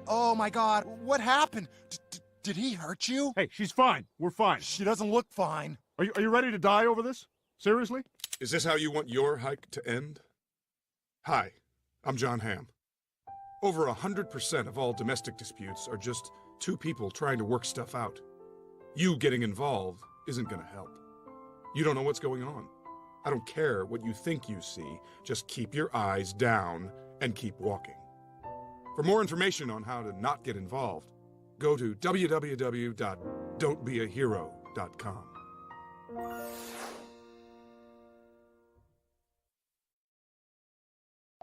Oh my God, what happened? Did he hurt you? Hey, she's fine. We're fine. She doesn't look fine. Are you ready to die over this? Seriously? Is this how you want your hike to end? Hi, I'm John Hamm. Over 100% of all domestic disputes are just two people trying to work stuff out. You getting involved isn't gonna help. You don't know what's going on. I don't care what you think you see, just keep your eyes down and keep walking. For more information on how to not get involved, go to www.don'tbeahero.com.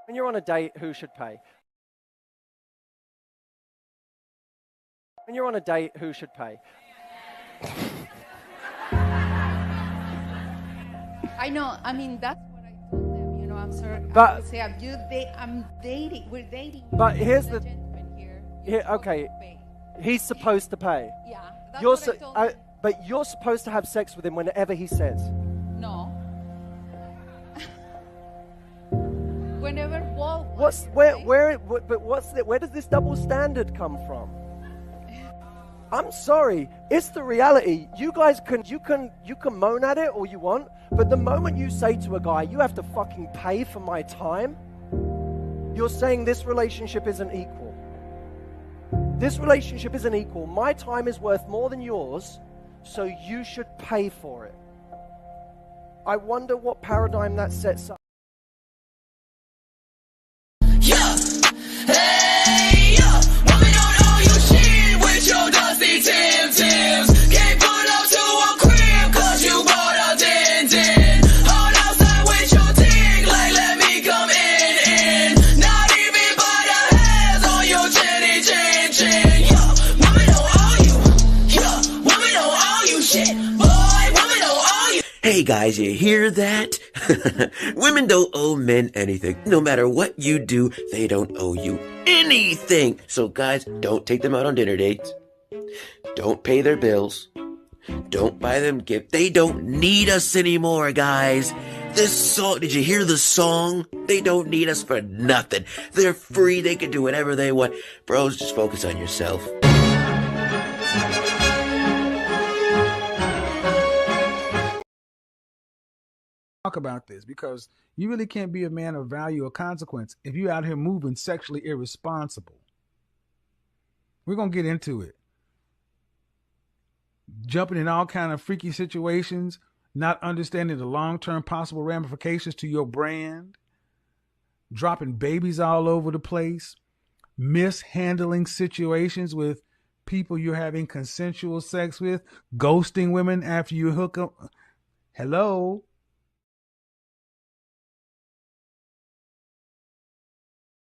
When you're on a date, who should pay? When you're on a date, who should pay? I know. I mean, that's what I told them. You know, I'm sorry. But- I would say I'm dating. We're dating. But here's the- gentleman here. Here, okay. Pay. He's supposed to pay. Yeah. That's You're what I told them. but you're supposed to have sex with him whenever he says. No. Whenever Walt. What's where does this double standard come from? I'm sorry, it's the reality. You guys can moan at it all you want, but the moment you say to a guy, you have to fucking pay for my time, you're saying this relationship isn't equal. This relationship isn't equal. My time is worth more than yours, so you should pay for it. I wonder what paradigm that sets up. Yeah, hey, yeah. Woman don't owe you shit with your dusty Tims. Can't pull up to a crib cause you bought a din. Hold outside with your dick like let me come in. Not even by the hairs on your chinny chin. Yeah, woman don't owe you. Yeah, woman don't owe you shit. Boy, woman don't owe you. Hey guys, you hear that? Women don't owe men anything. No matter what you do, they don't owe you anything. So guys, don't take them out on dinner dates. Don't pay their bills. Don't buy them gifts. They don't need us anymore, guys. This song, did you hear the song? They don't need us for nothing. They're free. They can do whatever they want. Bros, just focus on yourself. Talk about this, because you really can't be a man of value or consequence if you're out here moving sexually irresponsible. We're going to get into it. Jumping in all kind of freaky situations, not understanding the long-term possible ramifications to your brand, dropping babies all over the place, mishandling situations with people you're having consensual sex with, ghosting women after you hook up. Hello?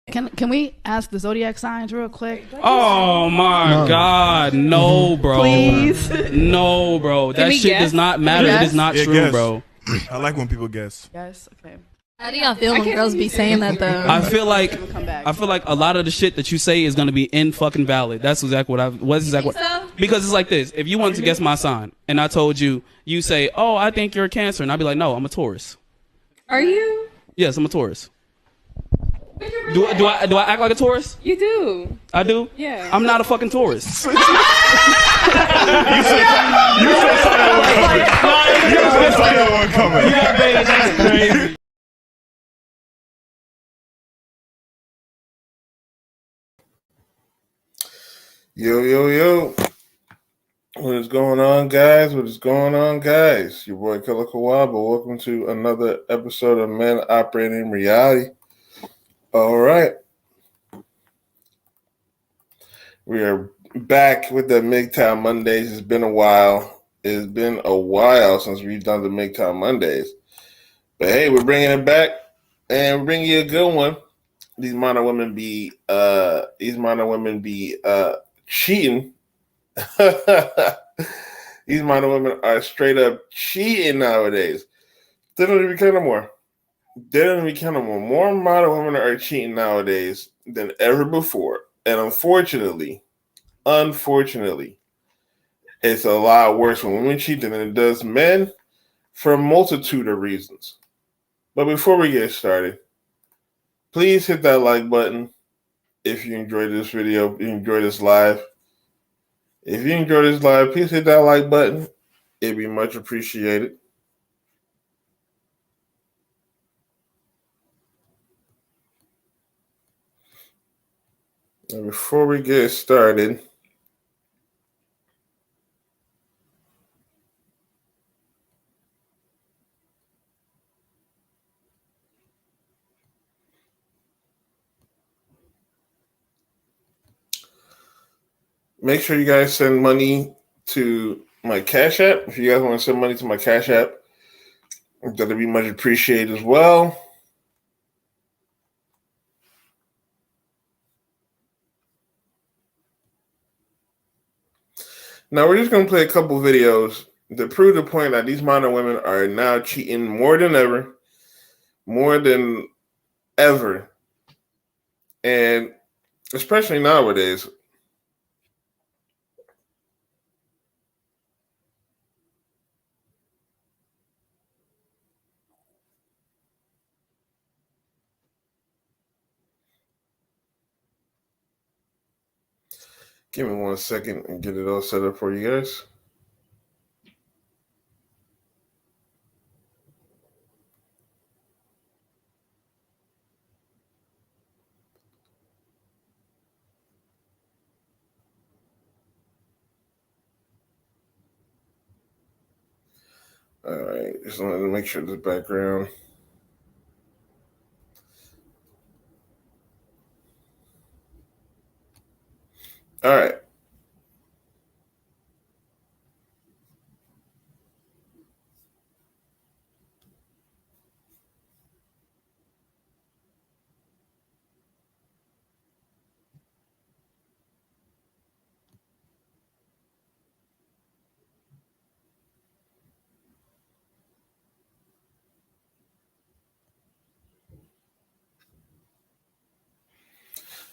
Can we ask the zodiac signs real quick? Oh my God, no, bro. Please. No, bro. That shit guess? does not matter. It is not true, guess. bro. I like when people guess. Yes. Okay. How do y'all feel when girls be saying that though? I feel like a lot of the shit that you say is gonna be in fucking valid. That's exactly what because it's like this. If you wanted to guess my sign and I told you, you say, "Oh, I think you're a Cancer," and I'd be like, "No, I'm a Taurus." Are you? Yes, I'm a Taurus. Do I act like a Taurus? You do. I do? Yeah. I'm not a fucking Taurus. You said that one coming. Yeah, baby, that's crazy. Yo. What is going on, guys? Your boy Killer Kawaba. Welcome to another episode of Men Operating in Reality. All right. We are back with the MGTOW Mondays. It's been a while. It's been a while since we've done the MGTOW Mondays. But hey, we're bringing it back, and we're bringing you a good one. These modern women be cheating. These modern women are straight up cheating nowadays. They don't even care no more. More modern women are cheating nowadays than ever before. And unfortunately, it's a lot worse when women cheat than it does men for a multitude of reasons. But before we get started, please hit that like button. if you enjoyed this video, if you enjoyed this live. If you enjoyed this live, please hit that like button. It'd be much appreciated. Now, before we get started, make sure you guys send money to my Cash App. If you guys want to send money to my Cash App, that'll be much appreciated as well. Now, we're just going to play a couple videos to prove the point that these modern women are now cheating more than ever. And especially nowadays. Give me 1 second and get it all set up for you guys. All right, just wanted to make sure the background. All right.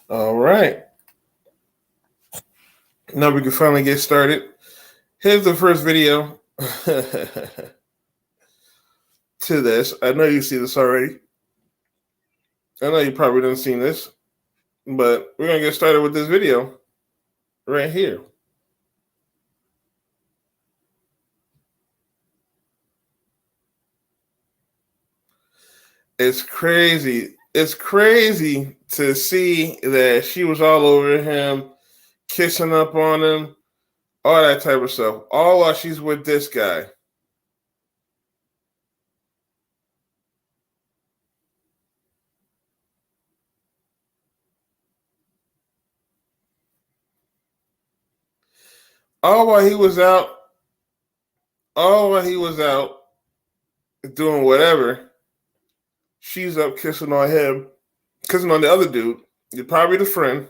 All right. Now we can finally get started. Here's the first video to this. I know you see this already. I know you probably didn't see this, but we're going to get started with this video right here. It's crazy. It's crazy to see that she was all over him, kissing up on him, all that type of stuff, all while she's with this guy. All while he was out doing whatever, she's up kissing on him, kissing on the other dude. You're probably the friend.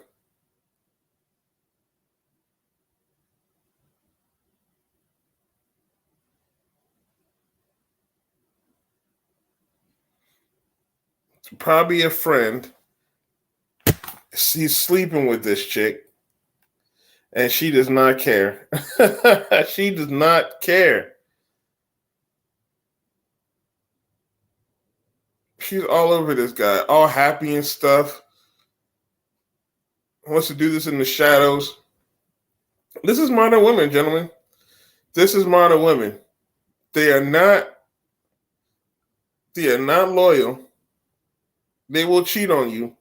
Probably a friend. He's sleeping with this chick, and she does not care. She does not care. She's all over this guy, all happy and stuff. Wants to do this in the shadows. This is modern women, gentlemen. This is modern women. They are not loyal. They will cheat on you.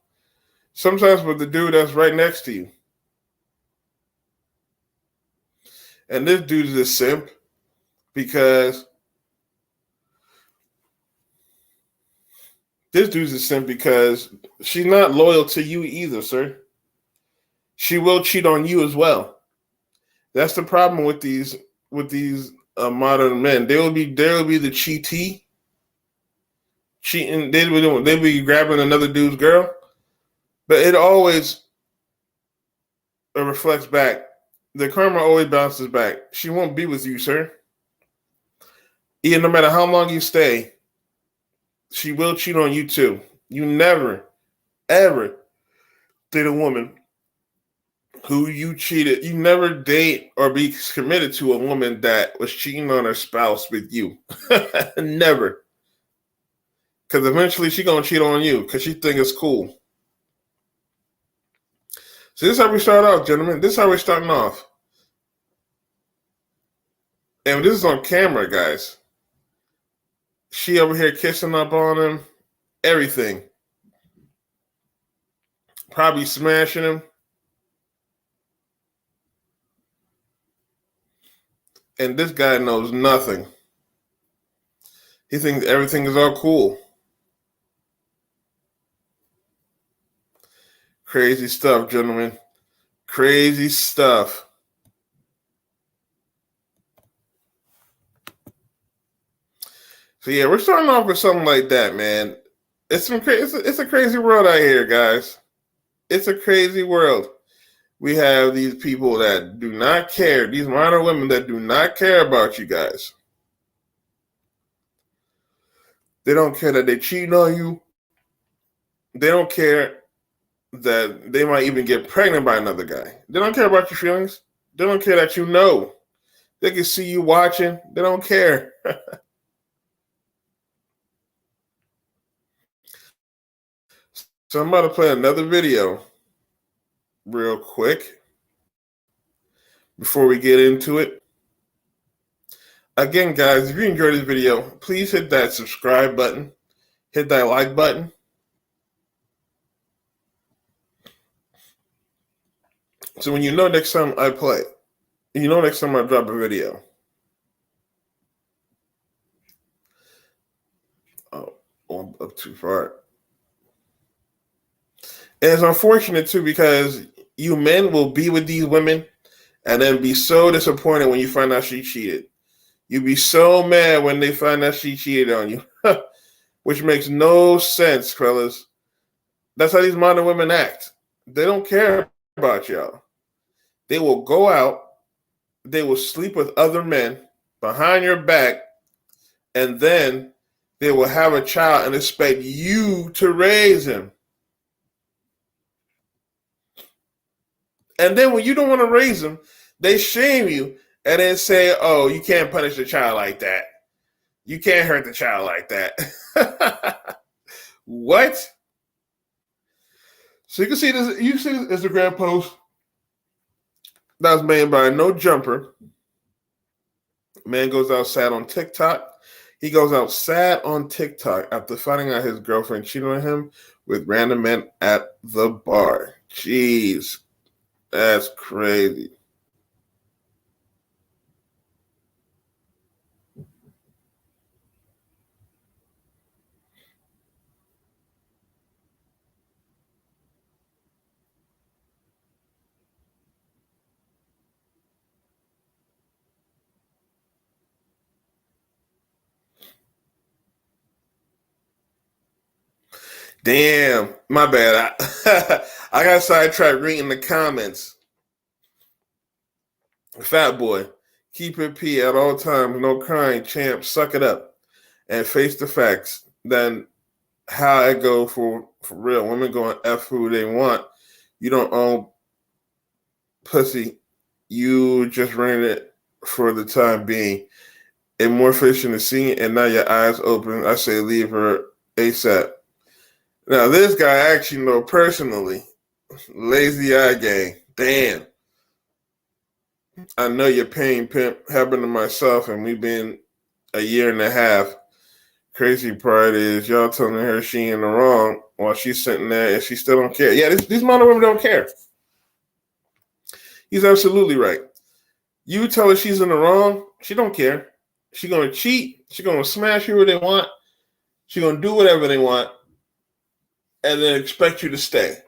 Sometimes with the dude that's right next to you. And this dude is a simp because she's not loyal to you either, sir. She will cheat on you as well. That's the problem with these modern men. They will be the cheatee. Cheating, they'll be grabbing another dude's girl, but it always reflects back. The karma always bounces back. She won't be with you, sir. Even no matter how long you stay, she will cheat on you too. You never, ever date a woman who you cheated. You never date or be committed to a woman that was cheating on her spouse with you. Never. Because eventually she's going to cheat on you because she think it's cool. So this is how we start off, gentlemen. This is how we're starting off. And this is on camera, guys. She over here kissing up on him. Everything. Probably smashing him. And this guy knows nothing. He thinks everything is all cool. Crazy stuff, gentlemen. Crazy stuff. So yeah, we're starting off with something like that, man. It's a crazy world out here, guys. It's a crazy world. We have these people that do not care, these modern women that do not care about you guys. They don't care that they cheating on you. They don't care that they might even get pregnant by another guy. They don't care about your feelings. They don't care that you know. They can see you watching. They don't care. So I'm about to play another video real quick before we get into it. Again, guys, if you enjoyed this video, please hit that subscribe button. Hit that like button. So when you know next time I play, you know next time I drop a video. Oh, I'm up too far. And it's unfortunate, too, because you men will be with these women and then be so disappointed when you find out she cheated. You'll be so mad when they find out she cheated on you, which makes no sense, fellas. That's how these modern women act. They don't care about y'all. They will go out, they will sleep with other men behind your back, and then they will have a child and expect you to raise him. And then when you don't want to raise them, they shame you and then say, oh, you can't punish the child like that. You can't hurt the child like that. What? So you can see this. You see this Instagram post that was made by No Jumper. Man goes out sad on TikTok. He goes out sad on TikTok after finding out his girlfriend cheated on him with random men at the bar. Jeez. That's crazy. Damn, my bad. I got sidetracked reading the comments. Fat boy, keep it P at all times, no crying, champ, suck it up, and face the facts. Then how it go for real. Women going F who they want. You don't own pussy. You just rent it for the time being. And more fish in the sea, and now your eyes open. I say leave her ASAP. Now, this guy I actually know personally. Lazy eye gang. Damn. I know your pain, pimp. Happened to myself, and we've been a year and a half. Crazy part is y'all telling her she in the wrong while she's sitting there and she still don't care. Yeah, these modern women don't care. He's absolutely right. You tell her she's in the wrong, she don't care. She's going to cheat. She's going to smash whoever they want. She's going to do whatever they want. And then expect you to stay.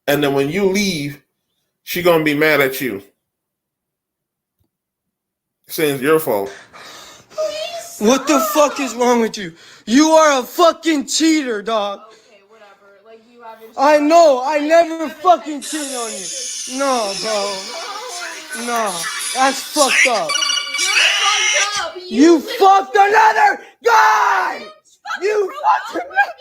And then when you leave, she's going to be mad at you. Saying it's your fault. What the fuck is wrong with you? You are a fucking cheater, dog. Okay, whatever. Like, you haven't. I know. I never fucking cheated on you. No, bro. No. That's fucked up. You're fucked up. You fucked another guy! You fucked another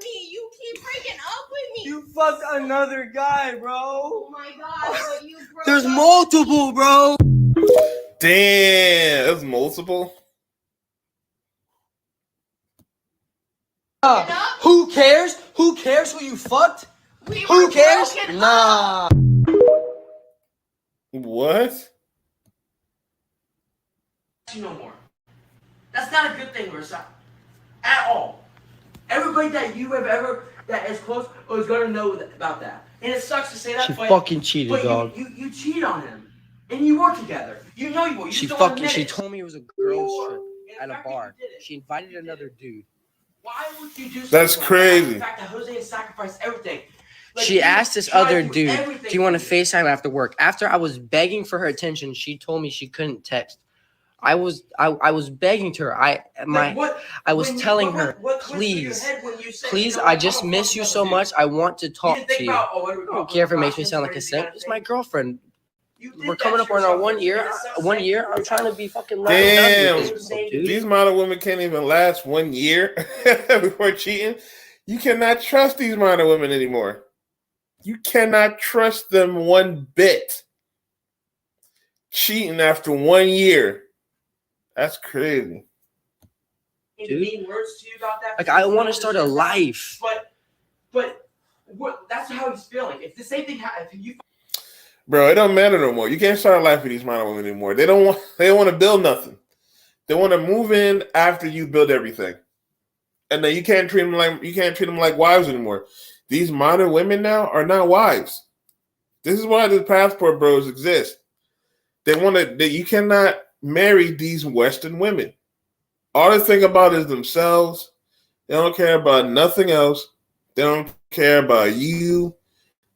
me. You keep breaking up with me. You fucked another guy, bro. Oh my god, but you broke There's up. multiple, bro. Damn, that's multiple. Who cares? Who cares who you fucked? Who cares? Nah. What? No more. That's not a good thing, Marissa. At all. Everybody that you have ever that is close is gonna know about that. And it sucks to say that. She but fucking cheated, but dog. You cheat on him, and you work together. You know you will. You She just don't fucking. admit She it. told me it was a girls' trip at a bar. She invited another dude. Why would you do That's something crazy. Like that? The fact that Jose has sacrificed everything. Like, She he asked this tried other to do dude, everything "Do you want to for FaceTime after work?" After I was begging for her attention, she told me she couldn't text. I was begging to her. I was telling her, please, I just miss you so much. I want to talk to you. I don't care if it makes me sound like a simp. It's my girlfriend. We're coming up on our 1 year. 1 year. I'm trying to be fucking loud. Damn. These model women can't even last 1 year before cheating. You cannot trust these model women anymore. You cannot trust them one bit. Cheating after 1 year. That's crazy. Dude. Mean words to you about that. Like, I want to start a life. But what? That's how he's feeling. If the same thing happens, if you. Bro, it don't matter no more. You can't start a life with these model women anymore. They don't want to build nothing. They want to move in after you build everything. And then you can't treat them like wives anymore. These modern women now are not wives. This is why the passport bros exist. You cannot marry these Western women. All they think about is themselves. They don't care about nothing else. They don't care about you.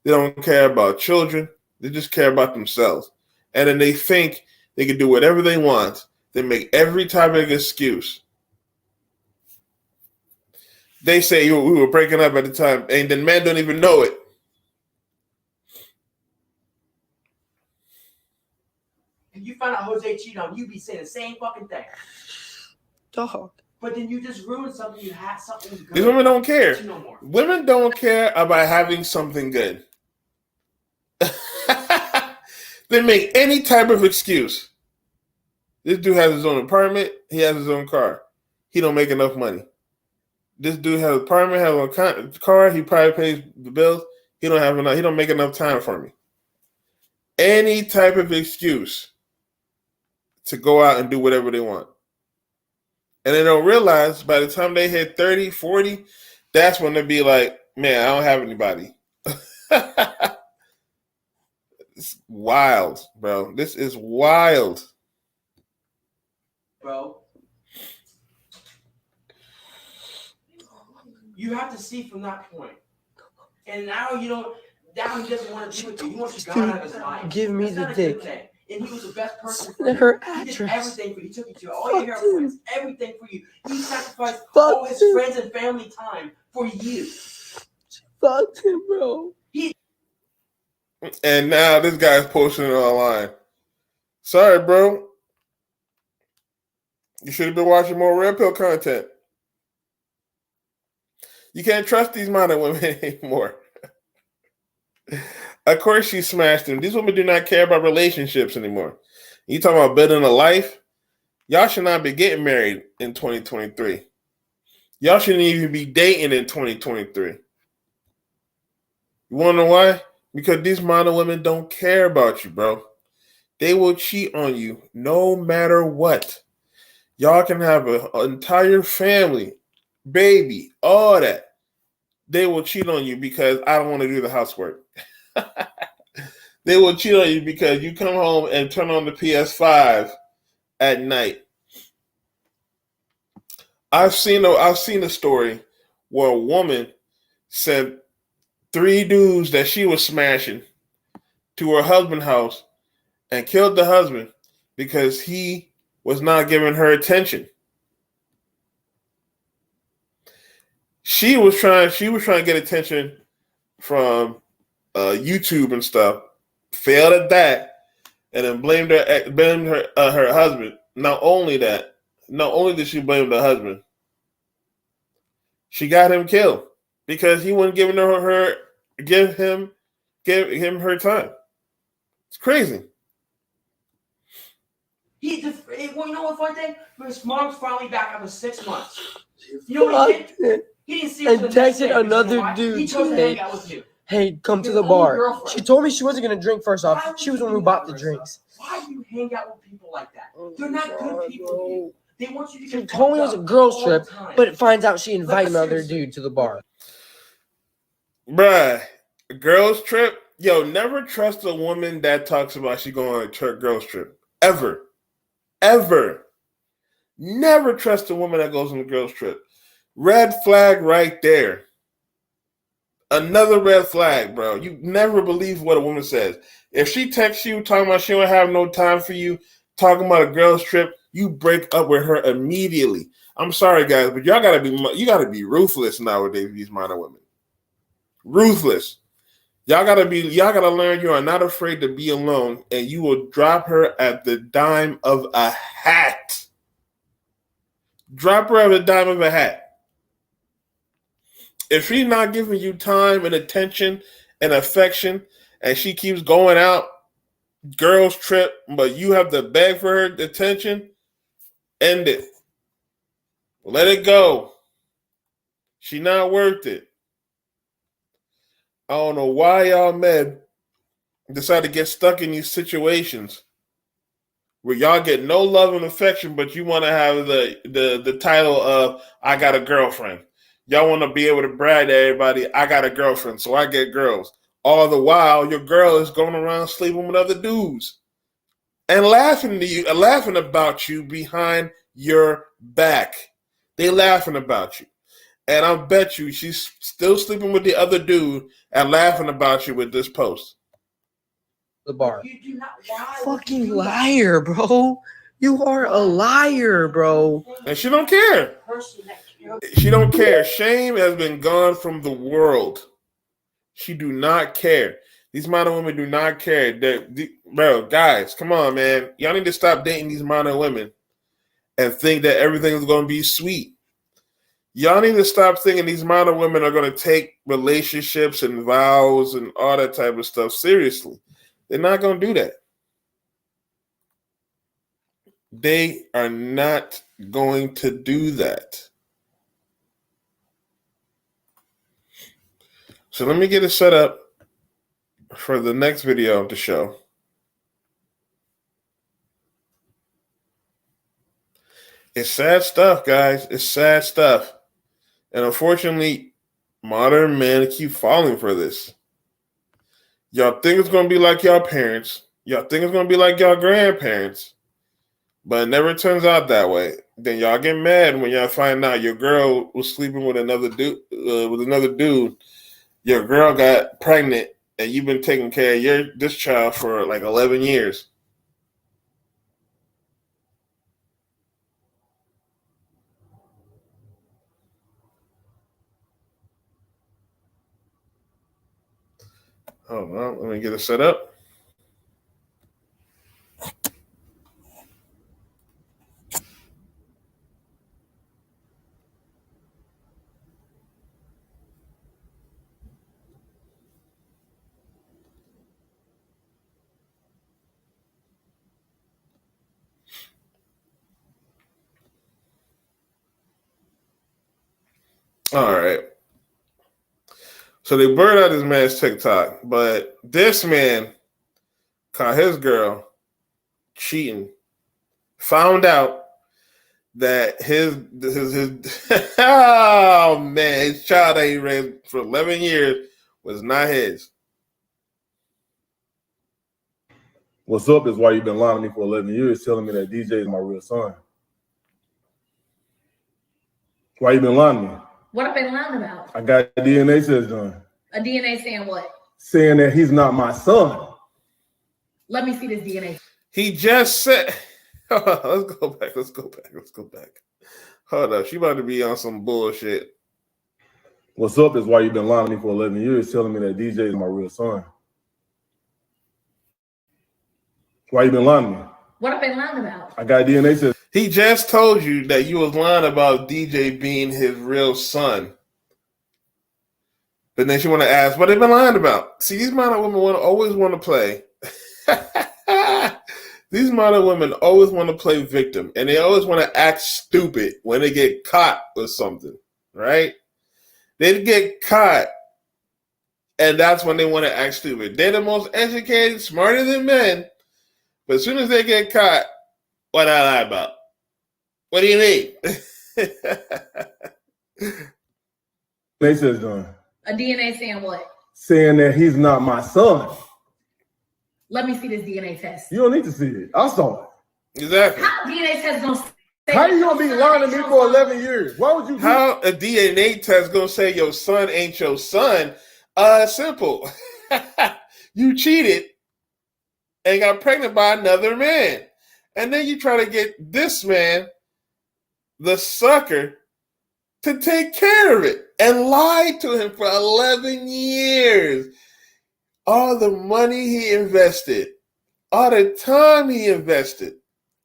They don't care about children. They just care about themselves. And then they think they can do whatever they want. They make every type of excuse. They say we were breaking up at the time, and the man don't even know it. If you find out Jose cheated on you, be saying the same fucking thing. Dog. But then you just ruined something. You had something good. These women don't care. No more. Women don't care about having something good. They make any type of excuse. This dude has his own apartment. He has his own car. He don't make enough money. This dude has an apartment, has a car. He probably pays the bills. He don't have enough. He don't make enough time for me. Any type of excuse to go out and do whatever they want. And they don't realize by the time they hit 30, 40, that's when they'll be like, man, I don't have anybody. It's wild, bro. This is wild. Bro. You have to see from that point. And now you don't. Now he doesn't want to be with you. He wants to go out of his life. Give me That's the not a good dick. thing. And he was the best person for Send you. her He did address. everything for you. He took you to all your friends, everything for you. He sacrificed Fuck all his him. friends and family time for you. Fuck him, bro. And now this guy's posting it online. Sorry, bro. You should have been watching more Red Pill content. You can't trust these modern women anymore. Of course she smashed him. These women do not care about relationships anymore. You talking about building a life? Y'all should not be getting married in 2023. Y'all shouldn't even be dating in 2023. You want to know why? Because these modern women don't care about you, bro. They will cheat on you no matter what. Y'all can have an entire family, baby, all that. They will cheat on you because I don't want to do the housework. They will cheat on you because you come home and turn on the PS5 at night. I've seen a story where a woman sent 3 dudes that she was smashing to her husband's house and killed the husband because he was not giving her attention. She was trying to get attention from YouTube and stuff. Failed at that, and then blamed her husband. Not only did she blame the husband, she got him killed because he wasn't giving give him her time. It's crazy. Well, you know what funny thing? His mom's finally back after 6 months. You know what he did? He didn't see her And for the next texted day. another You know why? dude He chose to today. hang out with you. hey, come to Your the own bar. girlfriend. She told me she wasn't gonna drink. First Why off, would she you was the one do who bought that, the Marissa? drinks. Why do you hang out with people like that? They're not good people. Dude. They want you to She get told me it was a fucked up girls' all trip, the time. but it finds out she invited Like, another seriously. dude to the bar. Bruh, a girls trip. Yo, never trust a woman that talks about she going on a girls trip. Ever. Ever. Never trust a woman that goes on a girls trip. Red flag right there. Another red flag, bro. You never believe what a woman says. If she texts you talking about she don't have no time for you, talking about a girls trip, you break up with her immediately. I'm sorry, guys, but you gotta be ruthless nowadays, these modern women. Ruthless. Y'all gotta learn you are not afraid to be alone, and you will drop her at the dime of a hat. Drop her at the dime of a hat. If she's not giving you time and attention and affection, and she keeps going out, girls trip, but you have to beg for her attention, end it. Let it go. She not worth it. I don't know why y'all men decide to get stuck in these situations where y'all get no love and affection, but you want to have the title of I got a girlfriend. Y'all want to be able to brag to everybody, I got a girlfriend, so I get girls. All the while, your girl is going around sleeping with other dudes and laughing about you behind your back. They laughing about you. And I bet you she's still sleeping with the other dude and laughing about you with this post. The bar. You do not lie. Fucking liar, bro. You are a liar, bro. And she don't care. She don't care. Shame has been gone from the world. She do not care. These modern women do not care. Bro, guys, come on, man. Y'all need to stop dating these modern women and think that everything is going to be sweet. Y'all need to stop thinking these modern women are going to take relationships and vows and all that type of stuff seriously. They're not going to do that. They are not going to do that. So let me get it set up for the next video of the show. It's sad stuff, guys. It's sad stuff. And unfortunately, modern men keep falling for this. Y'all think it's going to be like y'all parents. Y'all think it's going to be like y'all grandparents. But it never turns out that way. Then y'all get mad when y'all find out your girl was sleeping with another dude. Your girl got pregnant, and you've been taking care of this child for like 11 years. Hold on, let me get it set up. All right. So they burned out this man's TikTok, but this man caught his girl cheating. Found out that his oh man, his child that he raised for 11 years was not his. What's up is why you've been lying to me for 11 years, telling me that DJ is my real son. Why you been lying to me? What have I been lying about? I got a DNA test done. A DNA saying what? Saying that he's not my son. Let me see this DNA. He just said, let's go back. Hold up. She about to be on some bullshit. What's up is why you've been lying to me for 11 years, telling me that DJ is my real son. Why you been lying to me? What have I been lying about? I got a DNA test. He just told you that you was lying about DJ being his real son. But then she want to ask, what they been lying about? See, these modern women always want to play. These modern women always want to play victim. And they always want to act stupid when they get caught with something, right? They get caught And that's when they want to act stupid. They're the most educated, smarter than men. But as soon as they get caught, what I lie about? What do you mean? They says doing A DNA saying what? saying that he's not my son. Let me see this DNA test. You don't need to see it. I saw it. Exactly. How DNA test gonna say How you gonna be lying to me for 11 years? Why would you do How a DNA test gonna say your son ain't your son? Simple. You cheated and got pregnant by another man. And then you try to get this man, the sucker, to take care of it and lie to him for 11 years. All the money he invested, all the time he invested,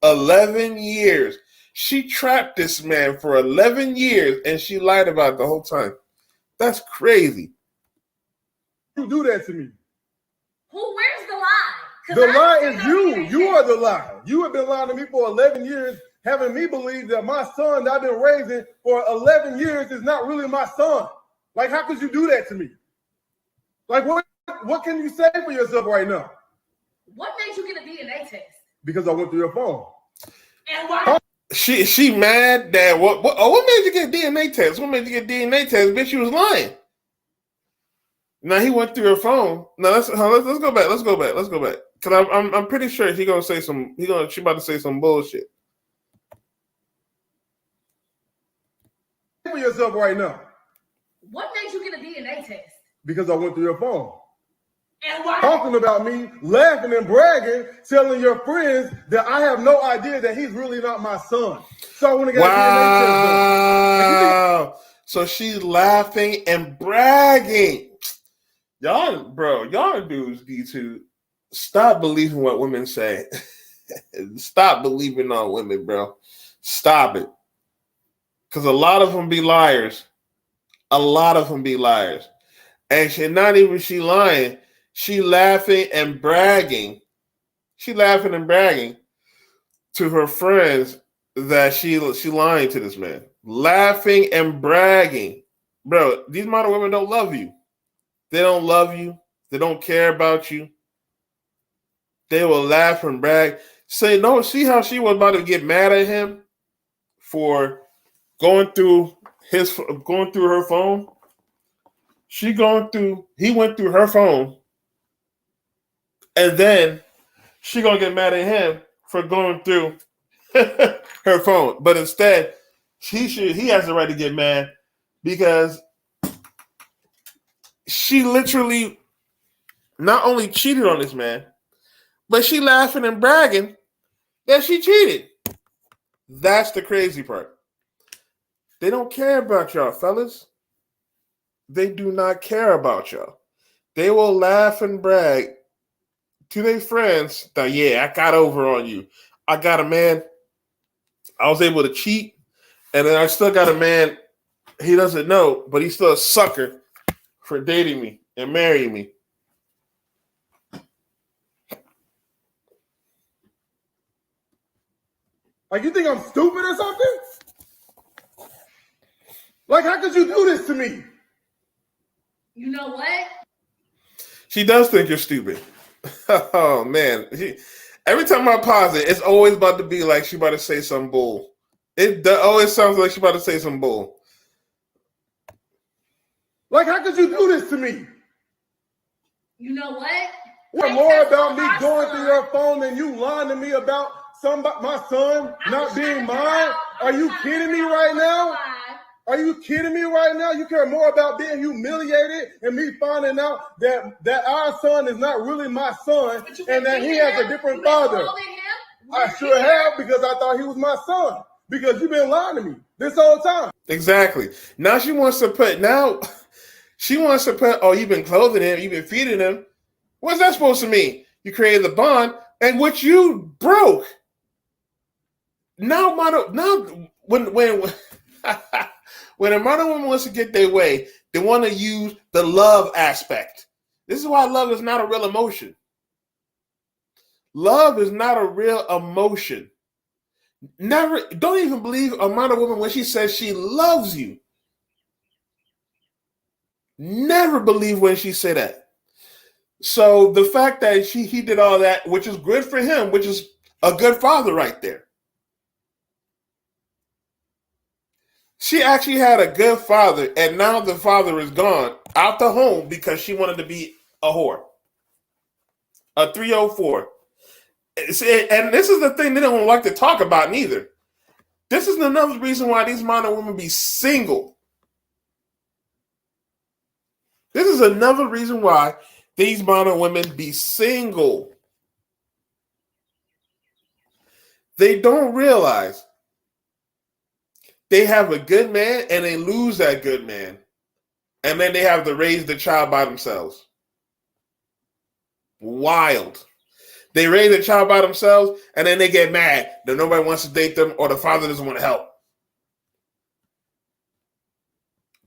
11 years. She trapped this man for 11 years and she lied about it the whole time. That's crazy. you do that to me? Where's the lie? 'Cause The I lie don't is see no you. DNA You test. are the lie. You have been lying to me for 11 years, having me believe that my son that I've been raising for 11 years is not really my son. Like, how could you do that to me? Like, what can you say for yourself right now? What made you get a DNA test? Because I went through your phone. And why? She mad that what made you get DNA test? What made you get DNA test? Bitch, you was lying. Now he went through her phone. Now let's go back. Let's go back. Cause I'm pretty sure she about to say some bullshit. For yourself right now. What made you get a DNA test? Because I went through your phone. And why? Talking about me, laughing and bragging, telling your friends that I have no idea that he's really not my son. So I want to get a DNA test done. Wow. So she's laughing and bragging. Y'all dudes need to stop believing what women say. Stop believing on women, bro. Stop it. Because a lot of them be liars. And she not even she lying. She laughing and bragging. To her friends that she lying to this man. Laughing and bragging. Bro, these model women don't love you. They don't love you. They don't care about you. They will laugh and brag. Say, no, see how she was about to get mad at him for going through her phone? He went through her phone. And then she gonna get mad at him for going through her phone. But instead, he has the right to get mad because she literally not only cheated on this man, but she laughing and bragging that she cheated. That's the crazy part. They don't care about y'all, fellas. They do not care about y'all. They will laugh and brag to their friends that, yeah, I got over on you. I got a man. I was able to cheat. And then I still got a man he doesn't know, but he's still a sucker for dating me and marrying me. Like, you think I'm stupid or something? Like, how could you do this to me? You know what? She does think you're stupid. Oh, man. Every time I pause it, it's always about to be like she about to say some bull. It always sounds like she about to say some bull. Like, how could you do this to me? You know what? What more about me going through your phone than you lying to me about my son not being mine? Are you kidding me right now? Are you kidding me right now? You care more about being humiliated and me finding out that our son is not really my son and that he has a different father. I sure have, because I thought he was my son. Because you've been lying to me this whole time. Exactly. Now she wants to put, oh, you've been clothing him, you've been feeding him. What's that supposed to mean? You created the bond, and which you broke. Now, when a modern woman wants to get their way, they want to use the love aspect. This is why love is not a real emotion. Love is not a real emotion. Don't even believe a modern woman when she says she loves you. Never believe when she said that. So the fact that he did all that, which is good for him, which is a good father right there. She actually had a good father, and now the father is gone out the home because she wanted to be a whore. A 304. And this is the thing they don't like to talk about neither. This is another reason why these modern women be single. This is another reason why these modern women be single. They don't realize they have a good man and they lose that good man. And then they have to raise the child by themselves. Wild. They raise a child by themselves and then they get mad that nobody wants to date them or the father doesn't want to help.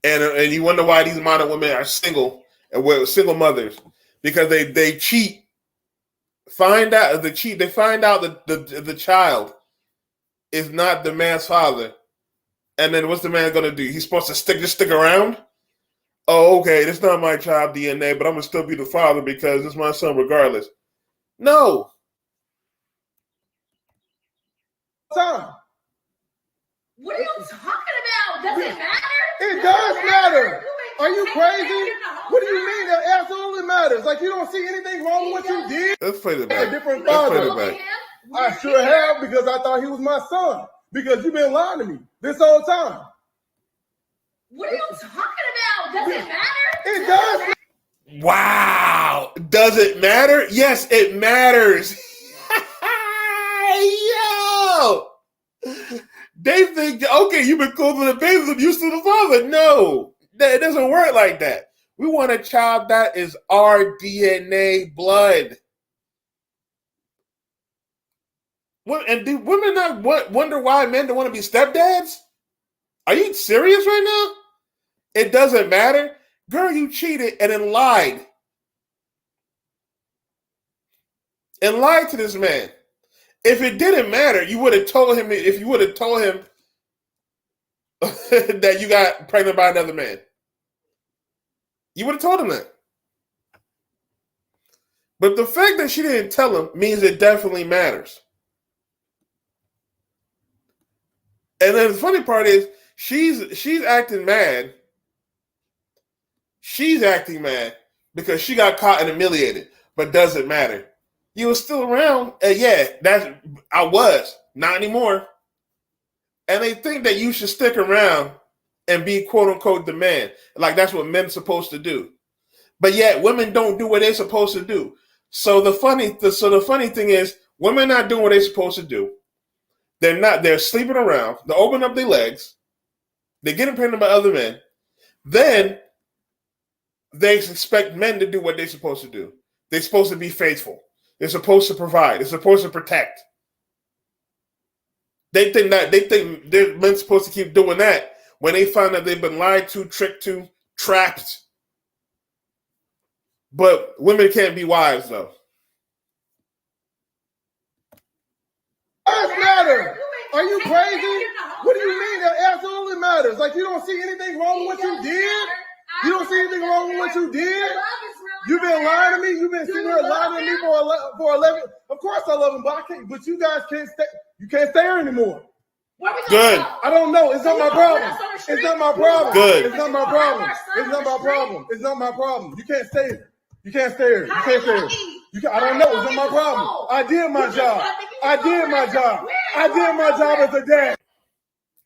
And you wonder why these modern women are single and we're single mothers, because they cheat. They find out that the child is not the man's father. And then what's the man gonna do? He's supposed to stick around? Oh, okay, it's not my child DNA, but I'm gonna still be the father because it's my son regardless. No. Time. What are you talking about? Does it matter? It does matter. Are you crazy? What do you mean? It absolutely matters. Like, you don't see anything wrong with what you did? Let's play the A back. different Let's father. play the back. I sure have, because I thought he was my son. Because you've been lying to me this whole time. What are you talking about? Does it matter? It does. Wow. Does it matter? Yes, it matters. Yo. They think, okay, you've been cool with the baby, I'm used to the father. No, it doesn't work like that. We want a child that is our DNA blood. And do women not wonder why men don't want to be stepdads? Are you serious right now? It doesn't matter. Girl, you cheated and then lied. And lied to this man. If it didn't matter, you would have told him, if you would have told him that you got pregnant by another man. You would have told him that. But the fact that she didn't tell him means it definitely matters. And then the funny part is she's acting mad. She's acting mad because she got caught and humiliated, but doesn't matter. You were still around. I was. Not anymore. And they think that you should stick around and be quote unquote the man. Like that's what men are supposed to do. But yet women don't do what they're supposed to do. So the funny thing is women not doing what they're supposed to do. They're sleeping around. They open up their legs. They're getting pregnant by other men. Then they expect men to do what they're supposed to do. They're supposed to be faithful. They're supposed to provide. They're supposed to protect. They think they're men supposed to keep doing that when they find that they've been lied to, tricked to, trapped. But women can't be wives, though. It does matter. Are you crazy? What do you mean? It absolutely matters. Like, you don't see anything wrong with what you did? You don't see anything wrong with what you did? You've been lying to me. You've been sitting here lying to me for 11. Of course I love him, but I can't. But you guys can't stay. You can't stay here anymore. Good. I don't know. It's not my problem. It's not my problem. Good. It's not my problem. It's not my problem. It's not my problem. You can't stay here. You can't stay here. You can't stay here. I don't know. It's not my problem. I did my job. I did my job. I did my job as a dad.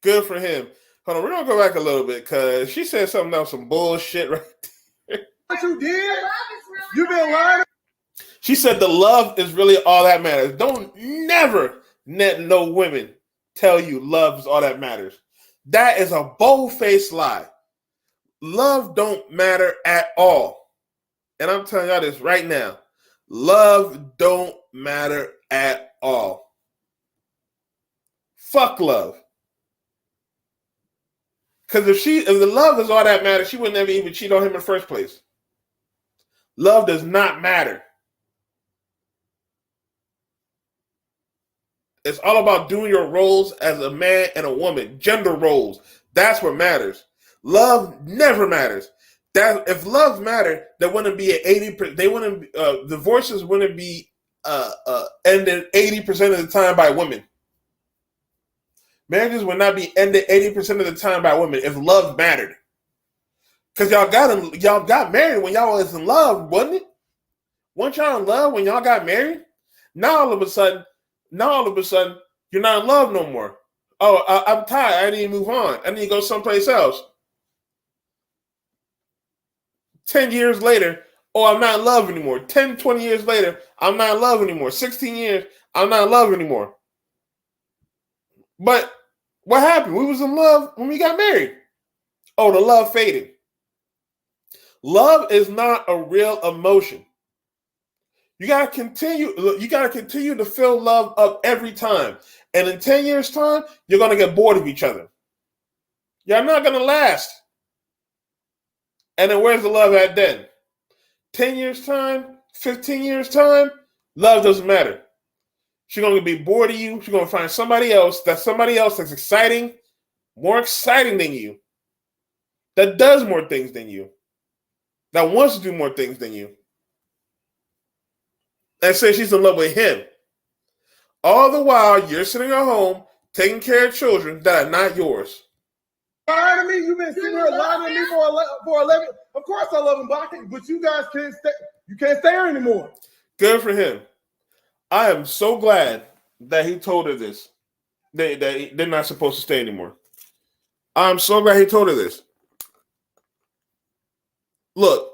Good for him. Hold on, we're gonna go back a little bit because she said something else, some bullshit right there. What you did? You've been lying. She said the love is really all that matters. Don't never let no women tell you love is all that matters. That is a bold-faced lie. Love don't matter at all. And I'm telling y'all this right now. Love don't matter at all. Fuck love. Because if the love is all that matters, she would never even cheat on him in the first place. Love does not matter. It's all about doing your roles as a man and a woman, gender roles. That's what matters. Love never matters. That if love mattered, there wouldn't be an 80%. They wouldn't. Divorces wouldn't be ended 80% of the time by women. Marriages would not be ended 80% of the time by women if love mattered. Because y'all got married when y'all was in love, wasn't it? Weren't y'all in love when y'all got married? Now all of a sudden, you're not in love no more. Oh, I'm tired. I need to move on. I need to go someplace else. 10 years later, oh, I'm not in love anymore. 10, 20 years later, I'm not in love anymore. 16 years, I'm not in love anymore. But what happened? We was in love when we got married. Oh, the love faded. Love is not a real emotion. You gotta continue to fill love up every time. And in 10 years' time, you're gonna get bored of each other. You're not gonna last. And then where's the love at then? 10 years' time, 15 years' time, love doesn't matter. She's going to be bored of you. She's going to find somebody else that's exciting, more exciting than you, that does more things than you, that wants to do more things than you, and say she's in love with him. All the while, you're sitting at home taking care of children that are not yours. Lying to me? You've been sitting here lying to me for 11. Of course I love him, but you guys can't stay. You can't stay here anymore. Good for him. I am so glad that he told her this. That they're not supposed to stay anymore. I'm so glad he told her this. Look,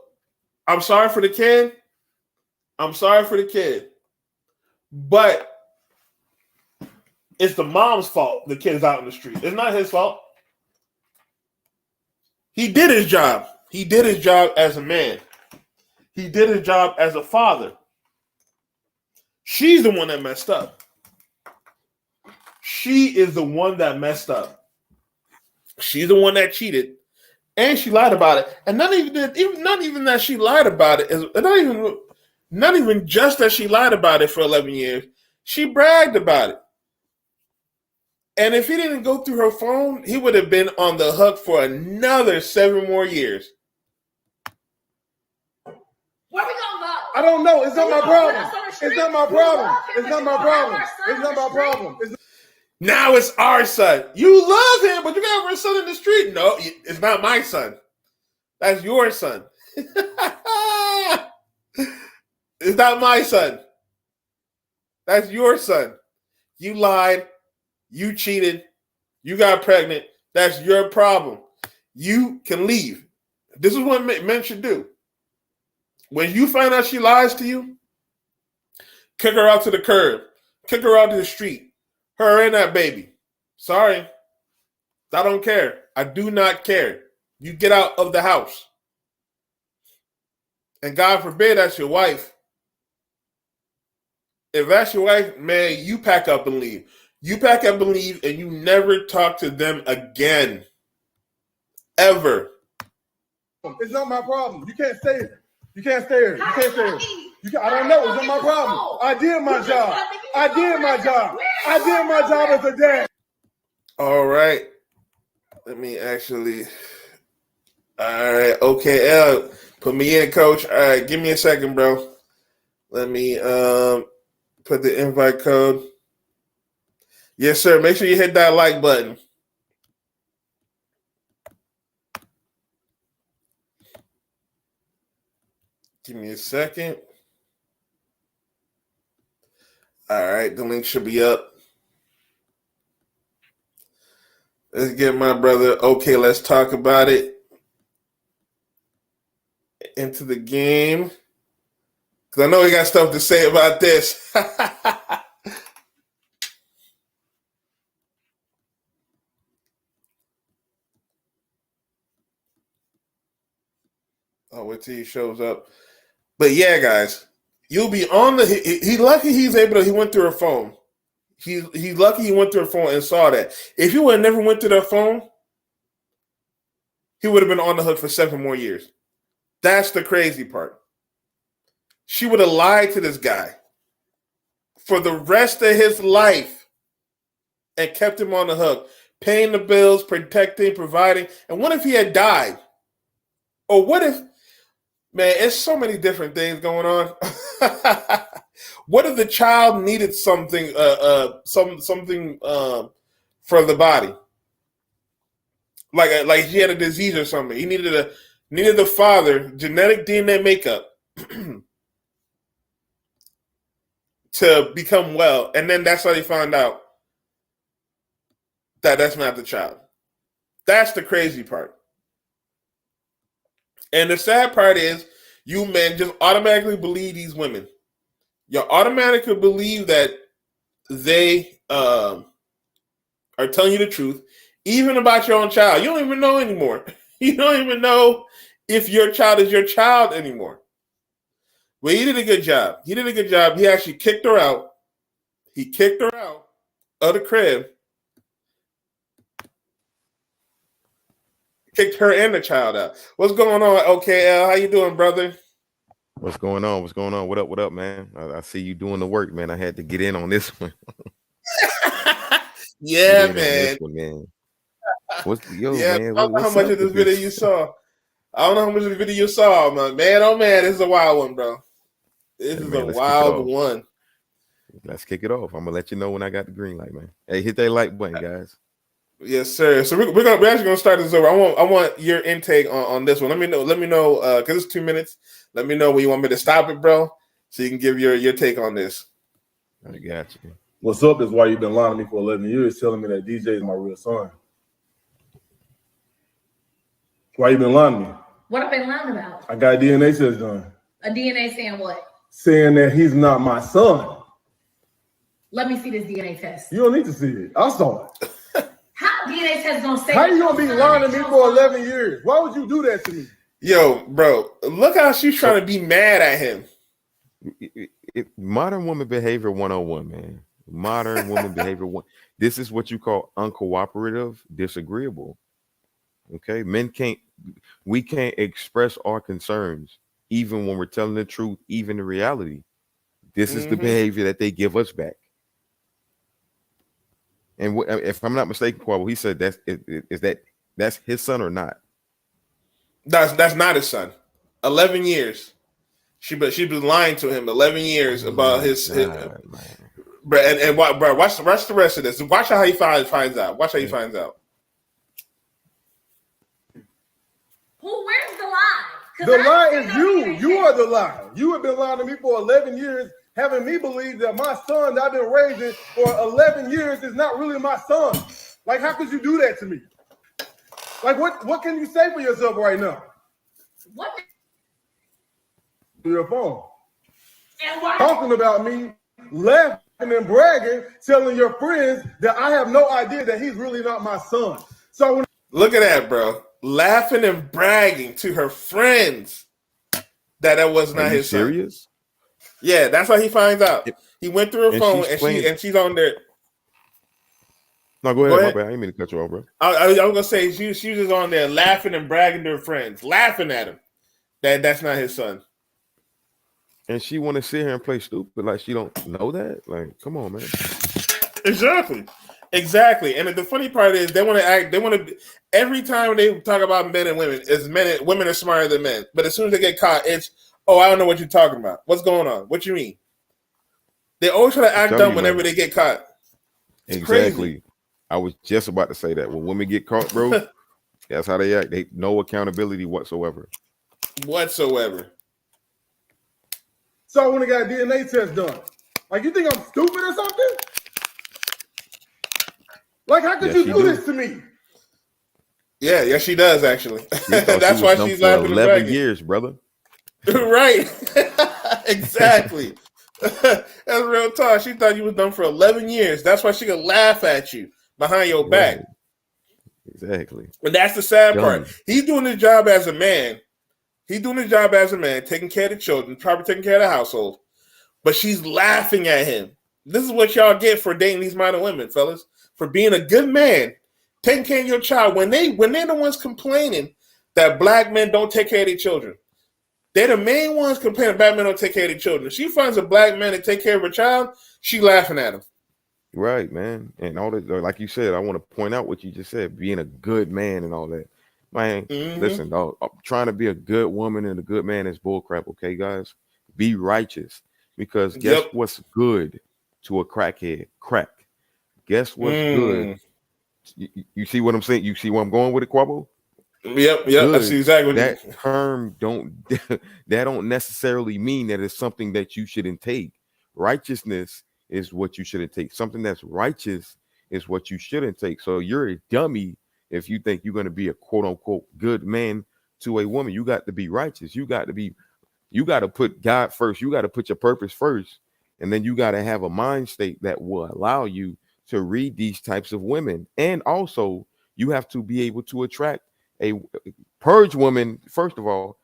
I'm sorry for the kid. But it's the mom's fault the kid's out in the street. It's not his fault. He did his job. He did his job as a man. He did his job as a father. She's the one that messed up. She is the one that messed up. She's the one that cheated. And she lied about it. And not even that she lied about it. Not even just that she lied about it for 11 years. She bragged about it. And if he didn't go through her phone, he would have been on the hook for another 7 more years. Where we gonna go? I don't know. It's not my problem. It's not my problem. It's not my problem. It's not my problem. Now it's our son. You love him, but you got our son in the street. No, it's not my son. That's your son. It's not my son. That's your son. You lied. You cheated. You got pregnant. That's your problem. You can leave. This is what men should do. When you find out she lies to you, kick her out to the curb. Kick her out to the street. Her and that baby. Sorry. I don't care. I do not care. You get out of the house. And God forbid that's your wife. If that's your wife, man, you pack up and leave. You pack up and leave, and you never talk to them again. Ever. It's not my problem. You can't stay here. You can't stay here. You can't stay here. I don't know. It's not my problem. I did my job. I did my job. I did my job as a dad. All right. Let me actually. All right. Okay, put me in, coach. All right. Give me a second, bro. Let me put the invite code. Yes, sir. Make sure you hit that like button. Give me a second. All right, the link should be up. Let's get my brother, okay, let's talk about it, into the game. Because I know he got stuff to say about this. Oh, wait till he shows up. But yeah, guys, you'll be on the. He lucky he's able to. He went through her phone. He's lucky he went through her phone and saw that. If he would have never went through their phone, he would have been on the hook for 7 more years. That's the crazy part. She would have lied to this guy for the rest of his life and kept him on the hook, paying the bills, protecting, providing. And what if he had died? Or what if, man, it's so many different things going on. What if the child needed something, something for the body? Like he had a disease or something. He needed the father, genetic DNA makeup to become well. And then that's how they found out that that's not the child. That's the crazy part. And the sad part is you men just automatically believe these women. You automatically believe that they are telling you the truth, even about your own child. You don't even know anymore. You don't even know if your child is your child anymore. Well, he did a good job. He did a good job. He actually kicked her out. He kicked her out of the crib. Kicked her and the child out. What's going on, OKL? How you doing, brother? What's going on? What's going on? What up, man? I see you doing the work, man. I had to get in on this one. Yeah, man. Man. What's yo, yeah, man? I don't know how much of this video you saw. I don't know how much of the video you saw, man. Man, oh man, this is a wild one, bro. This is a wild one. Let's kick it off. I'm gonna let you know when I got the green light, man. Hey, hit that like button, guys. Yes, sir. So we're actually gonna start this over. I want your intake on this one. Let me know because it's 2 minutes. Let me know when you want me to stop it, bro, so you can give your take on this. I got you. What's up is why you've been lying to me for 11 years, telling me that DJ is my real son. Why you been lying to me? What have I been lying about? I got a DNA test done. A DNA saying what? Saying that he's not my son. Let me see this DNA test. You don't need to see it. I saw it. How DNA test gonna say? How you gonna be lying to me for 11 years? Why would you do that to me? Yo, bro, look how she's trying to be mad at him. Modern woman behavior 101, man. Modern woman behavior one. This is what you call uncooperative, disagreeable. Okay, we can't express our concerns even when we're telling the truth, even the reality. This is the behavior that they give us back. And if I'm not mistaken, Quavo, he said that's his son or not? That's not his son. 11 years. She been lying to him 11 years about his bro. And bro, watch the rest of this. Watch how he finds out. Watch how he finds out. Where's the lie? The lie is you. You are the lie. You have been lying to me for 11 years, having me believe that my son that I've been raising for 11 years is not really my son. Like, how could you do that to me? Like, what can you say for yourself right now? What? Your phone. And why? Talking about me, laughing and bragging, telling your friends that I have no idea that he's really not my son. So look at that, bro. Laughing and bragging to her friends that was not his son. Serious? Yeah, that's how he finds out. He went through her phone and she's on there. No, go ahead, my bad. I didn't mean to cut you off, bro. I was gonna say she was just on there laughing and bragging to her friends, laughing at him. That's not his son. And she want to sit here and play stupid like she don't know that. Like, come on, man. Exactly. And the funny part is they want to act. They want to every time they talk about men and women, women are smarter than men. But as soon as they get caught, it's I don't know what you're talking about. What's going on? What you mean? They always try to act dumb whenever they get caught. It's exactly. Crazy. I was just about to say that when women get caught, bro, that's how they act. They no accountability whatsoever. So I went and got a DNA test done. Like, you think I'm stupid or something? Like, how could you do this to me? Yeah, she does actually. That's why she's laughing. 11 years, brother. Right. Exactly. That's real talk. She thought you was done for 11 years. That's why she could laugh at you behind your back. Right. Exactly. And that's the sad part. He's doing his job as a man. Taking care of the children, probably taking care of the household. But she's laughing at him. This is what y'all get for dating these modern women, fellas. For being a good man, taking care of your child. When they're the ones complaining that black men don't take care of their children. They're the main ones complaining black men don't take care of their children. She finds a black man to take care of her child, she laughing at him. Right, man. And all that, like you said, I want to point out what you just said, being a good man and all that. Man, listen, dog. Trying to be a good woman and a good man is bullcrap. Okay, guys, be righteous, because guess what's good to a crackhead? Crack. Guess what's good? You see what I'm saying? You see where I'm going with it, Quabo? Yep. I see exactly what that term that don't necessarily mean that it's something that you shouldn't take. Righteousness is what you shouldn't take. Something that's righteous is what you shouldn't take. So you're a dummy if you think you're going to be a quote unquote good man to a woman. You got to be righteous. You got to put God first. You got to put your purpose first. And then you got to have a mind state that will allow you to read these types of women. And also you have to be able to attract purge women, first of all,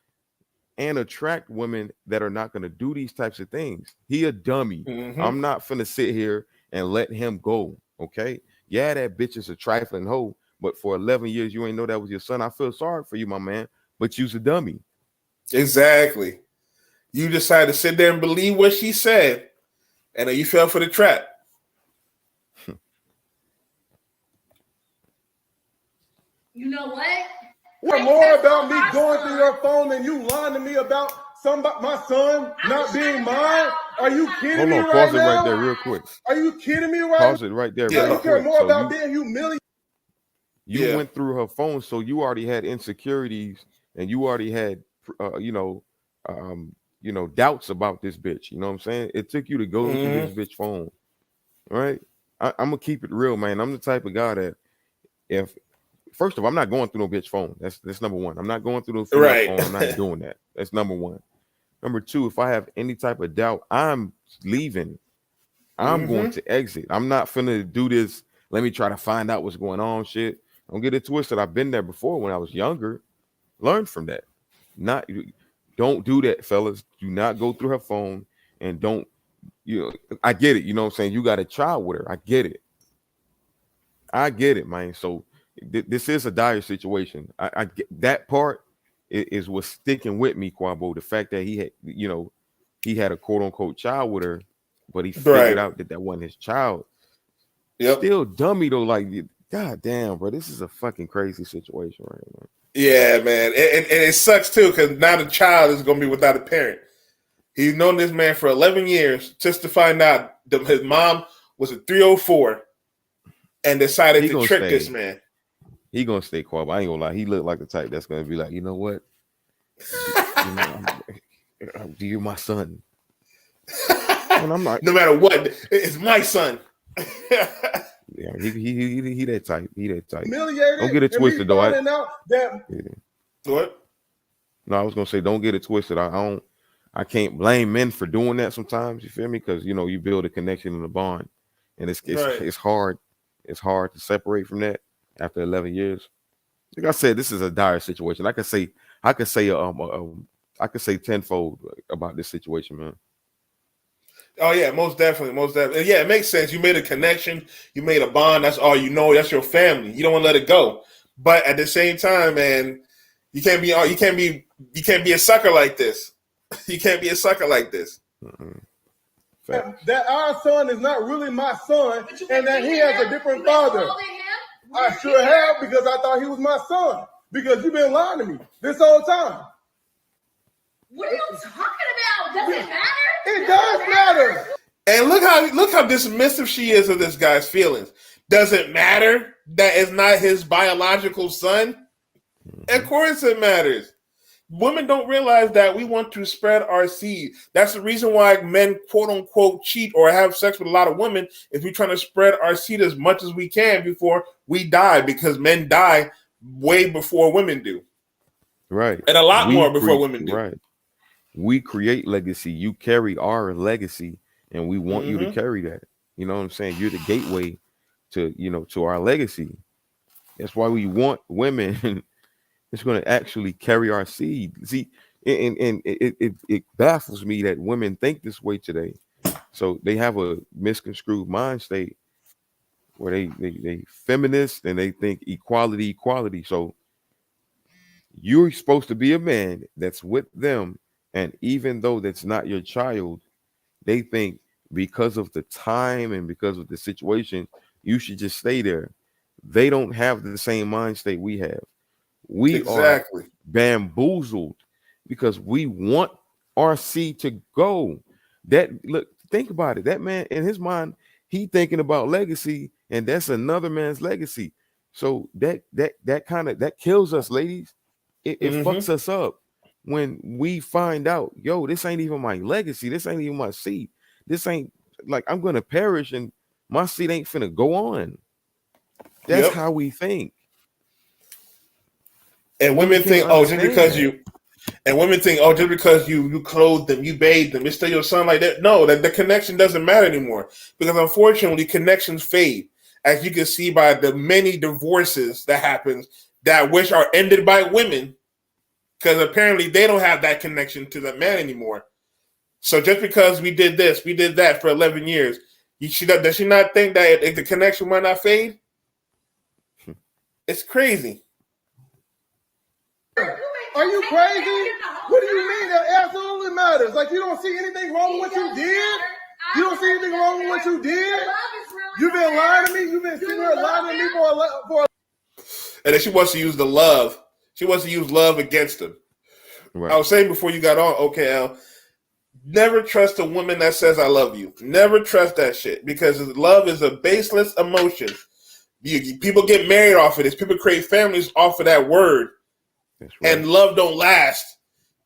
and attract women that are not going to do these types of things. He a dummy. I'm not finna sit here and let him go. Okay. Yeah, that bitch is a trifling hoe, but for 11 years, you ain't know that was your son. I feel sorry for you, my man, but you's a dummy. Exactly. You decided to sit there and believe what she said, and then you fell for the trap. You know what? What more about me going through your phone than you lying to me about my son not being mine? Are you kidding me right now? Pause it right there real quick. Are you kidding me right now? Pause it right there. Yeah, real you care quick. more So about being humiliated. You went through her phone, so you already had insecurities, and you already had, doubts about this bitch. You know what I'm saying? It took you to go through this bitch phone, right? I'm gonna keep it real, man. I'm the type of guy that first of all, I'm not going through no bitch phone. That's number one. I'm not going through no phone. I'm not doing that. That's number one. Number two, if I have any type of doubt, I'm leaving. I'm going to exit. I'm not finna do this. Let me try to find out what's going on. Shit. Don't get it twisted. I've been there before when I was younger. Learn from that. Don't do that, fellas. Do not go through her phone, and don't. I get it. You know what I'm saying? You got a child with her. I get it, man. So this is a dire situation. I get that part is what's sticking with me, Quabo. The fact that he had a quote unquote child with her, but he figured out that wasn't his child. Still dummy though. Like, god damn, bro, this is a fucking crazy situation right now. Yeah, man, and it sucks too, because now the child is gonna be without a parent. He's known this man for 11 years just to find out that his mom was a 304 and decided to trick this man. He gonna stay quiet. I ain't gonna lie. He looked like the type that's gonna be like, you know what? You're my son. And I'm like, no matter what, it's my son. Yeah, he that type. He that type. Humiliated. Don't get it twisted though. What? No, I was gonna say, don't get it twisted. I can't blame men for doing that sometimes. You feel me? Because you build a connection and a bond, and it's hard. It's hard to separate from that after 11 years. Like I said, this is a dire situation. I could say tenfold about this situation, man. Oh yeah, most definitely. Yeah, it makes sense. You made a connection, you made a bond. That's all you know. That's your family. You don't want to let it go. But at the same time, man, you can't be a sucker like this. You can't be a sucker like this. That our son is not really my son, and that he has a different father. I sure have, because I thought he was my son. Because you've been lying to me this whole time. What are you talking about? Does it matter? It does matter. And look how dismissive she is of this guy's feelings. Does it matter that it's not his biological son? Of course it matters. Women don't realize that we want to spread our seed. That's the reason why men, quote unquote, cheat or have sex with a lot of women, is we're trying to spread our seed as much as we can before we die, because men die way before women do. Right. And a lot more before women do. Right. We create legacy. You carry our legacy, and we want you to carry that. You know what I'm saying? You're the gateway to our legacy. That's why we want women it's going to actually carry our seed. See, and it baffles me that women think this way today. So they have a misconstrued mind state where they feminist and they think equality. So you're supposed to be a man that's with them, and even though that's not your child, they think because of the time and because of the situation, you should just stay there. They don't have the same mind state we have. We Exactly. are bamboozled because we want RC to go. That look, think about it. That man in his mind, he thinking about legacy, and that's another man's legacy. So that kind of that kills us, ladies. It fucks us up when we find out, yo, this ain't even my legacy. This ain't even my seed. This ain't like I'm gonna perish and my seed ain't finna go on. That's how we think. And women think, oh, just because you clothed them, you bathed them, it's still your son like that. No, that the connection doesn't matter anymore because unfortunately connections fade, as you can see by the many divorces that happens that which are ended by women because apparently they don't have that connection to that man anymore. So just because we did this, we did that for 11 years, does she not think that the connection might not fade? It's crazy. Are you crazy? What do you mean? That absolutely matters. Like you don't see anything wrong with what you did? You don't see anything wrong with what you did? You've been lying to me. You've been sitting here lying to me for. And then she wants to use the love. She wants to use love against him. Right. I was saying before you got on, okay, Al, never trust a woman that says I love you. Never trust that shit because love is a baseless emotion. People get married off of this. People create families off of that word. Right. And love don't last.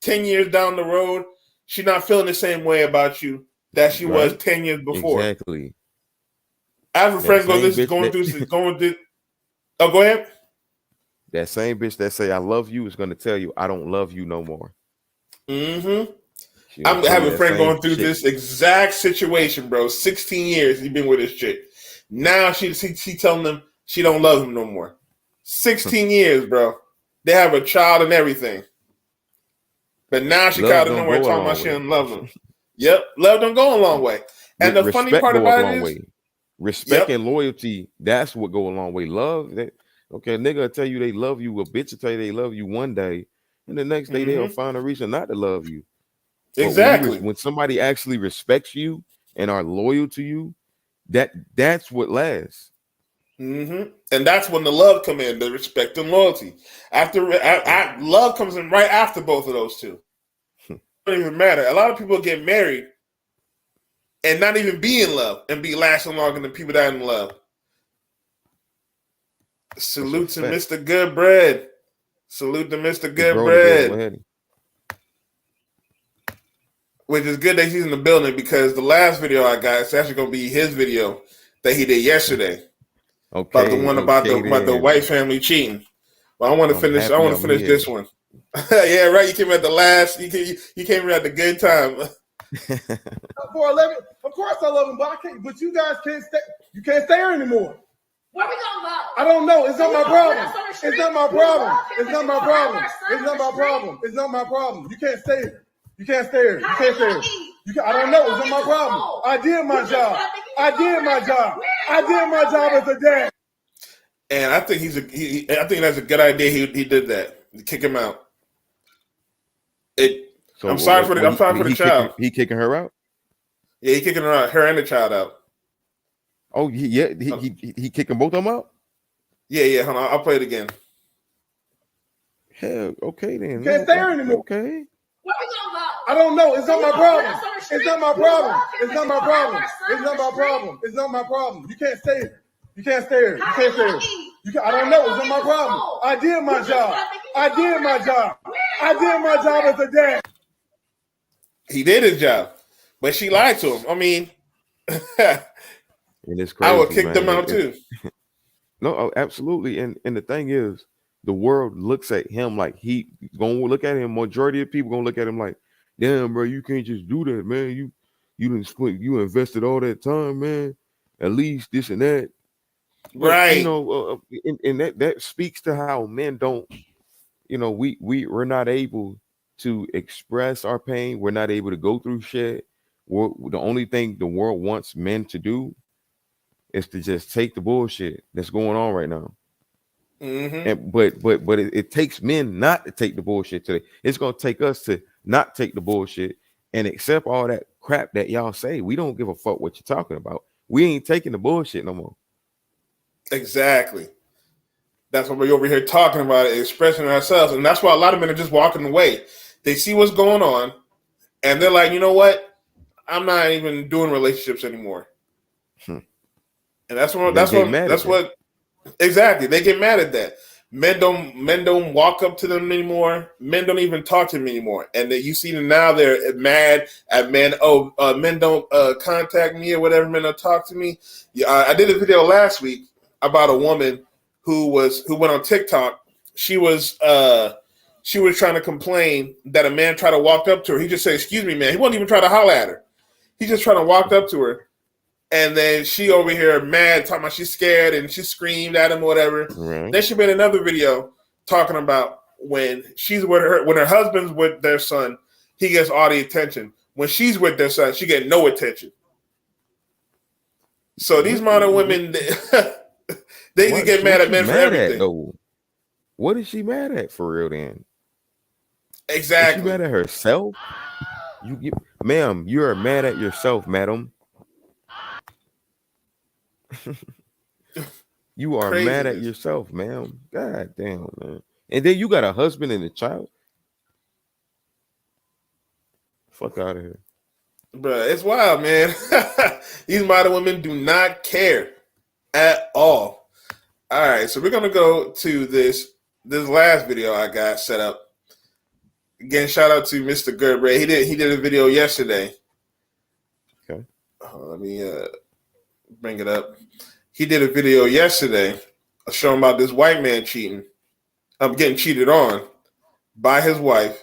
10 years down the road, she's not feeling the same way about you that she was 10 years before. Exactly. I have a friend going through. Oh, go ahead. That same bitch that say I love you is going to tell you I don't love you no more. Mm-hmm. I have a friend going through this exact situation, bro. 16 years he's been with this chick. Now she telling them she don't love him no more. 16 years, bro. They have a child and everything. But now she got out of nowhere talking about she don't love him. Yep. Love don't go a long way. And the funny part about it is respect and loyalty, that's what go a long way. Love, okay, nigga will tell you they love you, a bitch will tell you they love you one day, and the next day they'll find a reason not to love you. Exactly. When somebody actually respects you and are loyal to you, that's what lasts. And that's when the love come in, the respect and loyalty. After love comes in right after both of those two. It don't even matter. A lot of people get married and not even be in love and be lasting longer than people that are in love. Salute to Mr. Good Bread. Salute to Mr. Good Bread. Which is good that he's in the building because the last video I got is actually going to be his video that he did yesterday. Okay, about the one about the white family cheating. But I want to finish. I want to finish this one. Yeah, right. You came at the last. You came here at the good time. For 11, of course I love him, but I can't. But you guys can't stay. You can't stay here anymore. Where we gonna go? I don't know. It's not my problem. It's not my problem. It's not my problem. It's not my problem. It's not my problem. You can't stay here. You can't stay here. You can't stay here. I don't know. It's not my problem. I did my job. I did my job. I did my job as a dad. And I think I think that's a good idea. He did that. Kick him out. I'm sorry for the child. He kicking her out? Yeah, he kicking her and the child out. Oh yeah, he kicking both of them out? Yeah. Hold on, I'll play it again. Hell, okay then. You can't stay here anymore. Okay. Where we gonna go? I don't know. It's not my problem. It's not my problem. It's not my problem. It's not my problem. It's not my problem. You can't stay here. You can't stay here. You can't stay here. I don't know. It's not my problem. I did my job. I did my job. I did my job as a dad. He did his job, but she lied to him. I mean, it's crazy, I would kick them out too. No, absolutely. And the thing is, the world looks at him like he gonna look at him. Majority of people gonna look at him like, damn, bro, you can't just do that, man. You invested all that time, man. At least this and that. Right. You know, and that speaks to how men don't, you know, we're not able to express our pain. We're not able to go through shit. The only thing the world wants men to do is to just take the bullshit that's going on right now. And but it takes men not to take the bullshit today. It's gonna take us to not take the bullshit and accept all that crap that y'all say. We don't give a fuck what you're talking about. We ain't taking the bullshit no more. Exactly. That's what we're over here talking about it, expressing ourselves. And that's why a lot of men are just walking away. They see what's going on, and they're like, you know what? I'm not even doing relationships anymore. And that's what exactly. They get mad at that. Men don't walk up to them anymore. Men don't even talk to them anymore. And you see them now, they're mad at men. Oh, men don't contact me or whatever. Men don't talk to me. I did a video last week about a woman who went on TikTok. She was trying to complain that a man tried to walk up to her. He just said, "Excuse me, man." He wasn't even trying to holler at her. He just trying to walk up to her. And then she over here mad, talking about she's scared, and she screamed at him or whatever. Right. Then she made another video talking about when her husband's with their son, he gets all the attention. When she's with their son, she get no attention. So these modern women, they can get mad at men for everything. What is she mad at for real then? Exactly. Is she mad at herself? Ma'am, you are mad at yourself, madam. You are mad at yourself, ma'am. God damn, man. And then you got a husband and a child. Fuck out of here. Bruh, it's wild, man. These modern women do not care at all. All right, so we're gonna go to this last video I got set up. Again, shout out to Mr. Gertbread. He did a video yesterday. Okay. Let me bring it up. He did a video yesterday showing about this white man cheating. I'm getting cheated on by his wife.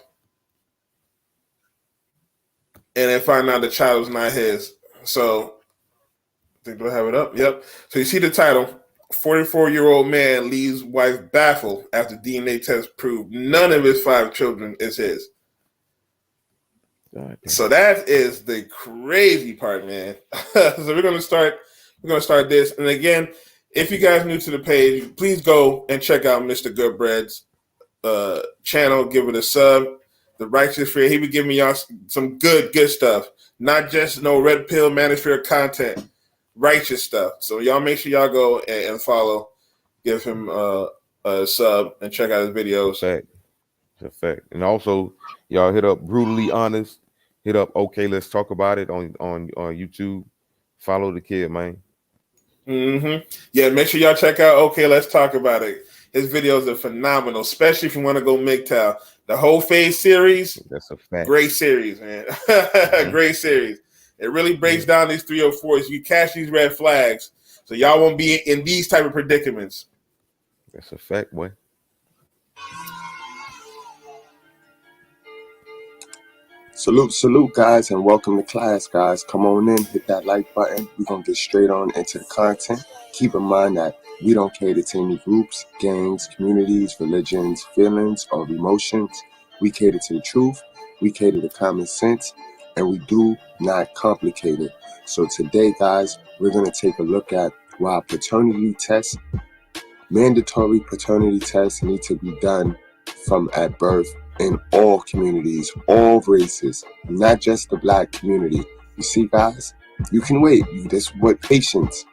And then find out the child was not his. So, I think we'll have it up. Yep. So you see the title, 44-year-old man leaves wife baffled after DNA test proved none of his 5 children is his. So that is the crazy part, man. So we're gonna start this. And again, if you guys are new to the page, please go and check out Mr. Gertbread's channel. Give it a sub. The Righteous Fear. He be giving y'all some good stuff. Not just no red pill manosphere content. Righteous stuff. So y'all make sure y'all go and follow. Give him a sub and check out his videos. Fact. And also, y'all hit up Brutally Honest. Hit up Okay, Let's Talk About It on YouTube. Follow the kid, man. Yeah, make sure y'all check out Okay, Let's Talk About It. His videos are phenomenal, especially if you want to go MGTOW. The whole phase series, that's a fact. Great series, man. Great series. It really breaks down these 304s. You catch these red flags, so y'all won't be in these type of predicaments. That's a fact, boy. Salute, guys, and welcome to class, guys. Come on in, hit that like button. We're going to get straight on into the content. Keep in mind that we don't cater to any groups, gangs, communities, religions, feelings, or emotions. We cater to the truth. We cater to common sense, and we do not complicate it. So today, guys, we're going to take a look at why paternity tests, mandatory paternity tests need to be done from at birth in all communities, all races, not just the Black community. You see, guys, you can wait. This is what patience.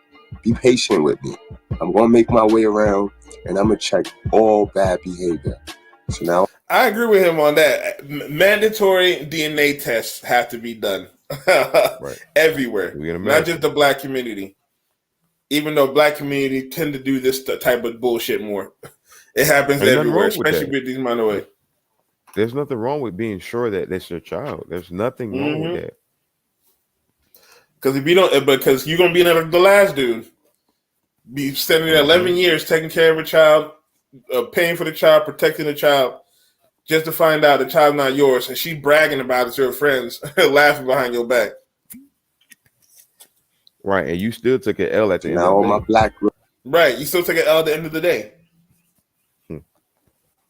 Be patient with me. I'm going to make my way around, and I'm going to check all bad behavior. So now, I agree with him on that. Mandatory DNA tests have to be done everywhere, not just the Black community. Even though Black community tend to do this type of bullshit more. It happens everywhere, especially with these minorities. There's nothing wrong with being sure that that's your child. There's nothing wrong with that. Because if you don't, because you're gonna be the last dude, be spending 11 years taking care of a child, paying for the child, protecting the child, just to find out the child's not yours, and she bragging about it to her friends, laughing behind your back. Right, and you still took an L at the end. Now all my Black, right, you still take an L at the end of the day.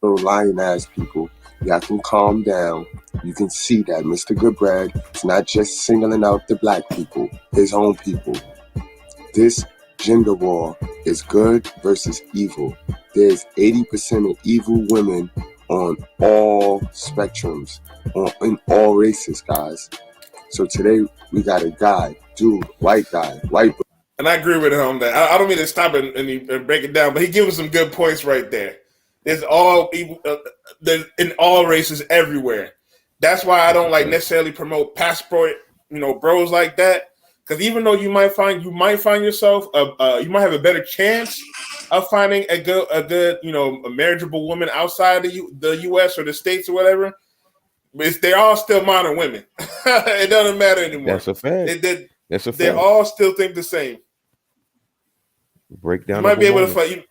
Lying ass people. Y'all can calm down. You can see that Mr. Gertbread is not just singling out the Black people, his own people. This gender war is good versus evil. There's 80% of evil women on all spectrums, in all races, guys. So today we got a guy, dude, white guy, white. And I agree with him on that. I don't mean to stop and break it down, but he gives some good points right there. There's in all races everywhere. That's why I don't like necessarily promote passport, bros like that. Because even though you might find yourself, you might have a better chance of finding a good, a marriageable woman outside the U.S. or the States or whatever. They're all still modern women. It doesn't matter anymore. That's a fact. That's a fact. They all still think the same. Breakdown. You might be able to find.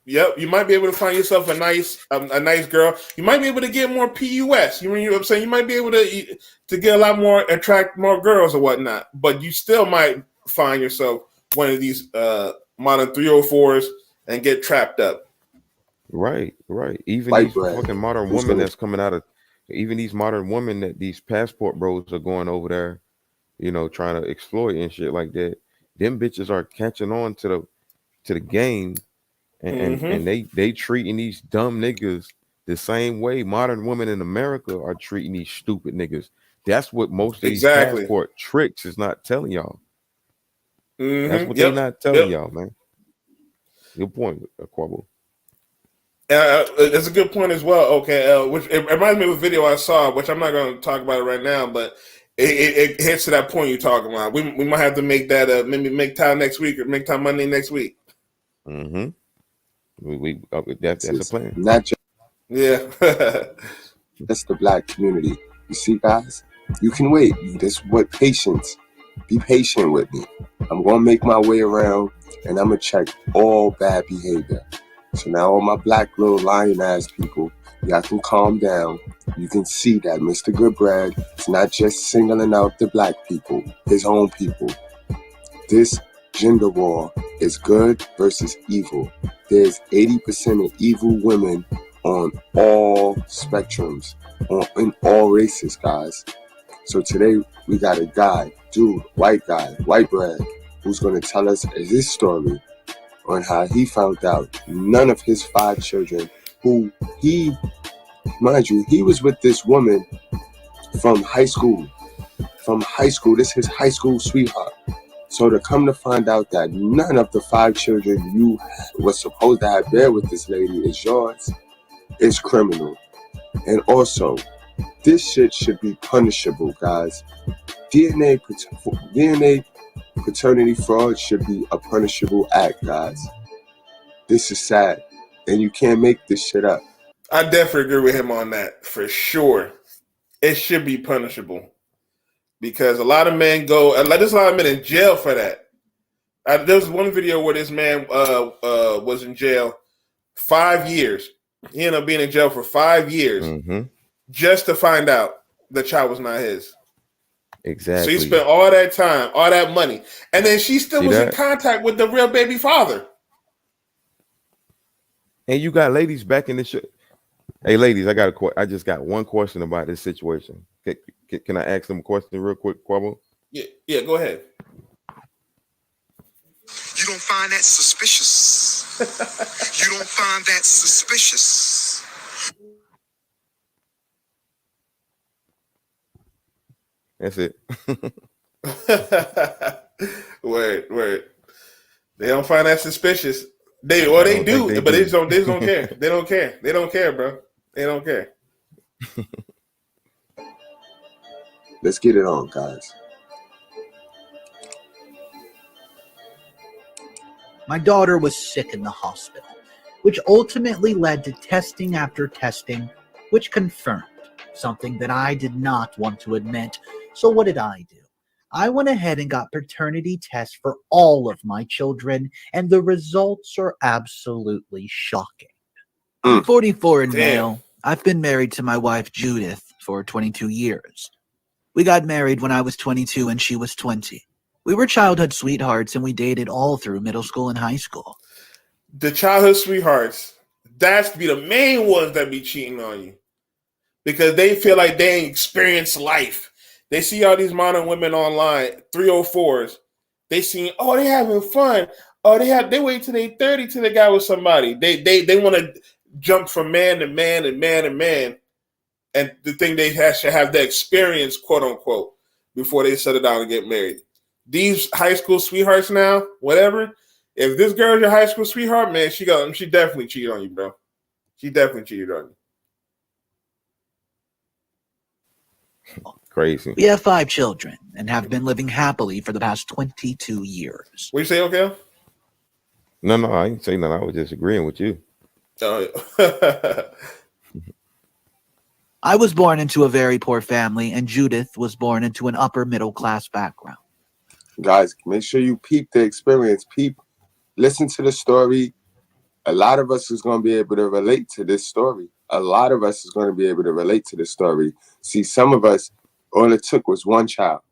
Yep, you might be able to find yourself a nice girl. You might be able to get more PUS. You know what I'm saying? You might be able to get a lot more, attract more girls or whatnot. But you still might find yourself one of these modern 304s and get trapped up. Right. Even these fucking modern women that's coming out of, even these modern women that these passport bros are going over there, trying to exploit and shit like that. Them bitches are catching on to the game. And they treating these dumb niggas the same way modern women in America are treating these stupid niggas. That's what most of these passport tricks is not telling y'all. That's what they're not telling y'all, man. Good point, Quabo. It's a good point as well. Okay, which it reminds me of a video I saw, which I'm not going to talk about it right now, but it hits to that point you're talking about. We might have to make that maybe make time next week or make time Monday next week. Mm-hmm. That's a plan. Not just, that's the black community. You see, guys, you can wait. This what patience. Be patient with me. I'm gonna make my way around, and I'm gonna check all bad behavior. So now, all my black little lion ass people, y'all can calm down. You can see that Mr. Goodbread is not just singling out the black people, his own people. This gender war is good versus evil. There's 80% of evil women on all spectrums, in all races, guys. So today we got a guy, white bread, who's going to tell us his story on how he found out none of his 5 children, who mind you, he was with this woman from high school. This is his high school sweetheart. So to come to find out that none of the 5 children you were supposed to have there with this lady is yours, is criminal. And also, this shit should be punishable, guys. DNA paternity fraud should be a punishable act, guys. This is sad. And you can't make this shit up. I definitely agree with him on that, for sure. It should be punishable. Because a lot of men there's a lot of men in jail for that. There was one video where this man was in jail 5 years. He ended up being in jail for 5 years just to find out the child was not his. Exactly. So he spent all that time, all that money, and then she still was in contact with the real baby father. And you got ladies back in the shit. Hey, ladies, I just got one question about this situation. Can I ask them a question real quick, Quabo? Yeah, go ahead. You don't find that suspicious. You don't find that suspicious. That's it. Word. They don't find that suspicious. They do, but they just don't care. They don't care. They don't care, bro. They don't care. Let's get it on, guys. My daughter was sick in the hospital, which ultimately led to testing after testing, which confirmed something that I did not want to admit. So what did I do? I went ahead and got paternity tests for all of my children, and the results are absolutely shocking. I'm 44 and male. I've been married to my wife, Judith, for 22 years. We got married when I was 22 and she was 20. We were childhood sweethearts, and we dated all through middle school and high school. The childhood sweethearts, that's be the main ones that be cheating on you. Because they feel like they ain't experienced life. They see all these modern women online, 304s. They see, they having fun. They wait till they 30 till they got with somebody. They want to jump from man to man and man to man. And the thing they should have the experience, quote unquote, before they settle down and get married. these high school sweethearts now, whatever. If this girl's your high school sweetheart, man, she definitely cheated on you, bro. She definitely cheated on you. Crazy. We have 5 children and have been living happily for the past 22 years. What you say, okay? No, I ain't saying nothing. I was just agreeing with you. Oh, yeah. I was born into a very poor family, and Judith was born into an upper middle class background. Guys, make sure you peep the experience. Listen to the story. A lot of us is going to be able to relate to this story. See, some of us, all it took was one child,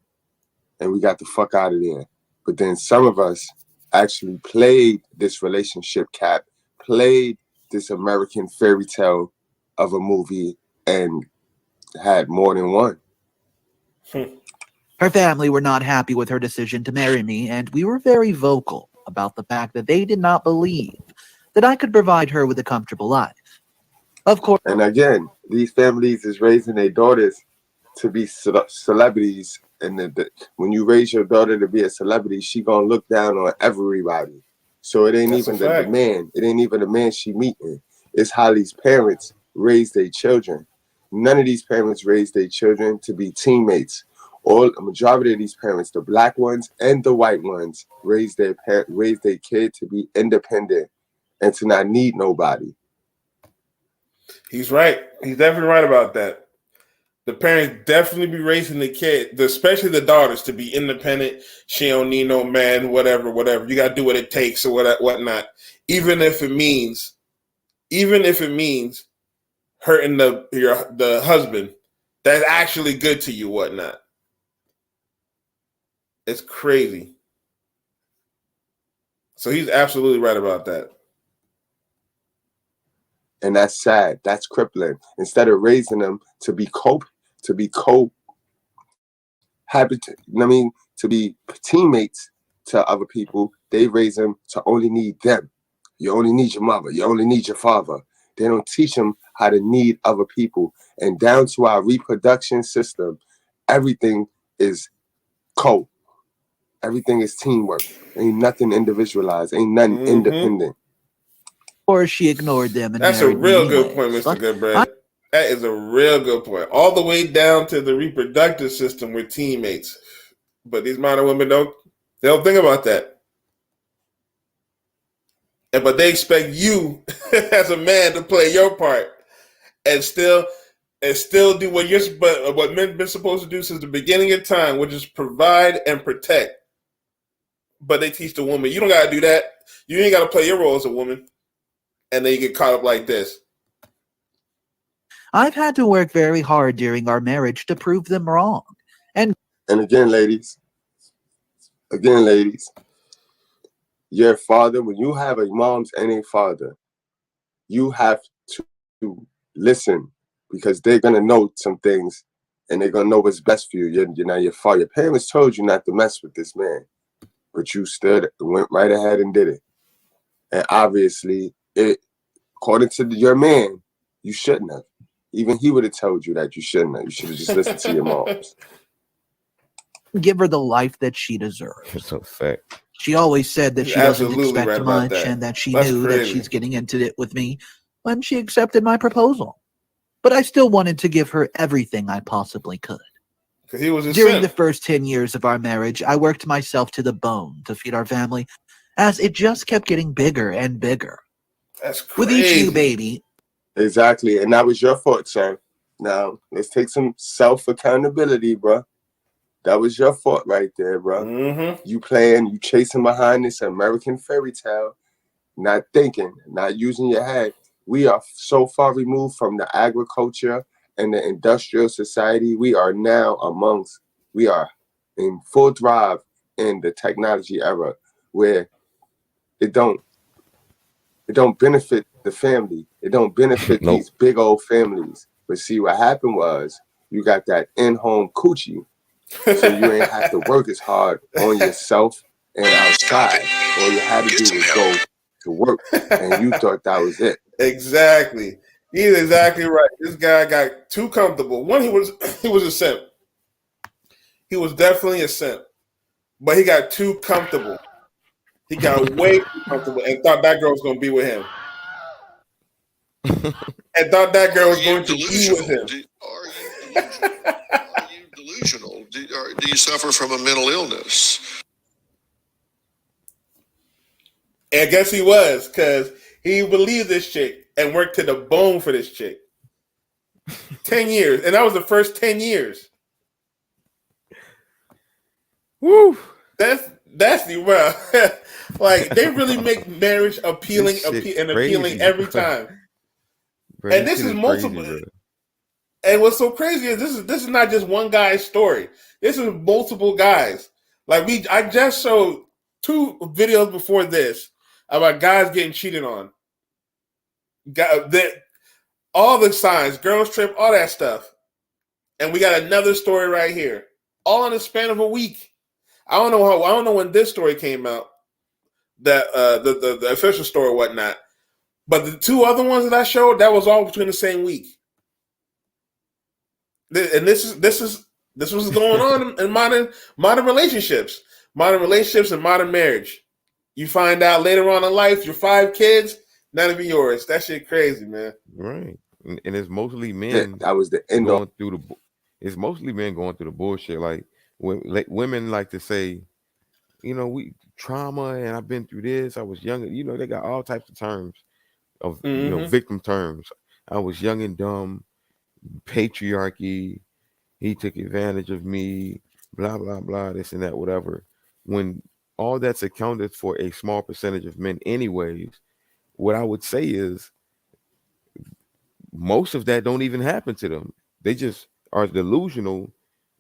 and we got the fuck out of there. But then some of us actually played this relationship cap, played this American fairy tale of a movie, and had more than one. Her family were not happy with her decision to marry me, and we were very vocal about the fact that they did not believe that I could provide her with a comfortable life. Of course. And again, these families is raising their daughters to be celebrities, and when you raise your daughter to be a celebrity, she gonna look down on everybody. So it ain't even the man. It ain't even the man she meeting. It's how these parents raise their children. None of these parents raise their children to be teammates. A majority of these parents, the black ones and the white ones, raise their kid to be independent and to not need nobody. He's right. He's definitely right about that. The parents definitely be raising the kid, especially the daughters, to be independent. She don't need no man, whatever. You got to do what it takes or whatnot. Even if it means hurting the husband that's actually good to you, whatnot. It's crazy. So he's absolutely right about that. And that's sad. That's crippling. Instead of raising them to be to be teammates to other people, they raise them to only need them. You only need your mother. You only need your father. They don't teach them how to need other people. And down to our reproduction system, everything is everything is teamwork. Ain't nothing individualized. Ain't nothing independent. Or she ignored them. And that's a real good point, Mr. Goodbread. That is a real good point. All the way down to the reproductive system with teammates. But these modern women don't think about that. But they expect you as a man to play your part and still do what men been supposed to do since the beginning of time, which is provide and protect. But they teach the woman, you don't got to do that. You ain't got to play your role as a woman. And then you get caught up like this. I've had to work very hard during our marriage to prove them wrong. And again, ladies, your father, when you have a mom's and a father, you have to listen, because they're going to know some things and they're going to know what's best for you. Your parents told you not to mess with this man, but you went right ahead and did it. And obviously, according to your man, you shouldn't have. Even he would have told you that you shouldn't have. You should have just listened to your moms. Give her the life that she deserves. It's a fact. She always said that she doesn't expect much and that she knew crazy. that she's getting into it with me when she accepted my proposal. But I still wanted to give her everything I possibly could. He was During the first 10 years of our marriage, I worked myself to the bone to feed our family, as it just kept getting bigger and bigger. That's crazy. With each new baby. Exactly. And that was your fault, son. Now, let's take some self-accountability, bro. That was your fault right there, bro. Mm-hmm. You chasing behind this American fairy tale, not thinking, not using your head. We are so far removed from the agriculture and the industrial society. We are in full drive in the technology era, where it don't benefit the family. It don't benefit these big old families. But see, what happened was you got that in-home coochie. So you ain't have to work as hard on yourself and outside. All you had to do was go to work, and you thought that was it. Exactly. He's exactly right. This guy got too comfortable. One, he was a simp. He was definitely a simp. but he got too comfortable. He got way too comfortable and thought that girl was going to be with him. And thought that girl was going to be with him. Are you delusional? Do you suffer from a mental illness? And guess he was, because he believed this chick and worked to the bone for this chick. 10 years. And that was the first 10 years. Woo! That's the well. Like, they really make marriage appealing appealing every time. Bro, and this is multiple. Crazy, and what's so crazy is this is not just one guy's story. This is multiple guys. Like I just showed 2 videos before this about guys getting cheated on. All the signs, girls trip, all that stuff. And we got another story right here. All in the span of a week. I don't know when this story came out. That the official story or whatnot. But the 2 other ones that I showed, that was all between the same week. And this was going on in modern relationships. Modern relationships and modern marriage. You find out later on in life, your 5 kids, none of yours. That shit crazy, man. Right. And it's mostly men. That was the end going through it's mostly men going through the bullshit. Like women like to say, you know, we trauma and I've been through this. I was younger. You know, they got all types of terms of you know, victim terms. I was young and dumb, patriarchy, he took advantage of me, blah, blah, blah, this and that, whatever. When all that's accounted for a small percentage of men anyways, what I would say is most of that don't even happen to them. They just are delusional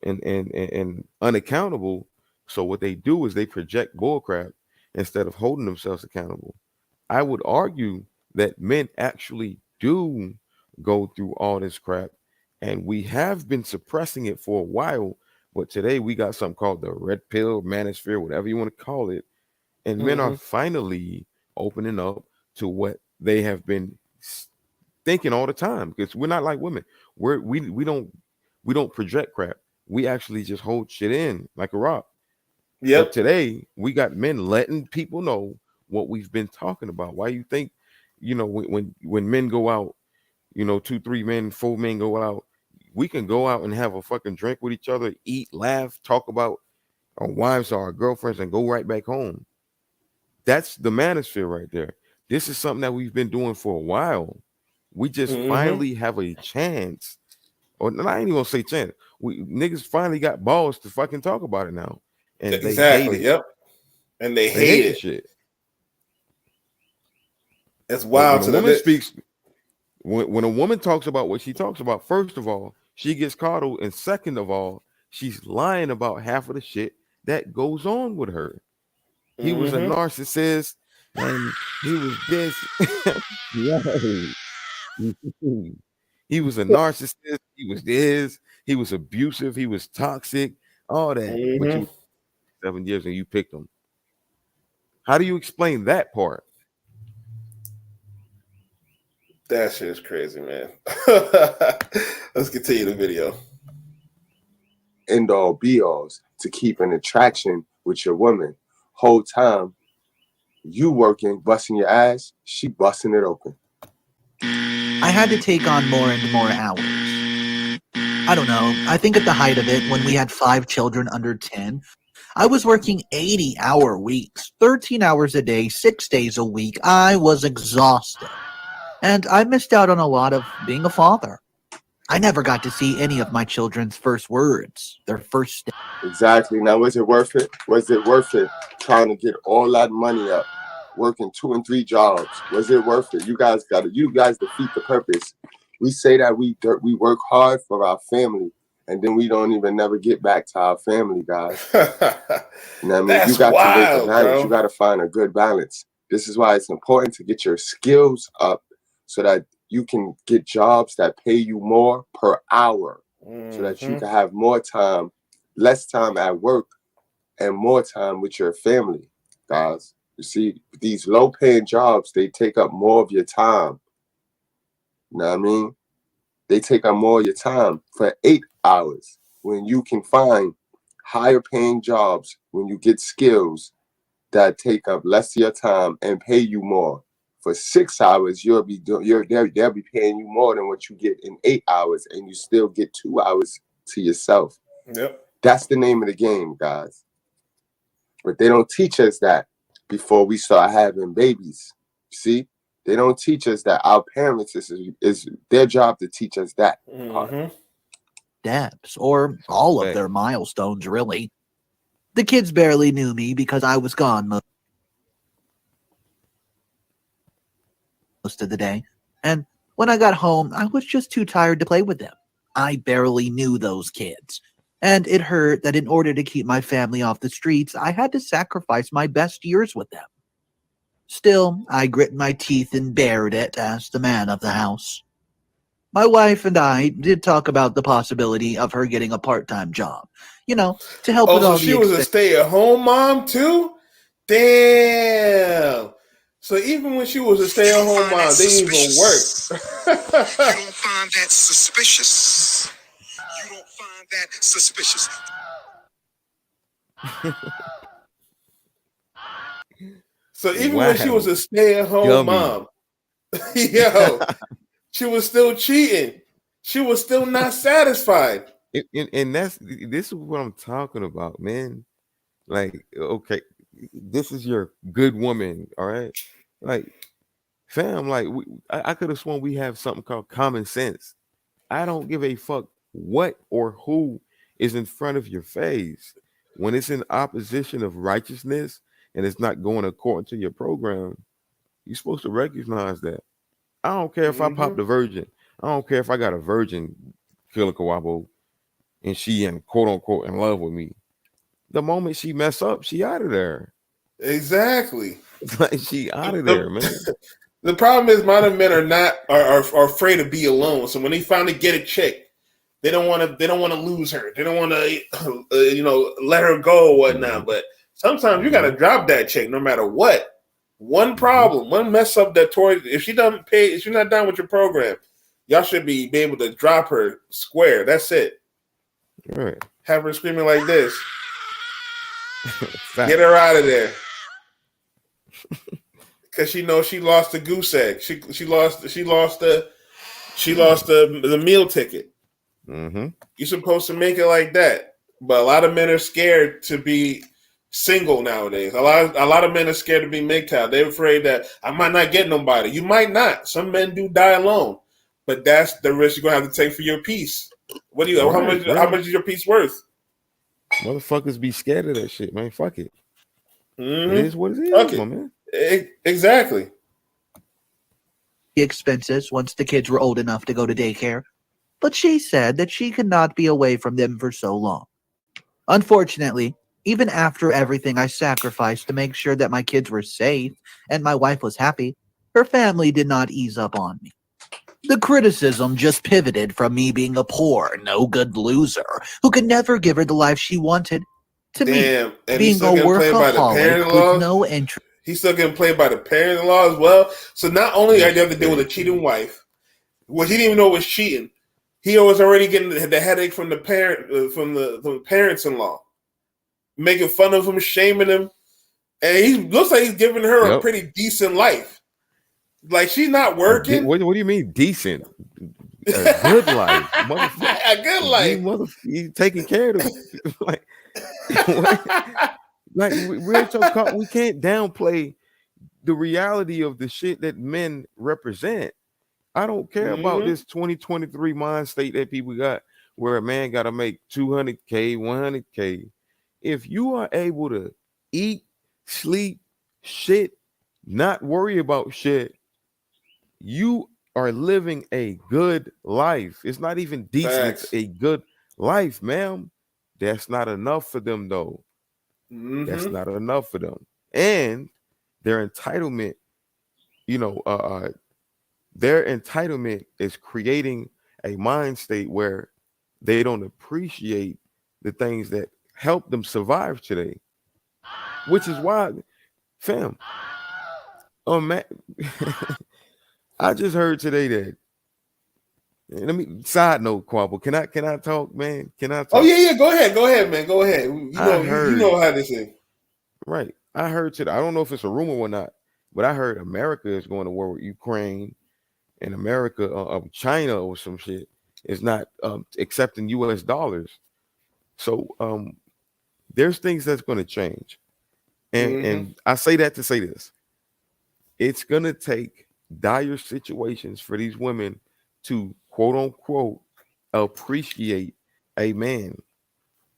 and unaccountable. So what they do is they project bullcrap instead of holding themselves accountable. I would argue that men actually do go through all this crap, and we have been suppressing it for a while. But today we got something called the red pill, manosphere, whatever you want to call it, and men are finally opening up to what they have been thinking all the time. Because we're not like women. We don't project crap. We actually just hold shit in like a rock. Yeah. Today we got men letting people know what we've been talking about. Why you think, you know, when men go out, you know, 2, 3 men, 4 men go out, we can go out and have a fucking drink with each other, eat, laugh, talk about our wives or our girlfriends, and go right back home. That's the manosphere right there. This is something that we've been doing for a while. We just finally have a chance, or I ain't even gonna say chance. We niggas finally got balls to fucking talk about it now. And exactly, yep. And they hate it. Shit. It's wild. When a woman speaks, when a woman talks about what she talks about, first of all, she gets coddled, and second of all, she's lying about half of the shit that goes on with her. He was a narcissist, and he was this. He was a narcissist. He was this. He was abusive. He was toxic. All that. But you 7 years and you picked him. How do you explain that part? That shit is crazy, man. Let's continue the video. End all be alls to keep an attraction with your woman. Whole time you working, busting your ass, she busting it open. I had to take on more and more hours. I don't know. I think at the height of it, when we had 5 children under 10, I was working 80-hour weeks, 13 hours a day, 6 days a week. I was exhausted. And I missed out on a lot of being a father. I never got to see any of my children's first words, their first step. Exactly. Now, was it worth it? Was it worth it trying to get all that money up, working 2 and 3 jobs? Was it worth it? You guys defeat the purpose. We say that we work hard for our family, and then we don't even never get back to our family, guys. You know what I mean? You got to make a balance. You got to find a good balance. This is why it's important to get your skills up so that you can get jobs that pay you more per hour, so that you can have more time, less time at work, and more time with your family, guys. You see, these low-paying jobs, they take up more of your time. You know what I mean? They take up more of your time for 8 hours when you can find higher paying jobs when you get skills that take up less of your time and pay you more. For 6 hours, they'll be paying you more than what you get in 8 hours, and you still get 2 hours to yourself. Yep. That's the name of the game, guys. But they don't teach us that before we start having babies. See, they don't teach us that. Our parents is their job to teach us that part. Steps, or all of their milestones, really. The kids barely knew me because I was gone most of the day. And when I got home, I was just too tired to play with them. I barely knew those kids. And it hurt that in order to keep my family off the streets, I had to sacrifice my best years with them. Still, I grit my teeth and bared it as the man of the house. My wife and I did talk about the possibility of her getting a part-time job, to help with all so she was a stay-at-home mom too? Damn. So even when she was a stay-at-home mom, they didn't even work. You don't find that suspicious. You don't find that suspicious. So even when she was a stay-at-home mom, yo, she was still cheating. She was still not satisfied. And this is what I'm talking about, man. Like, okay, this is your good woman, all right? Like, fam, like I could have sworn we have something called common sense. I don't give a fuck what or who is in front of your face. When it's in opposition of righteousness and it's not going according to your program, you're supposed to recognize that. I don't care if I pop the virgin. I don't care if I got a virgin Killer Kawabo and she in quote unquote in love with me. The moment she mess up, she out of there. Exactly. Like she out of there, man. The problem is modern men are afraid to be alone. So when they finally get a chick, they don't want to lose her. They don't want to let her go or whatnot. But sometimes you got to drop that chick no matter what. One problem, one mess up that Tori, if she's not done with your program, y'all should be able to drop her square. That's it. All right. Have her screaming like this. Get her out of there. Because she knows she lost the goose egg. She lost the meal ticket. Mm-hmm. You're supposed to make it like that. But a lot of men are scared to be single nowadays. A lot of men are scared to be MGTOW. They're afraid that I might not get nobody. You might not. Some men do die alone. But that's the risk you're gonna have to take for your peace. What do you how much is your peace worth? Motherfuckers be scared of that shit, man. Fuck it. Mm-hmm. It is what it is, my man. Exactly. Expenses once the kids were old enough to go to daycare, but she said that she could not be away from them for so long. Unfortunately, even after everything I sacrificed to make sure that my kids were safe and my wife was happy, her family did not ease up on me. The criticism just pivoted from me being a poor, no-good loser who could never give her the life she wanted to me being a workaholic with no interest. He's still getting played by the parent-in-law as well. So not only are you have to deal with a cheating wife, what he didn't even know was cheating. He was already getting the headache from the parents-in-law, making fun of him, shaming him, and he looks like he's giving her a pretty decent life. Like she's not working. What do you mean decent? A good life, a good life. You taking care of them. like real talk. We can't downplay the reality of the shit that men represent. I don't care about this 2023 mind state that people got, where a man got to make 200K, 100K. If you are able to eat, sleep, shit, not worry about shit, you are living a good life. It's not even decent. It's a good life, ma'am. That's not enough for them, though. That's not enough for them. And their entitlement, their entitlement is creating a mind state where they don't appreciate the things that help them survive today. Which is why, fam, oh man, I just heard today that Let me side note, Quabble. Can I talk, man? Can I talk? Oh yeah. Go ahead, man. Go ahead. You know how this is. Right. I heard today. I don't know if it's a rumor or not, but I heard America is going to war with Ukraine, and America, China or some shit is not accepting U.S. dollars. So there's things that's going to change, and I say that to say this: it's going to take dire situations for these women to quote unquote appreciate a man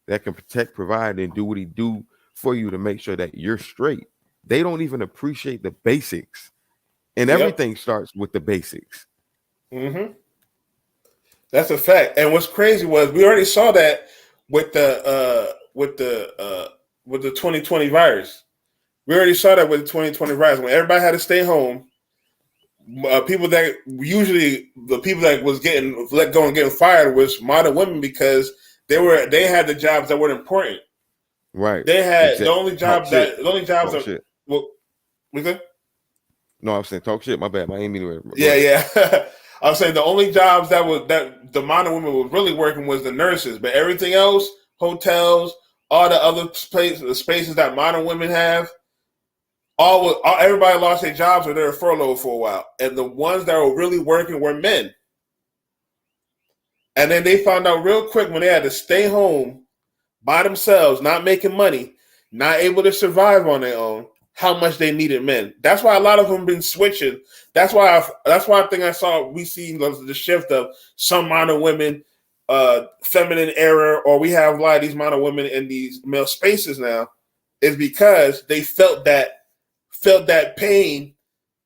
that can protect, provide, and do what he do for you to make sure that you're straight. They don't even appreciate the basics, and everything starts with the basics. That's a fact. And what's crazy was we already saw that with the 2020 virus. We already saw that with the 2020 virus when everybody had to stay home. People that usually the people that was getting let go and getting fired was modern women because they had the jobs that weren't important. Right. They had the only jobs that well, we good? No, I'm saying talk shit. My bad. I ain't mean to. Yeah. I was saying the only jobs that the modern women was really working was the nurses, but everything else, hotels, all the other spaces that modern women have, everybody lost their jobs or they were furloughed for a while, and the ones that were really working were men. And then they found out real quick when they had to stay home by themselves, not making money, not able to survive on their own, how much they needed men. That's why a lot of them been switching. That's why I think we see the shift of some modern women, feminine era, or we have a lot of these modern women in these male spaces now, is because they felt that pain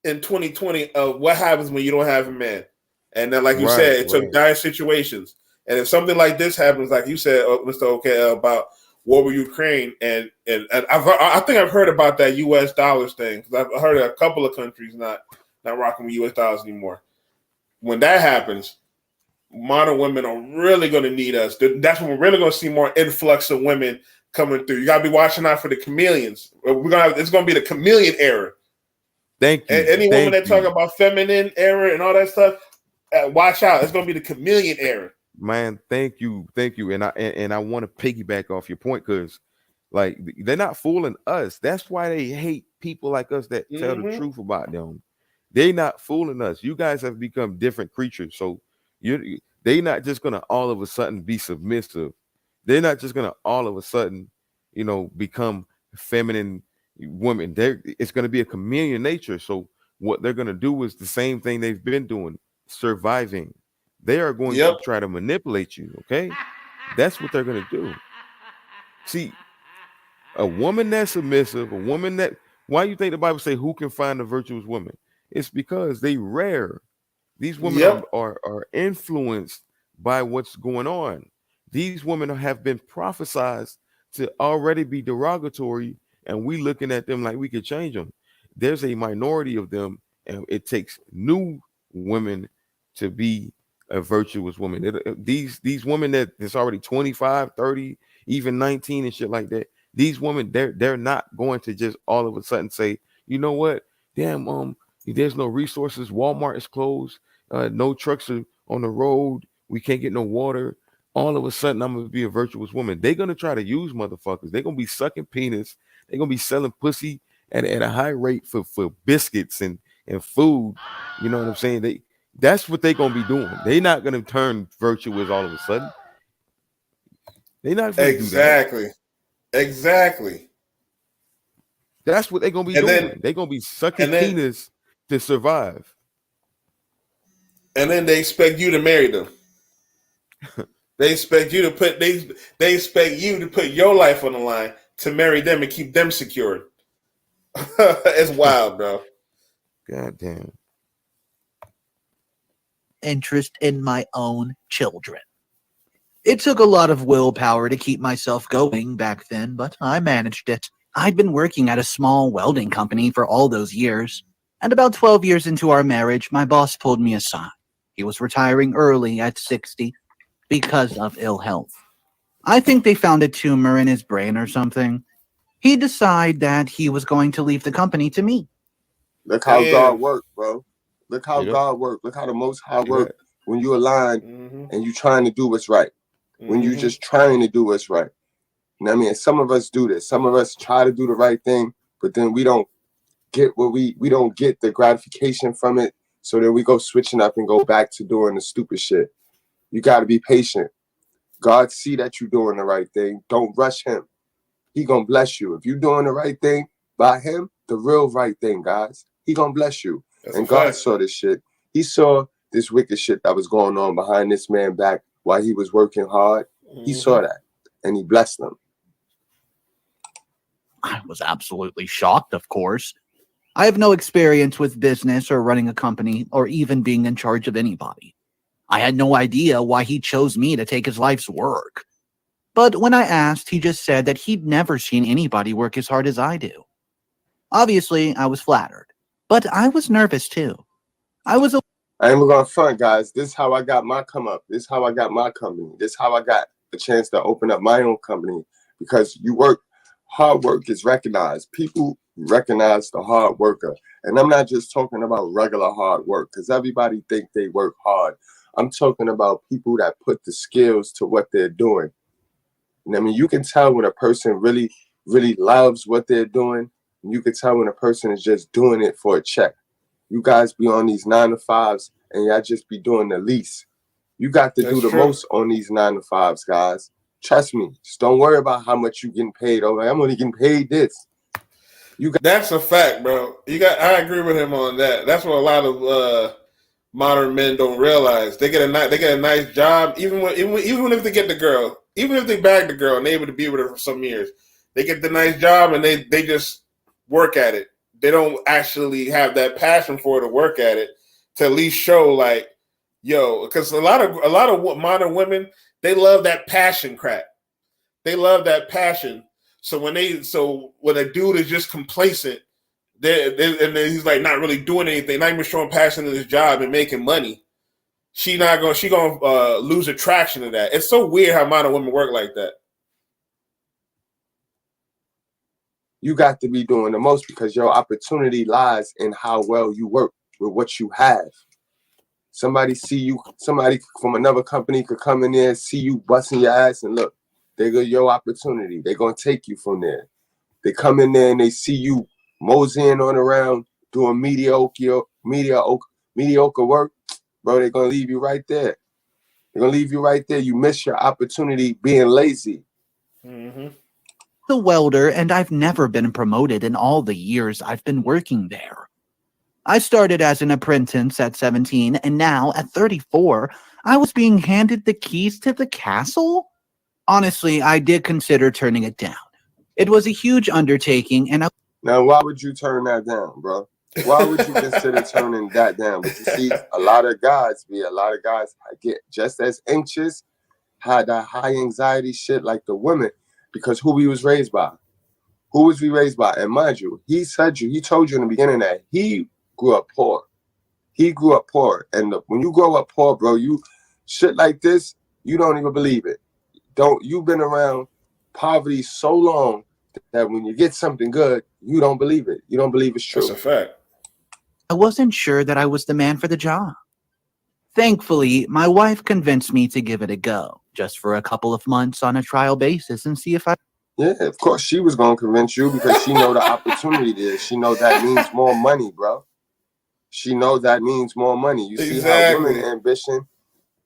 in 2020 of what happens when you don't have a man. And then, like you said, it took dire situations. And if something like this happens, like you said, Mr. OK, about war with Ukraine, and I think I've heard about that U.S. dollars thing because I've heard a couple of countries not rocking with U.S. dollars anymore. When that happens, modern women are really going to need us. That's when we're really going to see more influx of women coming through. You got to be watching out for the chameleons. It's going to be the chameleon era. Thank you. Any woman that talk about feminine era and all that stuff, watch out. It's going to be the chameleon era. Man, thank you, and I want to piggyback off your point because, like, they're not fooling us. That's why they hate people like us that tell the truth about them. They're not fooling us. You guys have become different creatures, so they're not just gonna all of a sudden be submissive. They're not just gonna all of a sudden, become feminine women. It's gonna be a chameleon nature. So what they're gonna do is the same thing they've been doing, surviving. They are going to try to manipulate you, okay? That's what they're going to do. See, a woman that's submissive, why you think the Bible say who can find a virtuous woman? It's because they rare. These women are influenced by what's going on. These women have been prophesied to already be derogatory, and we looking at them like we could change them. There's a minority of them, and it takes new women to be a virtuous woman. These women that's already 25, 30, even 19 and shit like that, these women, they're not going to just all of a sudden say, you know what, damn, there's no resources, Walmart is closed, no trucks are on the road, we can't get no water, all of a sudden I'm gonna be a virtuous woman. They're gonna try to use motherfuckers. They're gonna be sucking penis, they're gonna be selling pussy at a high rate for biscuits and food. You know what I'm saying? That's what they're gonna be doing. They're not gonna turn virtuous all of a sudden. They're not gonna do that. Exactly. That's what they're gonna be doing. They're gonna be sucking penis to survive. And then they expect you to marry them. They expect you to put they expect you to put your life on the line to marry them and keep them secured. It's wild, bro. God damn. Interest in my own children. It took a lot of willpower to keep myself going back then, but I managed it. I'd been working at a small welding company for all those years, and about 12 years into our marriage, my boss pulled me aside. He was retiring early at 60 because of ill health. I think they found a tumor in his brain or something. He decided that he was going to leave the company to me. Look how God worked, bro. Look how God worked. Look how the Most High worked when you align and you trying to do what's right. When you just trying to do what's right. You know what I mean? Some of us do this. Some of us try to do the right thing, but then we don't get what we don't get the gratification from it. So then we go switching up and go back to doing the stupid shit. You got to be patient. God see that you're doing the right thing. Don't rush him. He gonna bless you. If you're doing the right thing by him, the real right thing, guys, he gonna bless you. And God saw this shit. He saw this wicked shit that was going on behind this man back while he was working hard. He saw that and he blessed them. I was absolutely shocked, of course. I have no experience with business or running a company or even being in charge of anybody. I had no idea why he chose me to take his life's work. But when I asked, he just said that he'd never seen anybody work as hard as I do. Obviously, I was flattered, but I was nervous too. I ain't gonna front, guys. This is how I got my come up. This is how I got my company. This is how I got a chance to open up my own company, because hard work is recognized. People recognize the hard worker. And I'm not just talking about regular hard work, because everybody think they work hard. I'm talking about people that put the skills to what they're doing. And I mean, you can tell when a person really, really loves what they're doing. And you can tell when a person is just doing it for a check. You guys be on these 9-to-5s and y'all just be doing the least. You got to do the most on these 9-to-5s, guys. Trust me. Just don't worry about how much you getting paid. Oh, I'm only getting paid this. That's a fact, bro. I agree with him on that. That's what a lot of modern men don't realize. They get a nice job, even if they get the girl, even if they bag the girl and they're able to be with her for some years, they get the nice job and they just work at it. They don't actually have that passion for it to work at it, to at least show like, yo, because a lot of modern women, they love that passion crap. They love that passion. So when a dude is just complacent, and then he's like not really doing anything, not even showing passion in his job and making money, she gonna lose attraction to that. It's so weird how modern women work like that. You got to be doing the most, because your opportunity lies in how well you work with what you have. Somebody from another company could come in there and see you busting your ass, and look, they go your opportunity. They're gonna take you from there. They come in there and they see you moseying on around doing mediocre work, bro. They're gonna leave you right there. They're gonna leave you right there. You miss your opportunity being lazy. The welder, and I've never been promoted in all the years I've been working there. I started as an apprentice at 17, and now at 34, I was being handed the keys to the castle? Honestly, I did consider turning it down. It was a huge undertaking, and Now, why would you turn that down, bro? Why would you consider turning that down? But you see, a lot of guys get just as anxious, had that high anxiety shit like the women, because who we was raised by. Who was we raised by? And mind you, he told you in the beginning that he grew up poor. He grew up poor. And when you grow up poor, bro, you shit like this, you don't even believe it. You've been around poverty so long that when you get something good, you don't believe it. You don't believe it's true. That's a fact. I wasn't sure that I was the man for the job. Thankfully, my wife convinced me to give it a go, just for a couple of months on a trial basis, and see if I... Yeah, of course she was going to convince you, because she know the opportunity there. She know that means more money, bro. She know that means more money. You see how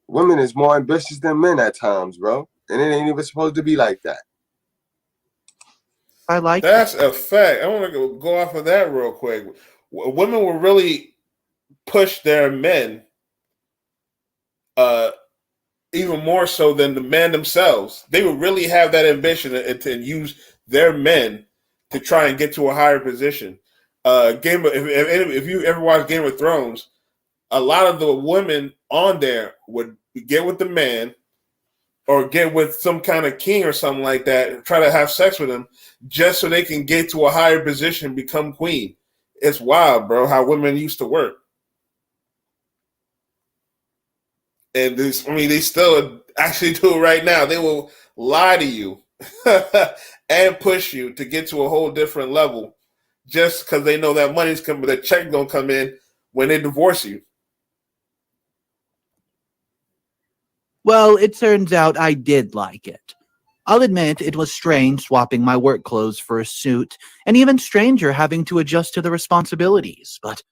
women is more ambitious than men at times, bro. And it ain't even supposed to be like that. That's a fact. I want to go off of that real quick. Women will really push their men even more so than the men themselves. They would really have that ambition and use their men to try and get to a higher position. If you ever watch Game of Thrones, a lot of the women on there would get with the man or get with some kind of king or something like that and try to have sex with him just so they can get to a higher position and become queen. It's wild, bro, how women used to work. And they still actually do it right now. They will lie to you and push you to get to a whole different level just because they know that money's coming, the check gonna come in when they divorce you. Well, it turns out I did like it. I'll admit it was strange swapping my work clothes for a suit, and even stranger having to adjust to the responsibilities, but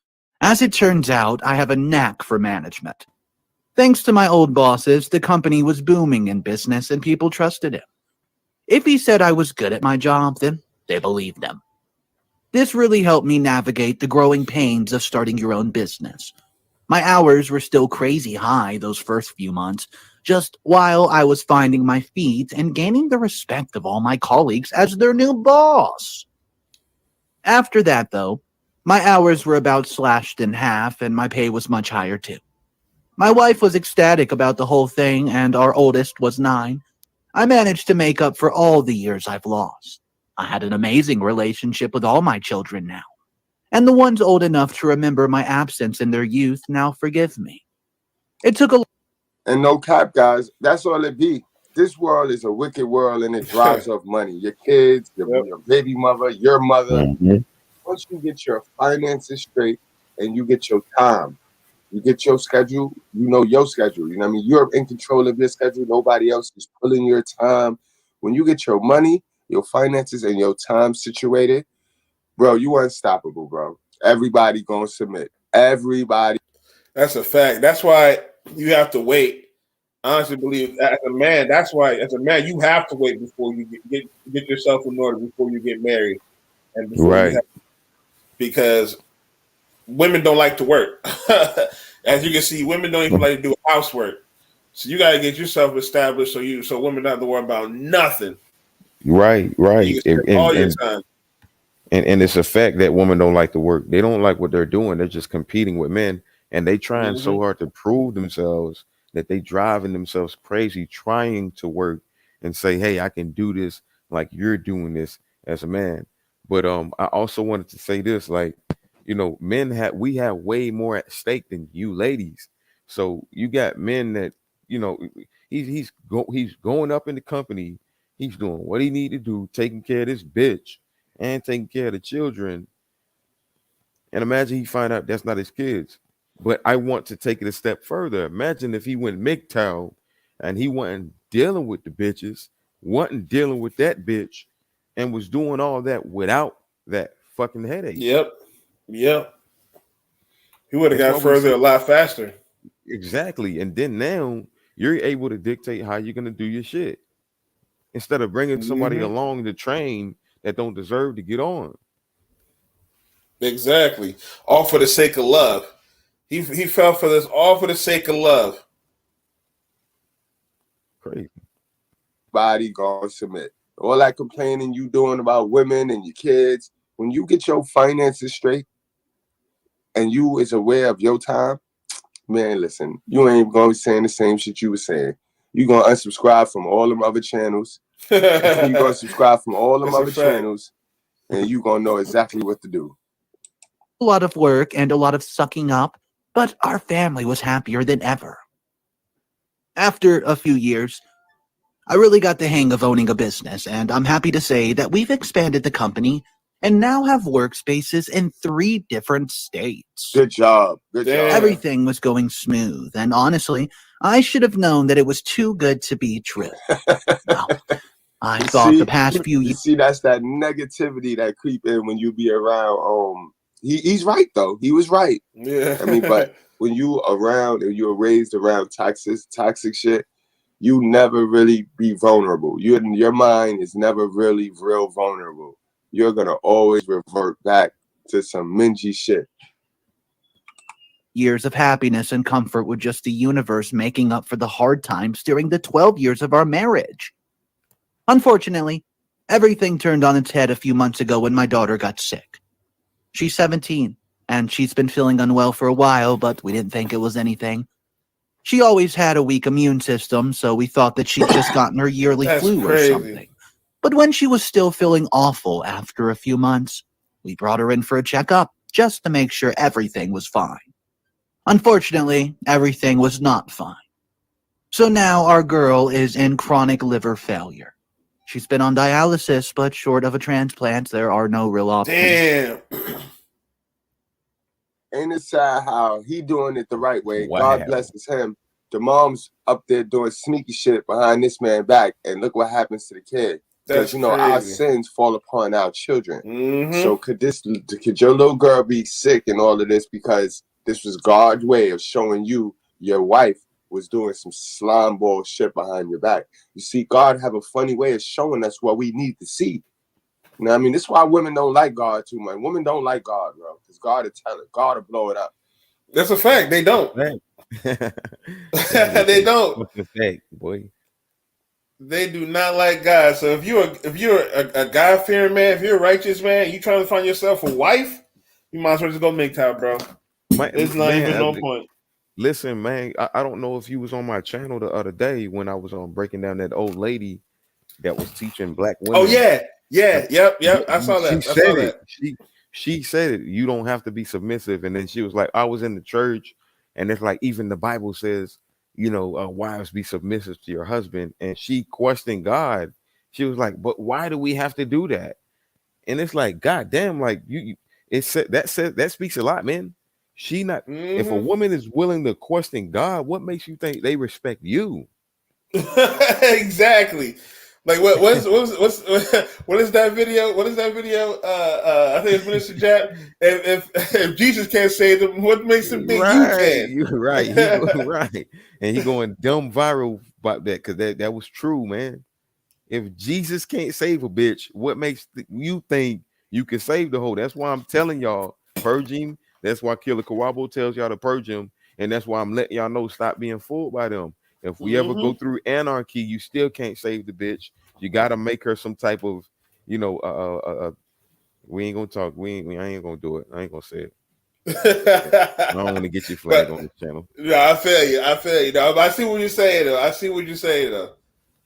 as it turns out, I have a knack for management. Thanks to my old bosses, the company was booming in business and people trusted him. If he said I was good at my job, then they believed him. This really helped me navigate the growing pains of starting your own business. My hours were still crazy high those first few months, just while I was finding my feet and gaining the respect of all my colleagues as their new boss. After that, though, my hours were about slashed in half and my pay was much higher too. My wife was ecstatic about the whole thing and our oldest was 9. I managed to make up for all the years I've lost. I had an amazing relationship with all my children now. And the ones old enough to remember my absence in their youth now forgive me. It took a... And no cap, guys, that's all it be. This world is a wicked world and it drives up money. Your kids, your baby mother, your mother. Once you get your finances straight and you get your time, you get your schedule, you know your schedule. You know what I mean? You're in control of your schedule. Nobody else is pulling your time. When you get your money, your finances, and your time situated, bro, you unstoppable, bro. Everybody gonna submit. Everybody. That's a fact. That's why you have to wait. I honestly believe as a man, that's why as a man, you have to wait before you get yourself in order before you get married. And before you because women don't like to work. As you can see, women don't even like to do housework. So you gotta get yourself established so women don't have to worry about nothing. Right. You can spend all your time. And it's a fact that women don't like to work. They don't like what they're doing. They're just competing with men. And they trying so hard to prove themselves that they driving themselves crazy, trying to work and say, hey, I can do this like you're doing this as a man. But I also wanted to say this, like, you know, we have way more at stake than you ladies. So you got men that, you know, he's going up in the company. He's doing what he need to do, taking care of this bitch and taking care of the children. And imagine he find out that's not his kids. But I want to take it a step further. Imagine if he went MGTOW and he wasn't dealing with the bitches, wasn't dealing with that bitch, and was doing all that without that fucking headache. Yep. He would have got further a lot faster. Exactly. And then now you're able to dictate how you're going to do your shit instead of bringing somebody along the train that don't deserve to get on. Exactly. All for the sake of love. He fell for this all for the sake of love. Crazy. Body gonna submit. All that complaining you doing about women and your kids, when you get your finances straight and you is aware of your time, man, listen, you ain't gonna be saying the same shit you were saying. You gonna unsubscribe from all them other channels. You gonna subscribe from all them other channels, and you gonna know exactly what to do. A lot of work and a lot of sucking up, but our family was happier than ever. After a few years, I really got the hang of owning a business, and I'm happy to say that we've expanded the company and now have workspaces in 3 different states. Good job. Good job. Everything was going smooth, and honestly, I should have known that it was too good to be true. Well, I thought the past few years... See, that's that negativity that creep in when you be around... He's right, though. He was right. Yeah. I mean, but when you around and you're raised around toxic shit, you never really be vulnerable. Your mind is never really real vulnerable. You're going to always revert back to some mingy shit. Years of happiness and comfort were just the universe making up for the hard times during the 12 years of our marriage. Unfortunately, everything turned on its head a few months ago when my daughter got sick. She's 17, and she's been feeling unwell for a while, but we didn't think it was anything. She always had a weak immune system, so we thought that she'd just gotten her yearly flu or something. But when she was still feeling awful after a few months, we brought her in for a checkup just to make sure everything was fine. Unfortunately, everything was not fine. So now our girl is in chronic liver failure. She's been on dialysis, but short of a transplant, there are no real options. Damn. Ain't it sad how he doing it the right way? Wow. God blesses him the mom's up there doing sneaky shit behind this man back, and look what happens to the kid. Because That's our crazy. sins fall upon our children. Mhm. So could your little girl be sick in all of this because this was God's way of showing you your wife was doing some slime ball shit behind your back? You see, God have a funny way of showing us what we need to see. You know what I mean? This is why women don't like God too much. Women don't like God, bro, because God will tell it. God will blow it up. That's a fact. They don't. They don't. What's the fact, boy? They do not like God. So if you're a God fearing man, if you're a righteous man, you trying to find yourself a wife, you might as well just go make time, bro. There's not even no point. Listen, man, I don't know if you was on my channel the other day when I was breaking down that old lady that was teaching black women. Oh yeah. Yep. I saw that. She said it. You don't have to be submissive. And then she was like, I was in the church, and it's like even the Bible says, wives be submissive to your husband. And she questioned God. She was like, but why do we have to do that? And it's like, God damn, like that speaks a lot, man. If a woman is willing to question God, what makes you think they respect you? Exactly. Like what is that video? What is that video? I think it's Minister Jack. If Jesus can't save them, what makes them think you can? You're right. Right. And he going dumb viral about that because that was true, man. If Jesus can't save a bitch, what makes you think you can save the whole? That's why I'm telling y'all, purge him. That's why Killer Kawabo tells y'all to purge him, and that's why I'm letting y'all know stop being fooled by them. If we ever go through anarchy, you still can't save the bitch. You got to make her some type of, we ain't gonna talk. I ain't gonna do it. I ain't gonna say it. I don't want to get you flagged on this channel. Yeah, I feel you. I see what you're saying though.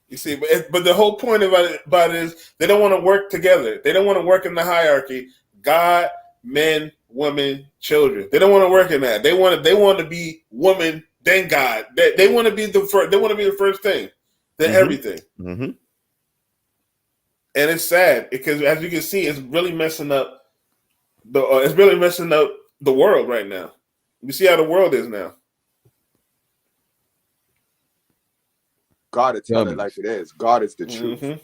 You see, but the whole point about it is they don't want to work together. They don't want to work in the hierarchy. God, men, women, children. They don't want to work in that. They want to be woman, then God. They want to be the first. They want to be the first thing, then everything. Mm-hmm. And it's sad because, as you can see, it's really messing up the world right now. You see how the world is now. God will tell it like it is. God is the truth.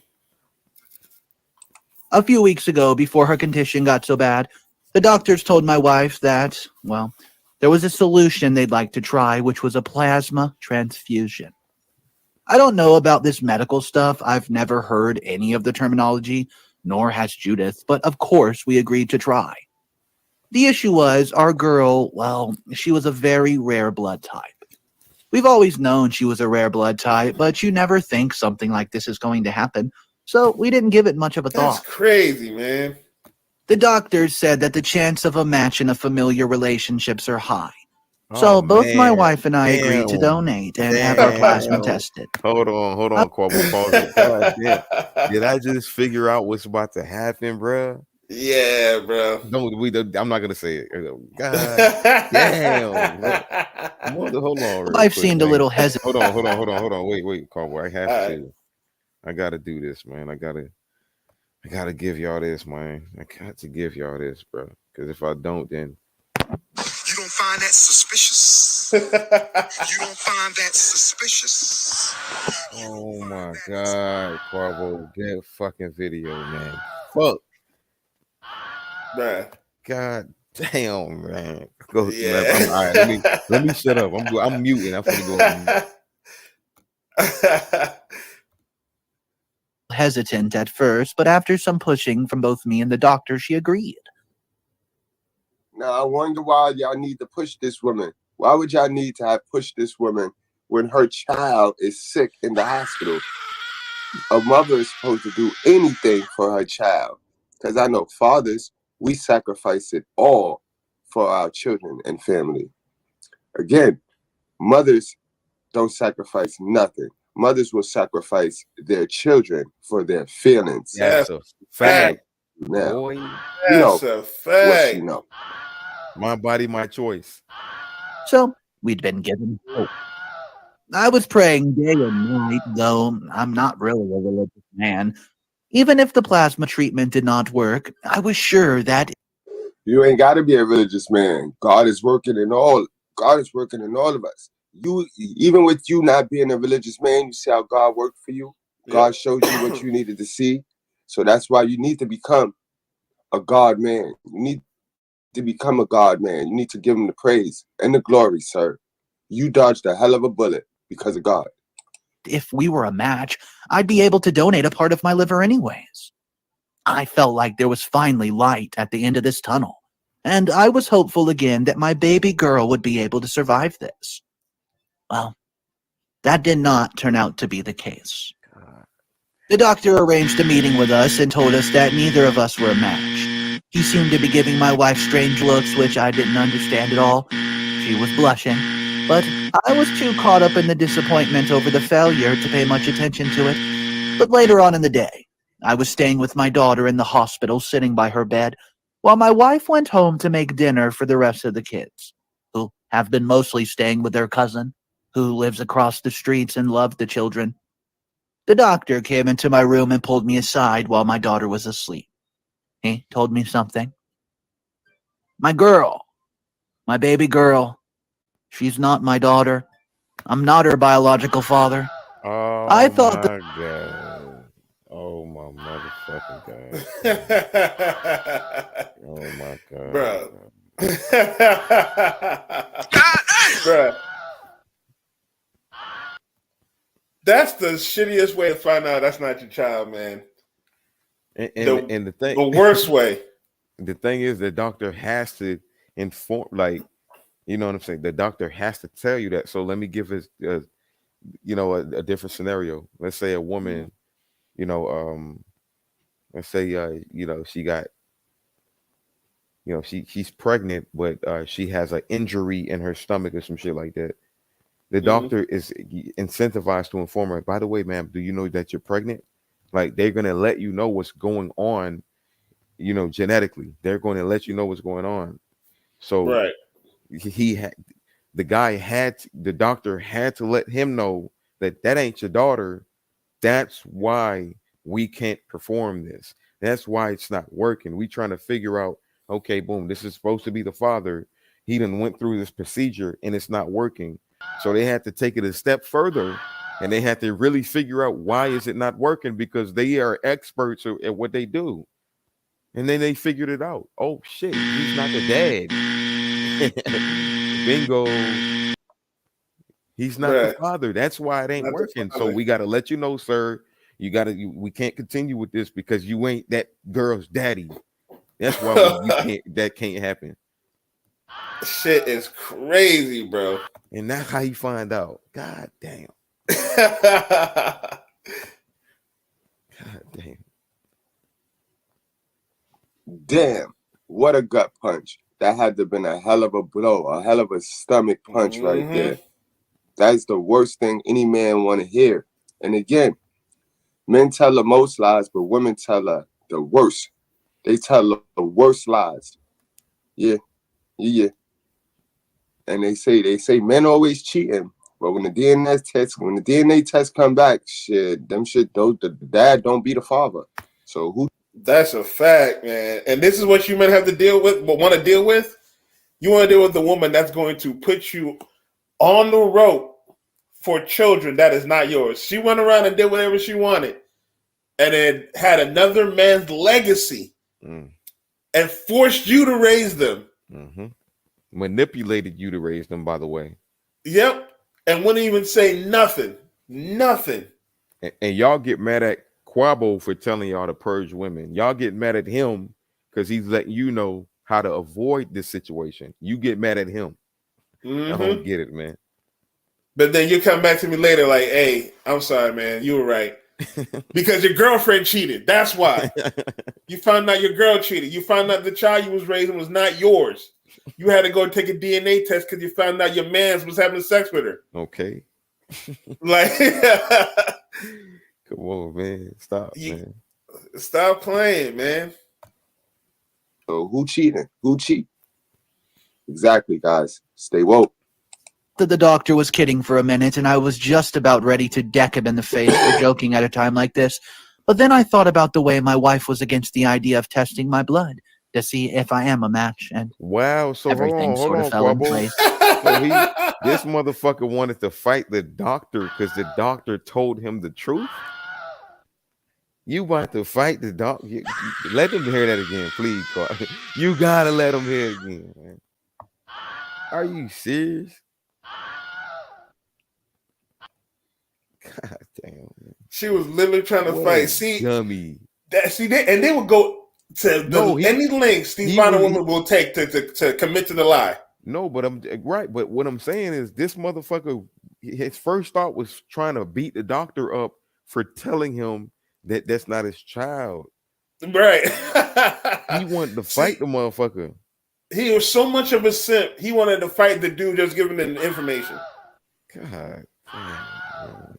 A few weeks ago, before her condition got so bad, the doctors told my wife that, well, there was a solution they'd like to try, which was a plasma transfusion. I don't know about this medical stuff. I've never heard any of the terminology, nor has Judith, but of course we agreed to try. The issue was our girl, well, she was a very rare blood type. We've always known she was a rare blood type, but you never think something like this is going to happen, so we didn't give it much of a thought. That's crazy, man. The doctors said that the chance of a match in a familiar relationships are high. So both my wife and I agreed to donate and have our plasma tested. Hold on, Quabble. Pause it. God damn. Did I just figure out what's about to happen, bro? Yeah, bro. I'm not gonna say it. God damn. Hold on. I've seemed a little hesitant. Hold on. Wait, Cowboy. I have to. I gotta do this, man. I gotta give y'all this, man. I got to give y'all this, bro. Because if I don't, then you don't find that suspicious. You don't find that suspicious. Oh my God, Quavo, that fucking video, man. Fuck. Bruh. God damn, man. Go, man. All right, let me shut up. I'm muting. I'm gonna go. Hesitant at first, but after some pushing from both me and the doctor, she agreed. Now, I wonder why y'all need to push this woman. Why would y'all need to have pushed this woman when her child is sick in the hospital? A mother is supposed to do anything for her child. Because I know fathers, we sacrifice it all for our children and family. Again, mothers don't sacrifice nothing. Mothers will sacrifice their children for their feelings. That's a fact. Now, boy. That's a fact. What she know. My body, my choice. So we'd been given hope. I was praying day and night, though I'm not really a religious man. Even if the plasma treatment did not work, I was sure that you ain't got to be a religious man. God is working in all of us. even with you not being a religious man, you see how God worked for you. God showed you what you needed to see. So that's why you need to become a God man. You need to become a God man. You need to give him the praise and the glory, sir. You dodged a hell of a bullet because of God. If we were a match, I'd be able to donate a part of my liver anyways. I felt like there was finally light at the end of this tunnel, and I was hopeful again that my baby girl would be able to survive this. Well, that did not turn out to be the case. The doctor arranged a meeting with us and told us that neither of us were a match. He seemed to be giving my wife strange looks, which I didn't understand at all. She was blushing, but I was too caught up in the disappointment over the failure to pay much attention to it. But later on in the day, I was staying with my daughter in the hospital, sitting by her bed, while my wife went home to make dinner for the rest of the kids, who have been mostly staying with their cousin, who lives across the streets and loved the children. The doctor came into my room and pulled me aside while my daughter was asleep. He told me something. My girl, my baby girl, she's not my daughter. I'm not her biological father. Oh, I thought my God. Oh, my motherfucking God. Oh, my God. Bro. Bro. That's the shittiest way to find out that's not your child, man. And the thing, the worst way. The thing is, the doctor has to inform, like, you know what I'm saying? The doctor has to tell you that. So let me give us, a different scenario. Let's say a woman, let's say, she got, she's pregnant, but she has an injury in her stomach or some shit like that. The doctor is incentivized to inform her, by the way, ma'am, do you know that you're pregnant? Like, they're going to let you know what's going on, genetically. They're going to let you know what's going on. So right. The doctor had to let him know that ain't your daughter. That's why we can't perform this. That's why it's not working. We trying to figure out, okay, boom, this is supposed to be the father. He done went through this procedure and it's not working. So they had to take it a step further, and they had to really figure out why is it not working, because they are experts at what they do. And then they figured it out. Oh shit, he's not the dad. Bingo. He's not the father. That's why it ain't working. So we got to let you know, sir. We can't continue with this because you ain't that girl's daddy. That's why that can't happen. Shit is crazy, bro. And that's how you find out. God damn. God damn. Damn. What a gut punch. That had to have been a hell of a blow, a hell of a stomach punch right there. That's the worst thing any man want to hear. And again, men tell the most lies, but women tell the worst. They tell the worst lies. Yeah. And they say men always cheating, but when the DNA test come back, the dad don't be the father. So who? That's a fact, man. And this is what you men have to deal with, but want to deal with. You want to deal with the woman that's going to put you on the rope for children that is not yours. She went around and did whatever she wanted, and then had another man's legacy and forced you to raise them. Manipulated you to raise them, by the way. Yep. And wouldn't even say nothing. And y'all get mad at Quabo for telling y'all to purge women. Y'all get mad at him because he's letting you know how to avoid this situation. You get mad at him. I don't get it, man. But then you come back to me later like, hey, I'm sorry, man. You were right. Because your girlfriend cheated. That's why. You found out your girl cheated. You found out the child you was raising was not yours. You had to go take a DNA test because you found out your man's was having sex with her. Okay. Like, come on, man. Stop, man. Stop playing, man. So who cheating? Who cheat? Exactly, guys. Stay woke. The doctor was kidding for a minute, and I was just about ready to deck him in the face for joking at a time like this. But then I thought about the way my wife was against the idea of testing my blood, to see if I am a match, and wow. So everything hold sort on, of fell in Quabo. place. So this motherfucker wanted to fight the doctor because the doctor told him the truth. You about to fight the doctor? Let them hear that again, please. Quabo. You gotta let them hear it again, man. Are you serious? God damn. Man. She was literally trying to fight. See, dummy. They would go to any lengths these modern women will take to commit to the lie. No, but I'm right. But what I'm saying is, this motherfucker, his first thought was trying to beat the doctor up for telling him that that's not his child. Right. He wanted to fight the motherfucker. He was so much of a simp. He wanted to fight the dude just giving him the information. God damn.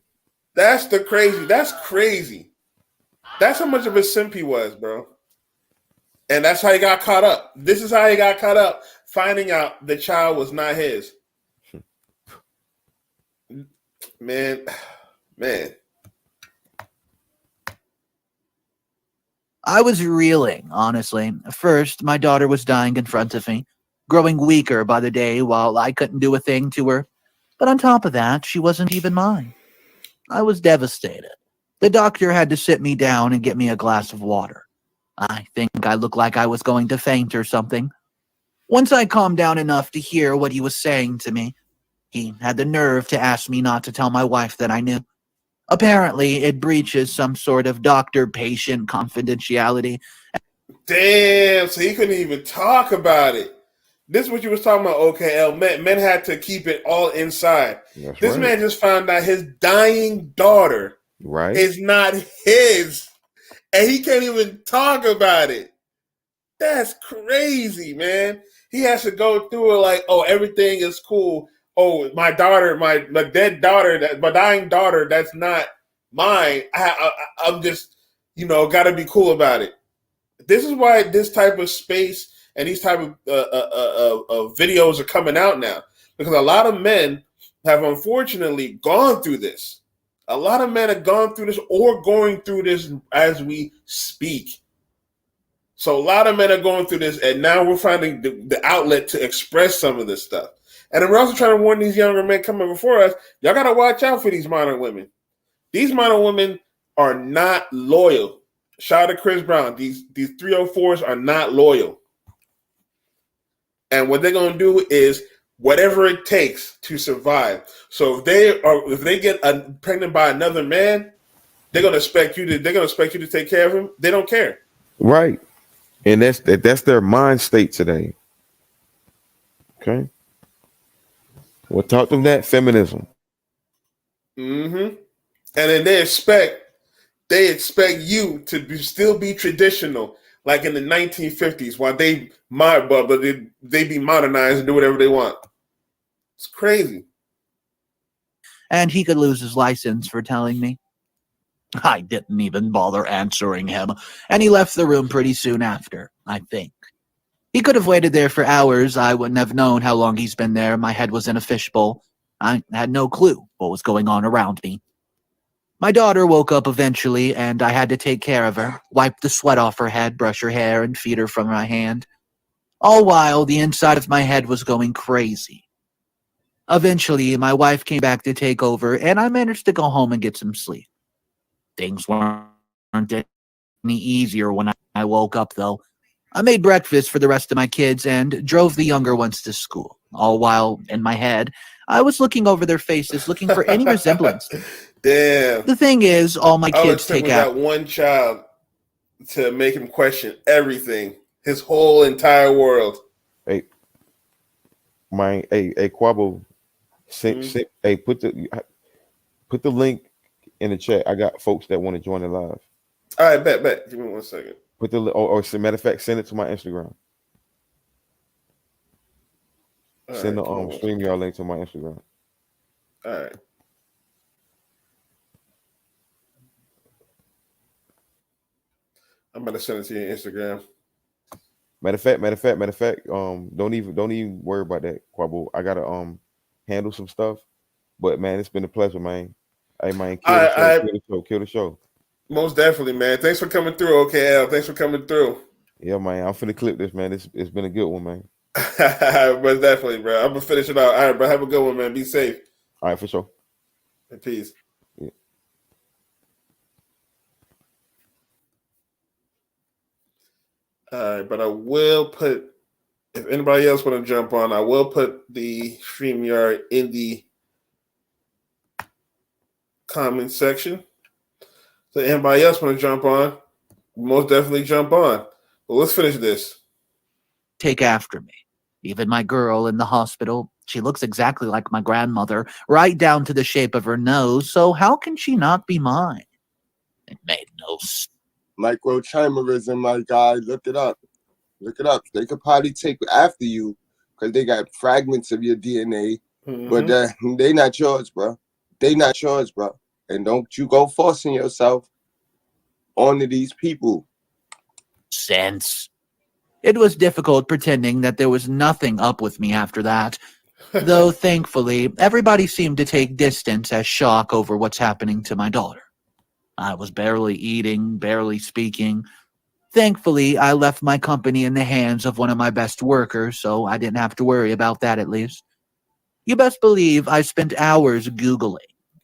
That's crazy. That's crazy. That's how much of a simp he was, bro. And that's how he got caught up. This is how he got caught up, finding out the child was not his. Man. I was reeling, honestly. First, my daughter was dying in front of me, growing weaker by the day while I couldn't do a thing to her. But on top of that, she wasn't even mine. I was devastated. The doctor had to sit me down and get me a glass of water. I think I looked like I was going to faint or something. Once I calmed down enough to hear what he was saying to me, he had the nerve to ask me not to tell my wife that I knew. Apparently, it breaches some sort of doctor-patient confidentiality. Damn, so he couldn't even talk about it. This is what you was talking about, OKL. Men had to keep it all inside. That's this right. man just found out his dying daughter is not his. And he can't even talk about it. That's crazy, man. He has to go through it like, oh, everything is cool. Oh, my daughter, my dead daughter, my dying daughter, that's not mine. I'm just, got to be cool about it. This is why this type of space and these type of videos are coming out now, because a lot of men have unfortunately gone through this. A lot of men have gone through this or going through this as we speak. So a lot of men are going through this, and now we're finding the outlet to express some of this stuff. And then we're also trying to warn these younger men coming before us, y'all got to watch out for these modern women. These modern women are not loyal. Shout out to Chris Brown. These 304s are not loyal. And what they're going to do is whatever it takes to survive. So if they get pregnant by another man, they're going to expect you to take care of him. They don't care. Right. And that's their mind state today. Okay. Well, talk to them that feminism. Mm-hmm. And then they expect you to still be traditional, like in the 1950s, while they be modernized and do whatever they want. It's crazy. And he could lose his license for telling me. I didn't even bother answering him, and he left the room pretty soon after, I think. He could have waited there for hours. I wouldn't have known how long he's been there. My head was in a fishbowl. I had no clue what was going on around me. My daughter woke up eventually, and I had to take care of her, wipe the sweat off her head, brush her hair, and feed her from my hand. All while the inside of my head was going crazy. Eventually, my wife came back to take over, and I managed to go home and get some sleep. Things weren't any easier when I woke up, though. I made breakfast for the rest of my kids and drove the younger ones to school, all while, in my head, I was looking over their faces, looking for any resemblance. Damn. The thing is, all my kids take out that one child to make him question everything, his whole entire world. Hey, Quabo, put the link in the chat. I got folks that want to join the live. All right, bet. Give me 1 second. Put the or as a matter of fact, send it to my Instagram. Send the StreamYard link to my Instagram. All right. I'm about to send it to your Instagram. Matter of fact, don't even worry about that, Quabo. I gotta handle some stuff. But man, it's been a pleasure, man. Hey man, kill the show. Most definitely, man. Thanks for coming through, OKL. Thanks for coming through. Yeah, man. I'm finna clip this, man. It's been a good one, man. But definitely, bro. I'm gonna finish it out. All right, bro. Have a good one, man. Be safe. All right, for sure. Peace. Yeah. All right, but I will put, if anybody else want to jump on, I will put the StreamYard in the comment section. So anybody else want to jump on, most definitely jump on. But let's finish this. Take after me. Even my girl in the hospital, she looks exactly like my grandmother, right down to the shape of her nose, so how can she not be mine? It made no sense. Microchimerism, my guy. Look it up. Look it up. They could probably take after you because they got fragments of your DNA, but they not yours, bro. They not yours, bro. And don't you go forcing yourself onto these people. Sense. It was difficult pretending that there was nothing up with me after that, though thankfully everybody seemed to take distance as shock over what's happening to my daughter. I was barely eating, barely speaking. Thankfully, I left my company in the hands of one of my best workers, so I didn't have to worry about that at least. You best believe I spent hours Googling.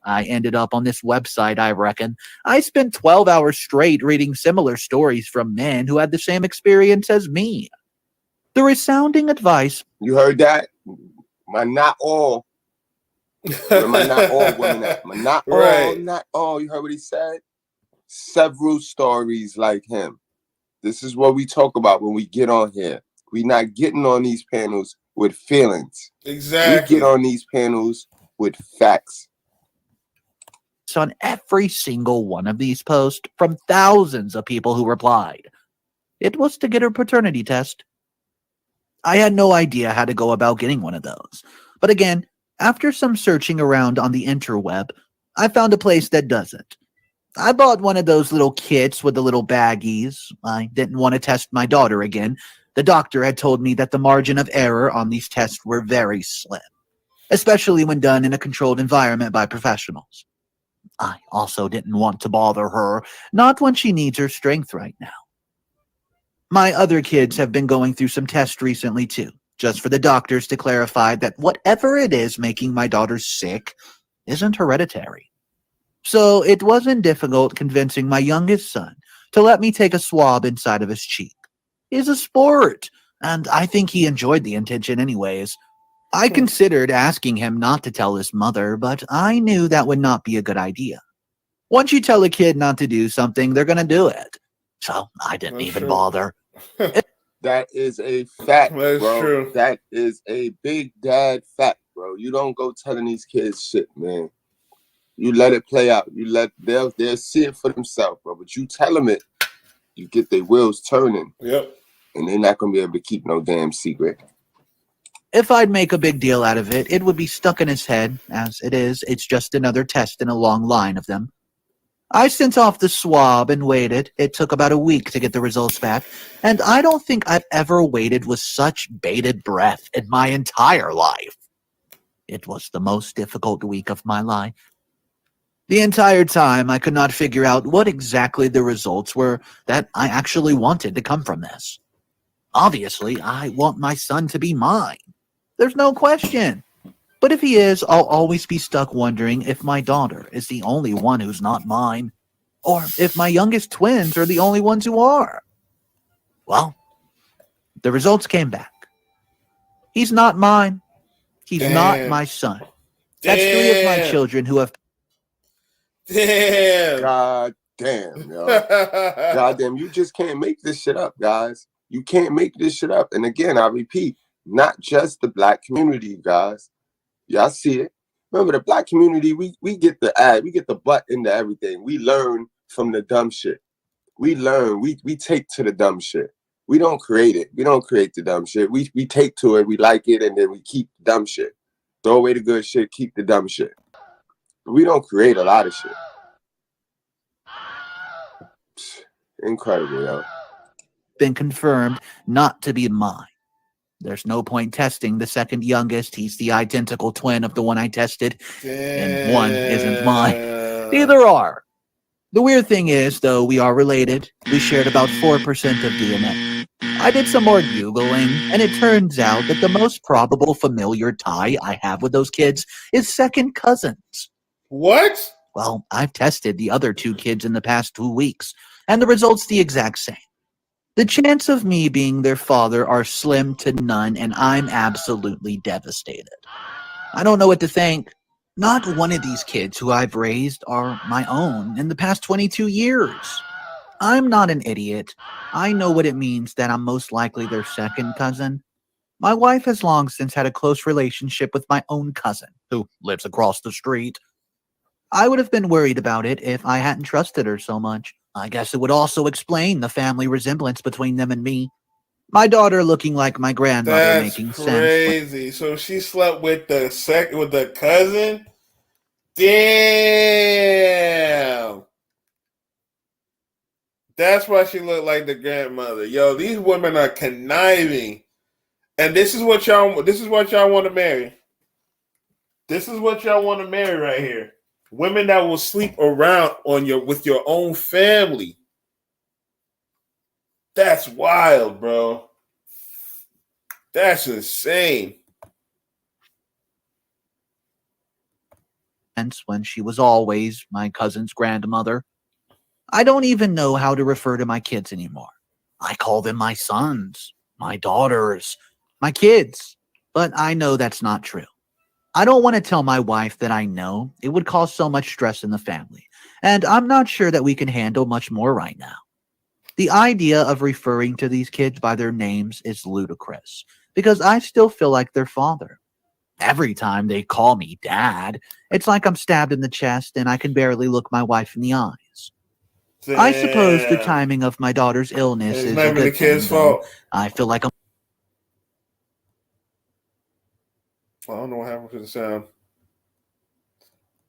I ended up on this website, I reckon. I spent 12 hours straight reading similar stories from men who had the same experience as me. The resounding advice. You heard that? Not all. Not all women. Not all. Right. Not all. You heard what he said? Several stories like him. This is what we talk about when we get on here. We're not getting on these panels with feelings. Exactly. We get on these panels with facts. On every single one of these posts from thousands of people who replied. It was to get her paternity test. I had no idea how to go about getting one of those. But again, after some searching around on the interweb, I found a place that does it. I bought one of those little kits with the little baggies. I didn't want to test my daughter again. The doctor had told me that the margin of error on these tests were very slim, especially when done in a controlled environment by professionals. I also didn't want to bother her, not when she needs her strength right now. My other kids have been going through some tests recently too, just for the doctors to clarify that whatever it is making my daughter sick isn't hereditary. So it wasn't difficult convincing my youngest son to let me take a swab inside of his cheek. It's a sport, and I think he enjoyed the intention anyways. I considered asking him not to tell his mother, but I knew that would not be a good idea. Once you tell a kid not to do something, they're going to do it. So I didn't even bother. That is a fact, That's bro. true. That is a big dad fact, bro. You don't go telling these kids shit, man. You let it play out. They'll see it for themselves, bro. But you tell them it, you get their wheels turning. Yep. And they're not going to be able to keep no damn secret. If I'd make a big deal out of it, it would be stuck in his head. As it is, it's just another test in a long line of them. I sent off the swab and waited. It took about a week to get the results back, and I don't think I've ever waited with such bated breath in my entire life. It was the most difficult week of my life. The entire time, I could not figure out what exactly the results were that I actually wanted to come from this. Obviously, I want my son to be mine. There's no question. But if he is, I'll always be stuck wondering if my daughter is the only one who's not mine, or if my youngest twins are the only ones who are. Well, the results came back. He's not mine. He's not my son. That's 3 of my children who have... Damn. God damn, yo. God damn, you just can't make this shit up, guys. You can't make this shit up. And again, I repeat, not just the black community, guys. Y'all see it. Remember, the black community, we get the ad, we get the butt into everything. We learn from the dumb shit. We learn, we take to the dumb shit. We don't create it. We don't create the dumb shit. We take to it, we like it, and then we keep the dumb shit. Throw away the good shit, keep the dumb shit. We don't create a lot of shit. Incredible, yo. Been confirmed not to be mine. There's no point testing the second youngest. He's the identical twin of the one I tested. And one isn't mine. Neither are. The weird thing is, though we are related, we shared about 4% of DNA. I did some more Googling, and it turns out that the most probable familiar tie I have with those kids is second cousins. What? Well, I've tested the other 2 kids in the past 2 weeks, and the result's the exact same. The chance of me being their father are slim to none, and I'm absolutely devastated. I don't know what to think. Not one of these kids who I've raised are my own in the past 22 years. I'm not an idiot. I know what it means that I'm most likely their second cousin. My wife has long since had a close relationship with my own cousin, who lives across the street. I would have been worried about it if I hadn't trusted her so much. I guess it would also explain the family resemblance between them and me. My daughter looking like my grandmother That's making sense. crazy. So she slept with the cousin? Damn. That's why she looked like the grandmother. Yo, these women are conniving. And this is what y'all want to marry. This is what y'all want to marry right here. Women that will sleep around with your own family. That's wild, bro. That's insane. When she was always my cousin's grandmother. I don't even know how to refer to my kids anymore. I call them my sons, my daughters, my kids, but I know that's not true. I don't want to tell my wife that I know. It would cause so much stress in the family, and I'm not sure that we can handle much more right now. The idea of referring to these kids by their names is ludicrous, because I still feel like their father. Every time they call me dad, it's like I'm stabbed in the chest and I can barely look my wife in the eyes. Damn. I suppose the timing of my daughter's illness is a good thing, though. I feel like I'm... I don't know what happened to the sound.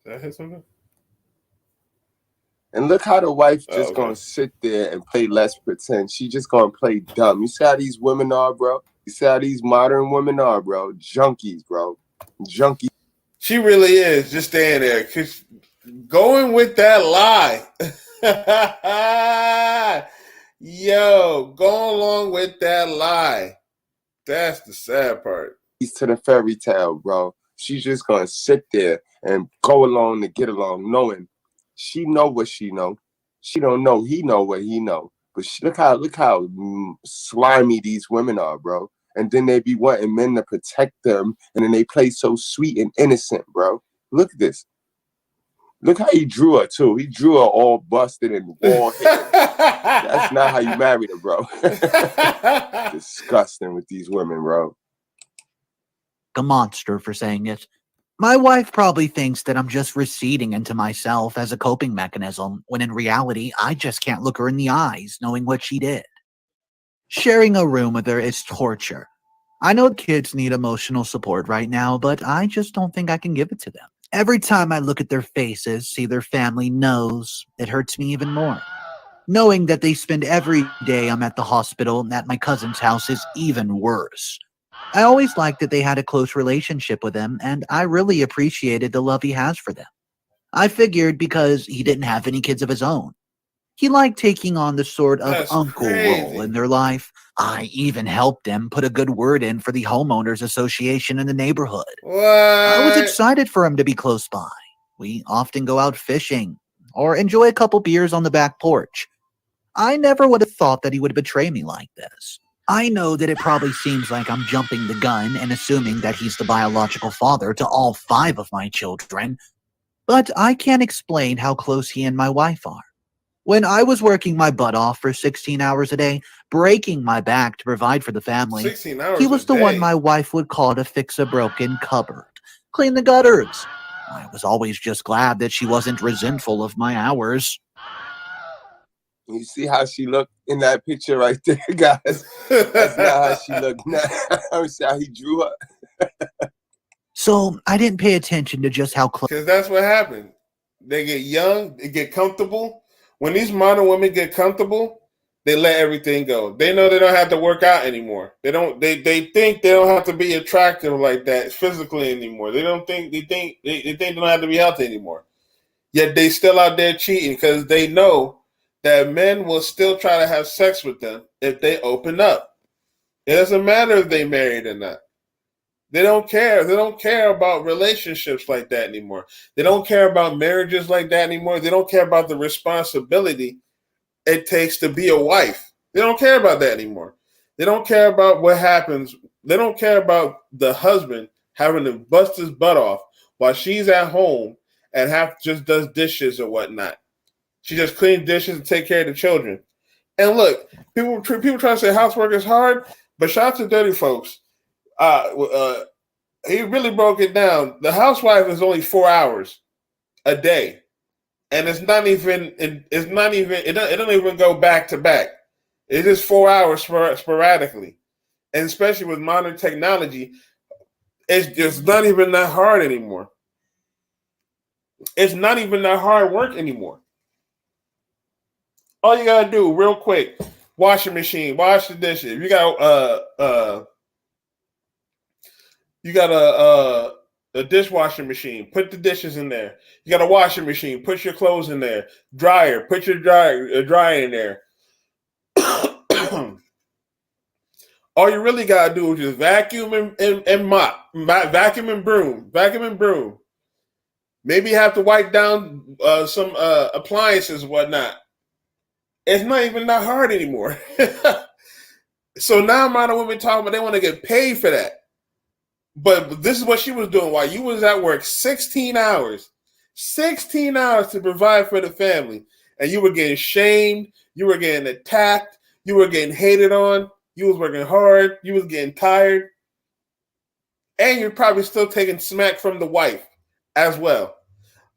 Did I hit something? And look how the wife just gonna sit there and play let's pretend. She just gonna play dumb. You see how these women are, bro? You see how these modern women are, bro? Junkies, bro. Junkies. She really is just staying there. Cause going with that lie. Yo, go along with that lie. That's the sad part. He's to the fairy tale, bro. She's just gonna sit there and go along to get along, knowing she know what she know. She don't know. He know what he know. But look how slimy these women are, bro. And then they be wanting men to protect them, and then they play so sweet and innocent, bro. Look at this. Look how he drew her too. He drew her all busted and all hit. That's not how you married her, bro. Disgusting with these women, bro. A monster for saying it. My wife probably thinks that I'm just receding into myself as a coping mechanism, when in reality, I just can't look her in the eyes knowing what she did. Sharing a room with her is torture. I know kids need emotional support right now, but I just don't think I can give it to them. Every time I look at their faces, see their family knows, it hurts me even more. Knowing that they spend every day I'm at the hospital at my cousin's house is even worse. I always liked that they had a close relationship with him, and I really appreciated the love he has for them. I figured because he didn't have any kids of his own. He liked taking on the sort of uncle role in their life. I even helped him put a good word in for the homeowners association in the neighborhood. What? I was excited for him to be close by. We often go out fishing or enjoy a couple beers on the back porch. I never would have thought that he would betray me like this. I know that it probably seems like I'm jumping the gun and assuming that he's the biological father to all 5 of my children, but I can't explain how close he and my wife are. When I was working my butt off for 16 hours a day, breaking my back to provide for the family, 16 hours he was a the one day? my wife would call to fix a broken cupboard, clean the gutters. I was always just glad that she wasn't resentful of my hours. You see how she looked in that picture right there, guys? That's not how she looked now. See how he drew her? So I didn't pay attention to just how close. Because that's what happened. They get young, they get comfortable. When these modern women get comfortable, they let everything go. They know they don't have to work out anymore. They think they don't have to be attractive like that physically anymore. They think they don't have to be healthy anymore. Yet they still out there cheating because they know that men will still try to have sex with them if they open up. It doesn't matter if they married or not. They don't care. They don't care about relationships like that anymore. They don't care about marriages like that anymore. They don't care about the responsibility it takes to be a wife. They don't care about that anymore. They don't care about what happens. They don't care about the husband having to bust his butt off while she's at home and just does dishes or whatnot. She just cleans dishes and take care of the children. And look, people try to say housework is hard, but shout out to Dirty Folks. He really broke it down. The housewife is only 4 hours a day, and it doesn't even go back to back. It's just 4 hours sporadically, and especially with modern technology, it's just not even that hard anymore. It's not even that hard work anymore. All you gotta do, real quick, washing machine, wash the dishes. You got a dishwashing machine. Put the dishes in there. You got a washing machine. Put your clothes in there. Dryer. Put your dryer in there. All you really gotta do is just vacuum and mop, vacuum and broom. Maybe you have to wipe down some appliances and whatnot. It's not even that hard anymore. So now modern women talking about they want to get paid for that. But this is what she was doing while you was at work 16 hours. 16 hours to provide for the family. And you were getting shamed. You were getting attacked. You were getting hated on. You was working hard. You was getting tired. And you're probably still taking smack from the wife as well.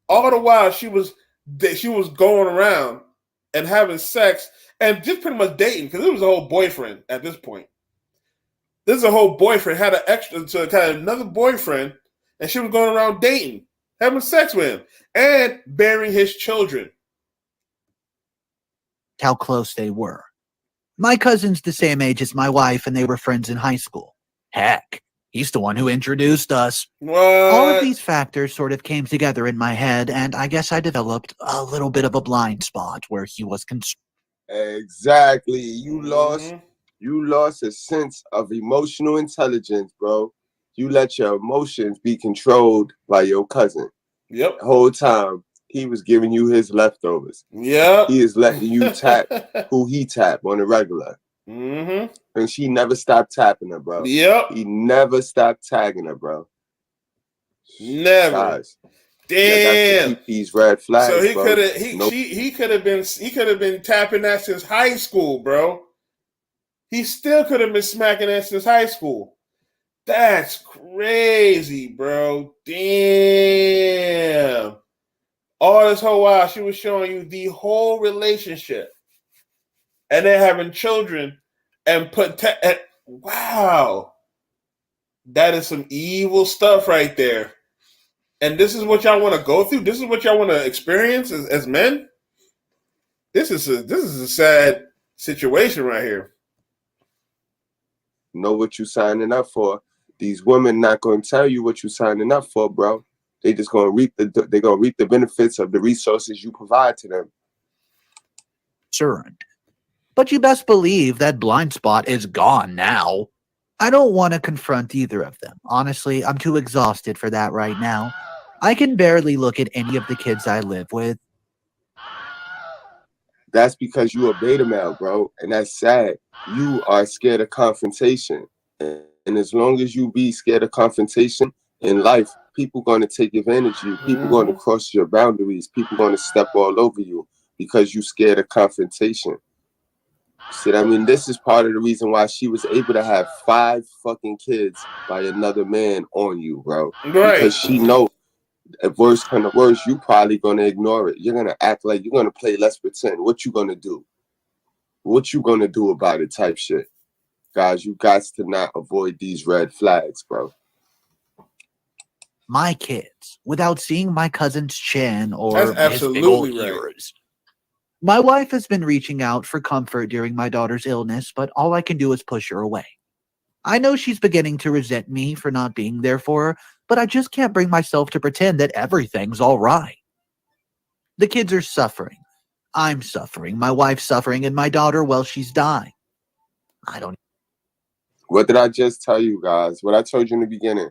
All the while she was going around and having sex and just pretty much dating, because it was a whole boyfriend at this point. This is a whole boyfriend, had an extra, so kind of another boyfriend, and she was going around dating, having sex with him, and bearing his children. How close they were. My cousin's the same age as my wife, and they were friends in high school. Heck, he's the one who introduced us. What? All of these factors sort of came together in my head, and I guess I developed a little bit of a blind spot where he was concerned. Exactly. You lost a sense of emotional intelligence, bro. You let your emotions be controlled by your cousin. Yep. The whole time he was giving you his leftovers. Yep. He is letting you tap who he tap on a regular. Mm-hmm. And she never stopped tapping her, bro. Yep. He never stopped tagging her, bro. Never. Guys, damn. keep these red flags. So he bro. could have he could have been tapping that since high school, bro. He still could have been smacking that since high school. That's crazy, bro. Damn. All this whole while she was showing you the whole relationship, and then having children, and wow, that is some evil stuff right there. And this is what y'all want to go through. This is what y'all want to experience as men. This is a sad situation right here. Know what you signing up for. These women not going to tell you what you signing up for, bro. They just going to reap the benefits of the resources you provide to them. Sure. But you best believe that blind spot is gone now. I don't want to confront either of them. Honestly, I'm too exhausted for that right now. I can barely look at any of the kids I live with. That's because you a beta male, bro. And that's sad. You are scared of confrontation. And as long as you be scared of confrontation in life, people going to take advantage of you. People going to cross your boundaries. People going to step all over you because you scared of confrontation. See, I mean, this is part of the reason why she was able to have 5 fucking kids by another man on you, bro. Right. Because she know if worse come to worse, you probably gonna ignore it. You're gonna act like you're gonna play let's pretend. What you gonna do? What you gonna do about it type shit? Guys, you got to not avoid these red flags, bro. My kids, without seeing my cousin's chin or That's his big old absolutely right. ears. My wife has been reaching out for comfort during my daughter's illness, but all I can do is push her away. I know she's beginning to resent me for not being there for her, but I just can't bring myself to pretend that everything's all right. The kids are suffering. I'm suffering. My wife's suffering, and my daughter, well, she's dying. I don't. What did I just tell you guys? What I told you in the beginning.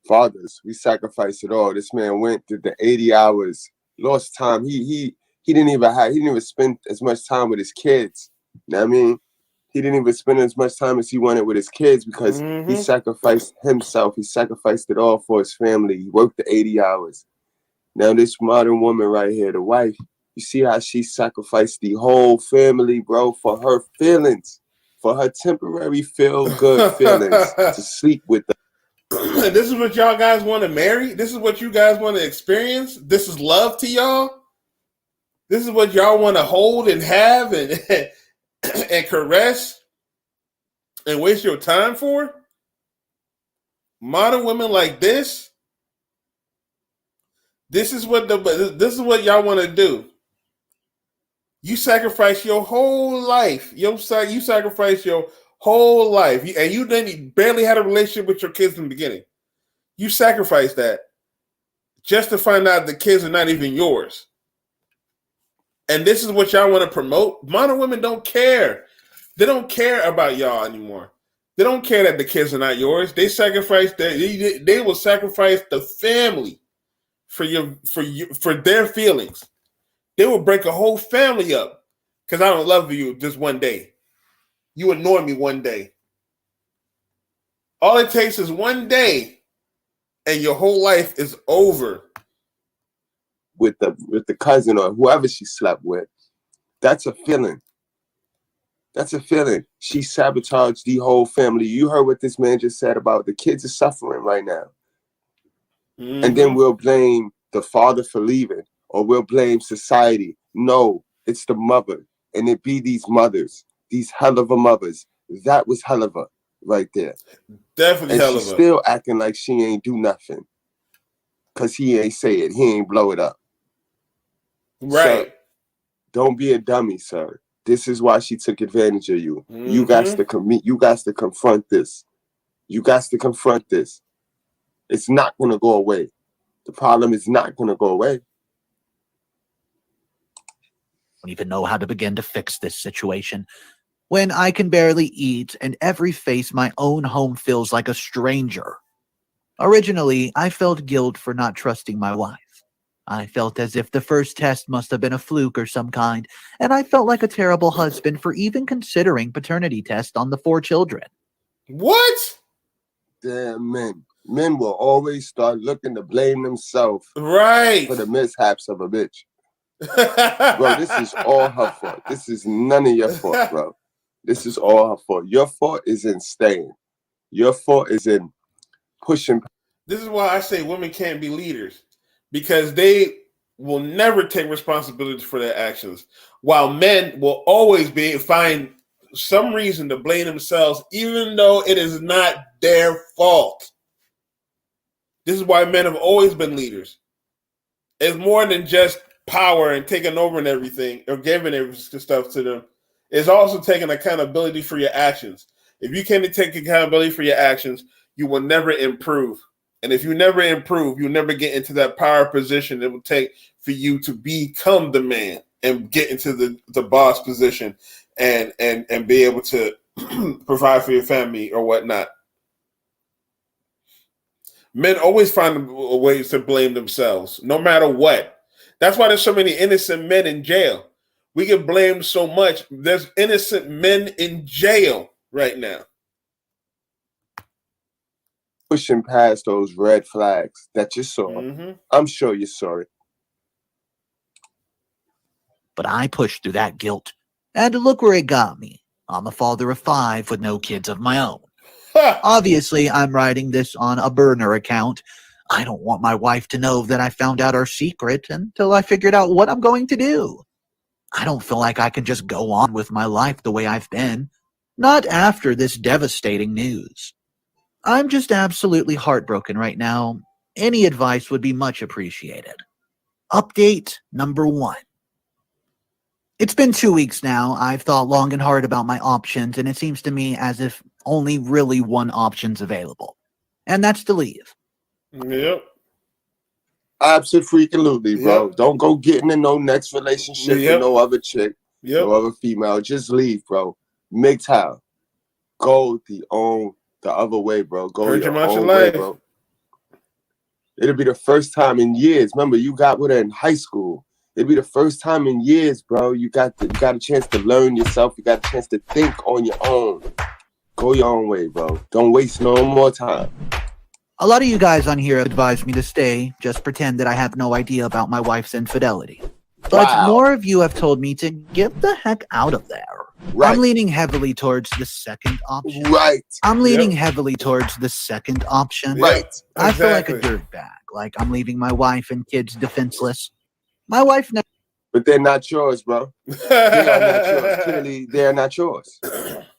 Fathers, we sacrificed it all. This man went did the 80 hours, lost time. He didn't even spend as much time with his kids. You know what I mean? He didn't even spend as much time as he wanted with his kids because he sacrificed himself. He sacrificed it all for his family. He worked the 80 hours. Now this modern woman right here, the wife, you see how she sacrificed the whole family, bro, for her feelings, for her temporary feel-good feelings, to sleep with them. This is what y'all guys want to marry? This is what you guys want to experience? This is love to y'all? This is what y'all want to hold and have and and caress and waste your time for? Modern women like this? This is what y'all want to do. You sacrifice your whole life. You sacrifice your whole life, and you didn't barely had a relationship with your kids in the beginning. You sacrifice that just to find out the kids are not even yours. And this is what y'all want to promote? Modern women don't care. They don't care about y'all anymore. They don't care that the kids are not yours. They sacrifice they will sacrifice the family for their feelings. They will break a whole family up because I don't love you just one day. You annoy me one day. All it takes is one day, and your whole life is over. With the cousin or whoever she slept with, that's a feeling. That's a feeling. She sabotaged the whole family. You heard what this man just said about the kids are suffering right now. And then we'll blame the father for leaving, or we'll blame society. No, it's the mother. And it be these mothers, these hell of a mothers. That was hell of a right there. Definitely and hell of a. She's still acting like she ain't do nothing. Because he ain't say it. He ain't blow it up. Right. So, don't be a dummy, sir. This is why she took advantage of you. You got to confront this. You got to confront this. It's not going to go away. The problem is not going to go away. Don't even know how to begin to fix this situation. When I can barely eat and every face my own home feels like a stranger. Originally, I felt guilt for not trusting my wife. I felt as if the first test must have been a fluke or some kind, and I felt like a terrible husband for even considering paternity test on the 4 children. What? Damn men. Men will always start looking to blame themselves for the mishaps of a bitch. Bro, this is all her fault. This is none of your fault, bro. This is all her fault. Your fault is in staying. Your fault is in pushing. This is why I say women can't be leaders, because they will never take responsibility for their actions, while men will always find some reason to blame themselves, even though it is not their fault. This is why men have always been leaders. It's more than just power and taking over and everything, or giving everything stuff to them. It's also taking accountability for your actions. If you can't take accountability for your actions, you will never improve. And if you never improve, you'll never get into that power position it will take for you to become the man and get into the boss position and be able to provide for your family or whatnot. Men always find ways to blame themselves, no matter what. That's why there's so many innocent men in jail. We get blamed so much. There's innocent men in jail right now. Pushing past those red flags that you saw. I'm sure you saw it. But I pushed through that guilt. And look where it got me. I'm a father of 5 with no kids of my own. Obviously, I'm writing this on a burner account. I don't want my wife to know that I found out our secret until I figured out what I'm going to do. I don't feel like I can just go on with my life the way I've been. Not after this devastating news. I'm just absolutely heartbroken right now. Any advice would be much appreciated. Update number 1. It's been 2 weeks now. I've thought long and hard about my options, and it seems to me as if only really one option's available. And that's to leave. Yep. Absolutely, bro. Yep. Don't go getting in no next relationship with no other chick, no other female. Just leave, bro. MGTOW. go the other way, bro. Go Heard your your own life. way, bro. It'll be the first time in years. Remember, you got with her in high school. It'll be the first time in years, bro. You got a chance to learn yourself. You got a chance to think on your own. Go your own way, bro. Don't waste no more time. A lot of you guys on here advise me to stay, just pretend that I have no idea about my wife's infidelity. But Wow. more of you have told me to get the heck out of there. Right. I'm leaning heavily towards the second option. Right. I'm leaning heavily towards the second option. Right. I feel like a Exactly. dirtbag. Like I'm leaving my wife and kids defenseless. My wife never. But they're not yours, bro. They are not yours. Clearly, they're not yours.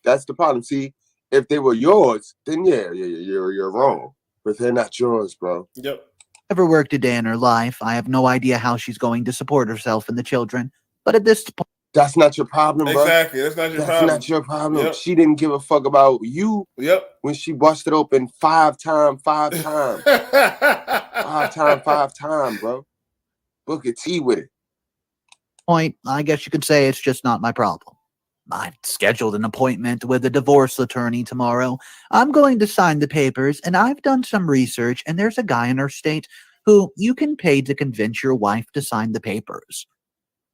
That's the problem. See, if they were yours, then you're wrong. But they're not yours, bro. Yep. Never worked a day in her life. I have no idea how she's going to support herself and the children. But at this point, that's not your problem, bro. Exactly. That's not your That's problem. not your problem. Yep. She didn't give a fuck about you. Yep. When she busted open five times. 5 times, bro. Book a T with it. I guess you could say it's just not my problem. I've scheduled an appointment with a divorce attorney tomorrow. I'm going to sign the papers, and I've done some research, and there's a guy in our state who you can pay to convince your wife to sign the papers.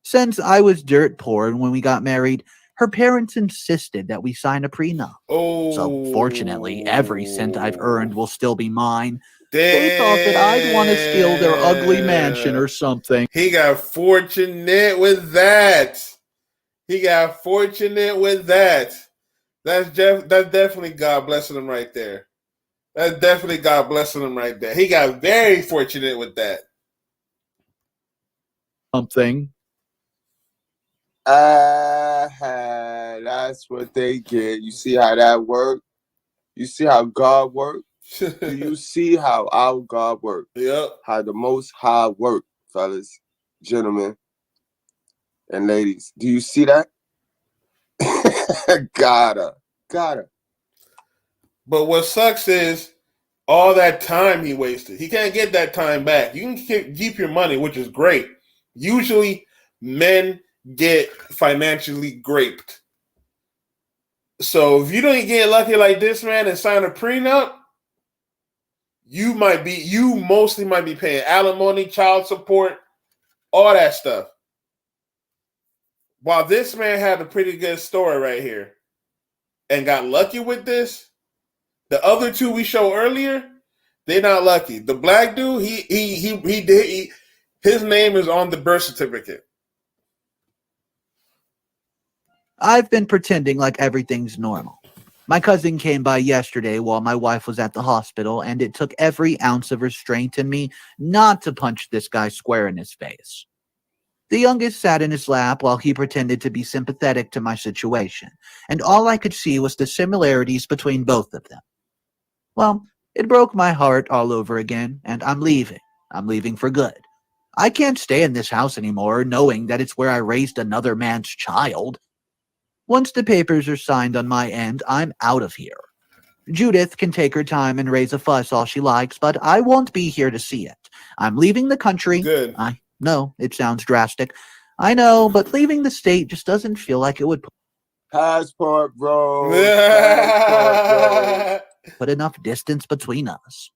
Since I was dirt poor when we got married, her parents insisted that we sign a prenup. So fortunately, every cent I've earned will still be mine. They thought that I'd want to steal their ugly mansion or something. He got fortunate with that. That's definitely God blessing him right there. That's definitely God blessing him right there. He got very fortunate with that. Something. That's what they get. You see how that worked? You see how God worked? Do you see how our God worked? Yep. How the Most High worked, fellas, gentlemen, and ladies. Do you see that? Gotta. But what sucks is all that time he wasted. He can't get that time back. You can keep your money, which is great. Usually, men get financially raped. So if you don't get lucky like this, man, and sign a prenup, you mostly might be paying alimony, child support, all that stuff. While this man had a pretty good story right here and got lucky with this, the other two we showed earlier, they're not lucky. The black dude, his name is on the birth certificate. I've been pretending like everything's normal. My cousin came by yesterday while my wife was at the hospital, and it took every ounce of restraint in me not to punch this guy square in his face. The youngest sat in his lap while he pretended to be sympathetic to my situation, and all I could see was the similarities between both of them. Well, it broke my heart all over again, and I'm leaving. I'm leaving for good. I can't stay in this house anymore knowing that it's where I raised another man's child. Once the papers are signed on my end, I'm out of here. Judith can take her time and raise a fuss all she likes, but I won't be here to see it. I'm leaving the country. Good. I know, it sounds drastic. I know, but leaving the state just doesn't feel like it would Passport, bro. put enough distance between us.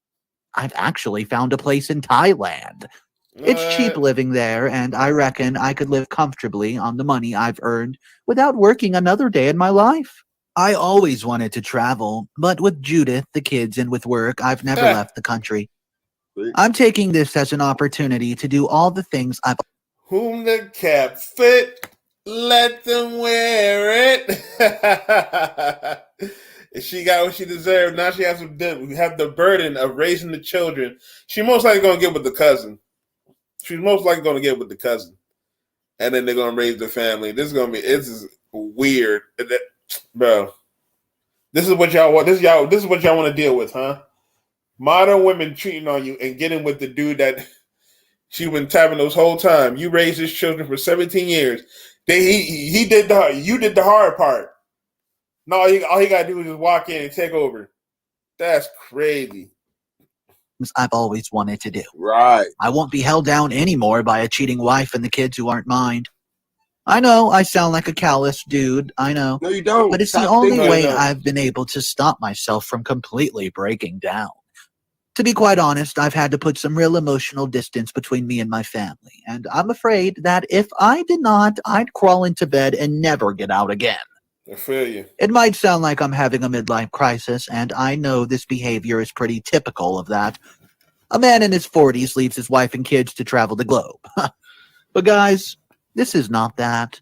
I've actually found a place in Thailand. It's cheap living there, and I reckon I could live comfortably on the money I've earned without working another day in my life. I always wanted to travel, but with Judith, the kids, and with work, I've never left the country. I'm taking this as an opportunity to do all the things I've... Whom the cap fit, let them wear it. She got what she deserved. Now she has to have the burden of raising the children. She most likely going to get with the cousin. She's most likely going to get with the cousin. And then they're going to raise the family. This is weird. Bro, this is what y'all want. This is what y'all want to deal with, huh? Modern women cheating on you and getting with the dude that she been tapping those whole time. You raised his children for 17 years. You did the hard part. No, all he got to do is just walk in and take over. That's crazy. I've always wanted to do. Right. I won't be held down anymore by a cheating wife and the kids who aren't mine. I know I sound like a callous dude, I know. No, you don't. But it's the Stop only thinking way that. I've been able to stop myself from completely breaking down. To be quite honest, I've had to put some real emotional distance between me and my family, and I'm afraid that if I did not, I'd crawl into bed and never get out again. I feel you. It might sound like I'm having a midlife crisis, and I know this behavior is pretty typical of that. A man in his 40s leaves his wife and kids to travel the globe. But guys, this is not that.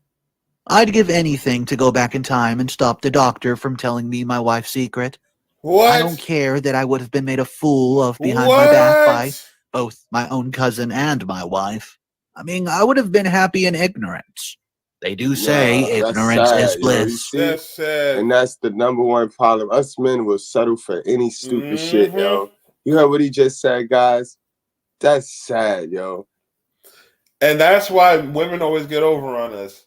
I'd give anything to go back in time and stop the doctor from telling me my wife's secret. What? I don't care that I would have been made a fool of behind my back by both my own cousin and my wife. I mean, I would have been happy in ignorance. They do say Nah, ignorance that's is sad, yo. You bliss. see? That's sad. And that's the number one problem. Us men will settle for any stupid shit, Mm-hmm. yo. You heard what he just said, guys? That's sad, yo. And that's why women always get over on us.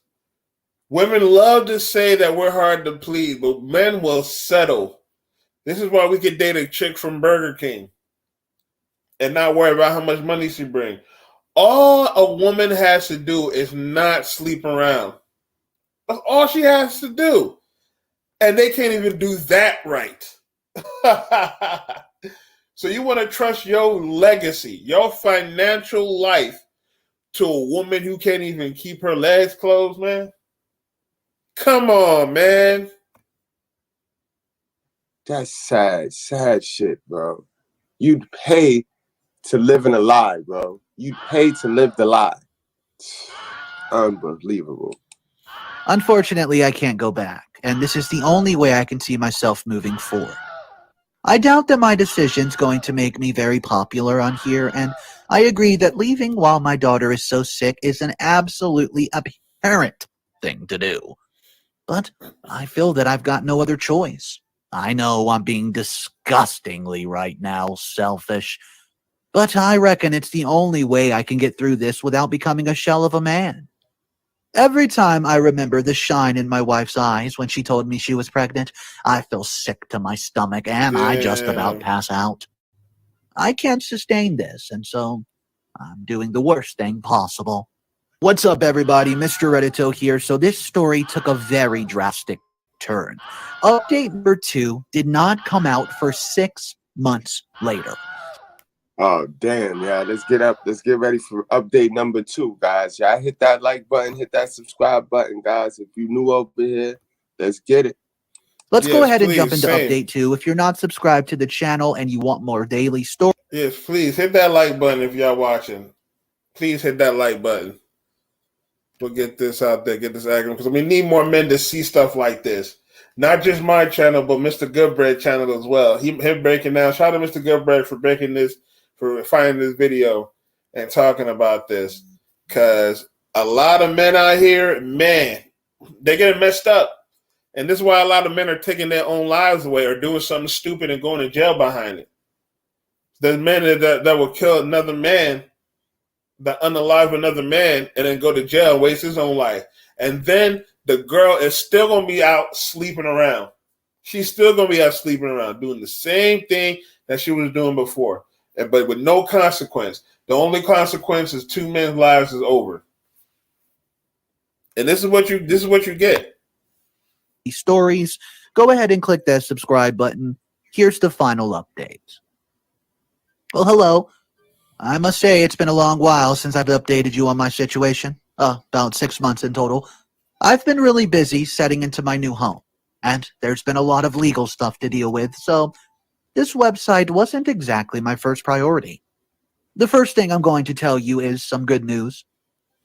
Women love to say that we're hard to please, but men will settle. This is why we could date a chick from Burger King and not worry about how much money she brings. All a woman has to do is not sleep around. That's all she has to do. And they can't even do that right. So you want to trust your legacy, your financial life to a woman who can't even keep her legs closed, man? Come on, man. That's sad, sad shit, bro. You'd pay to live in a lie, bro. You'd pay to live the lie. Unbelievable. Unfortunately, I can't go back, and this is the only way I can see myself moving forward. I doubt that my decision's going to make me very popular on here, and I agree that leaving while my daughter is so sick is an absolutely apparent thing to do. But I feel that I've got no other choice. I know I'm being disgustingly right now selfish, but I reckon it's the only way I can get through this without becoming a shell of a man. Every time I remember the shine in my wife's eyes when she told me she was pregnant, I feel sick to my stomach and I just about pass out. I can't sustain this, and so I'm doing the worst thing possible. What's up, everybody? Mr. Reddito here. So this story took a very drastic turn. Update number 2 did not come out for 6 months later. Oh, damn, yeah. Let's get up. Let's get ready for update number 2, guys. Y'all hit that like button, hit that subscribe button, guys. If you're new over here, let's get it. Let's go ahead and please, jump into same. update 2. If you're not subscribed to the channel and you want more daily stories, Yes, please hit that like button if y'all watching. Please hit that like button. We'll get this out there, get this acronym, because we need more men to see stuff like this. Not just my channel, but Mr. Goodbread channel as well. Him breaking down. Shout out to Mr. Goodbread for breaking this, for finding this video and talking about this. Because a lot of men out here, man, they're getting messed up. And this is why a lot of men are taking their own lives away or doing something stupid and going to jail behind it. There's men that will kill another man, that unalive another man, and then go to jail, waste his own life. And then the girl is still going to be out sleeping around. She's still going to be out sleeping around, doing the same thing that she was doing before, but with no consequence. The only consequence is 2 men's lives is over. And this is what you get. stories, go ahead and click that subscribe button. Here's the final update. Well, hello. I must say it's been a long while since I've updated you on my situation. About 6 months in total. I've been really busy setting into my new home, and there's been a lot of legal stuff to deal with, so this website wasn't exactly my first priority. The first thing I'm going to tell you is some good news.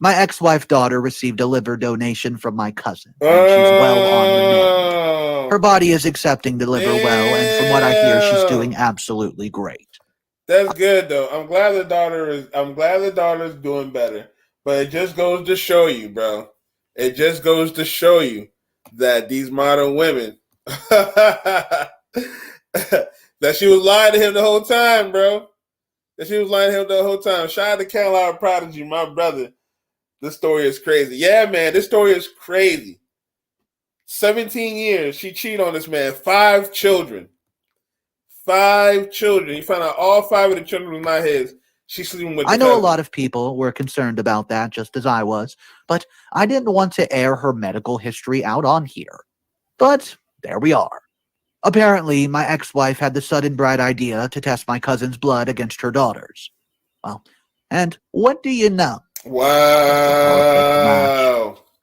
My ex-wife daughter received a liver donation from my cousin, and she's well on her mend. Her body is accepting the liver well, and from what I hear, she's doing absolutely great. That's good though. I'm glad the daughter is doing better. But it just goes to show you, bro. It just goes to show you that these modern women that she was lying to him the whole time, bro. That she was lying to him the whole time. Shout out to Carolina Prodigy, my brother. This story is crazy. Yeah, man, this story is crazy. 17 years, she cheated on this man. 5 children. 5 children. He found out all 5 of the children were not his. She's sleeping with. I know a lot of people were concerned about that, just as I was, but I didn't want to air her medical history out on here. But there we are. Apparently, my ex-wife had the sudden bright idea to test my cousin's blood against her daughter's. Well, and what do you know? Wow.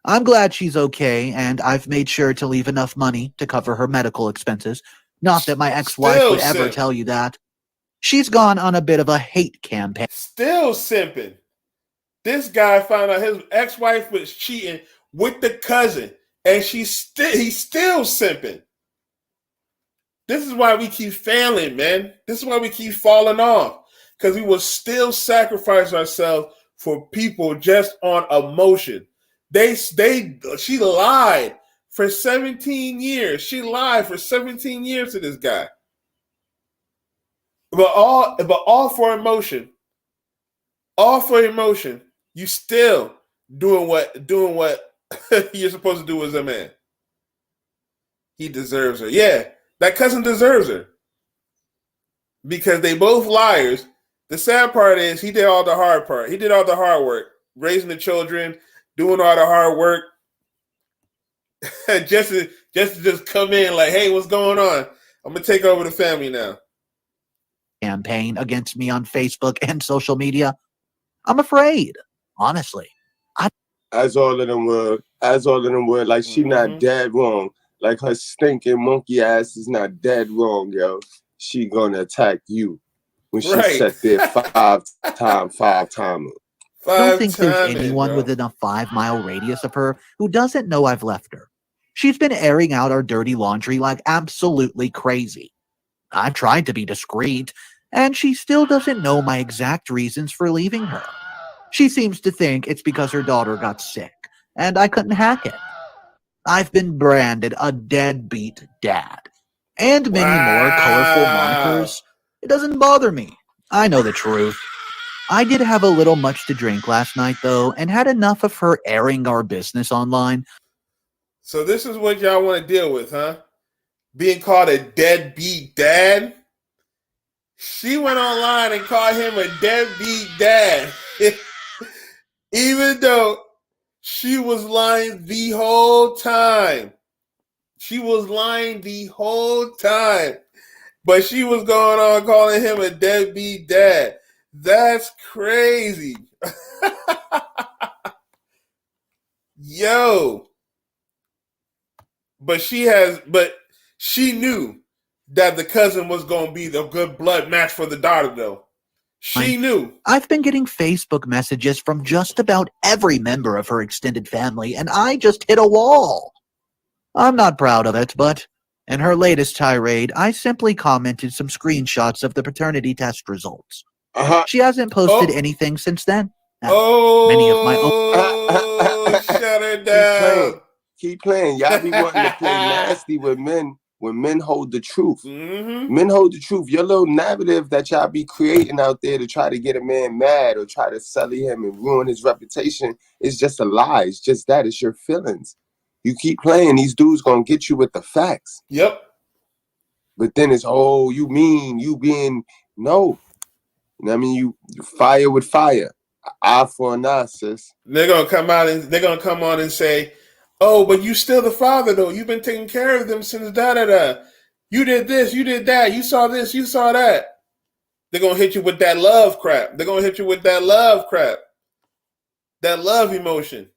I'm glad she's okay, and I've made sure to leave enough money to cover her medical expenses. Not that my ex-wife Still would ever simp. tell you that. She's gone on a bit of a hate campaign. Still simping. This guy found out his ex-wife was cheating with the cousin, and he's still simping. This is why we keep failing, man. This is why we keep falling off. Because we will still sacrifice ourselves for people just on emotion. She lied for 17 years. She lied for 17 years to this guy. But all for emotion. All for emotion. You still doing what you're supposed to do as a man. He deserves her. Yeah, that cousin deserves her. Because they both liars. The sad part is he did all the hard part. He did all the hard work. Raising the children, doing all the hard work. just to come in like, hey, what's going on? I'm gonna take over the family now. Campaign against me on Facebook and social media. I'm afraid, honestly. As all of them were. Like, she not dead wrong. Like, her stinking monkey ass is not dead wrong, yo. She gonna attack you when she set there five timer. I don't think there's anyone within a 5-mile radius of her who doesn't know I've left her. She's been airing out our dirty laundry like absolutely crazy. I've tried to be discreet, and she still doesn't know my exact reasons for leaving her. She seems to think it's because her daughter got sick, and I couldn't hack it. I've been branded a deadbeat dad, and many more colorful monikers. It doesn't bother me. I know the truth. I did have a little much to drink last night, though, and had enough of her airing our business online. So this is what y'all want to deal with, huh? Being called a deadbeat dad? She went online and called him a deadbeat dad. Even though she was lying the whole time. She was lying the whole time. But she was going on calling him a deadbeat dad. That's crazy. Yo. But she knew that the cousin was going to be the good blood match for the daughter, though. She knew. I've been getting Facebook messages from just about every member of her extended family, and I just hit a wall. I'm not proud of it, but in her latest tirade, I simply commented some screenshots of the paternity test results. She hasn't posted anything since then. Many of my own. Shut her down. Keep playing. Y'all be wanting to play nasty with men when men hold the truth. Men hold the truth. Your little narrative that y'all be creating out there to try to get a man mad or try to sully him and ruin his reputation is just a lie. It's just that. It's your feelings. You keep playing, these dudes gonna get you with the facts. Yep. But then it's, oh, you mean you being, no. You know what I mean? You fire with fire. Eye for an eye, sis. They're gonna come on and say, oh, but you still the father, though. You've been taking care of them since da-da-da. You did this, you did that. You saw this, you saw that. They're going to hit you with that love crap. They're going to hit you with that love crap. That love emotion.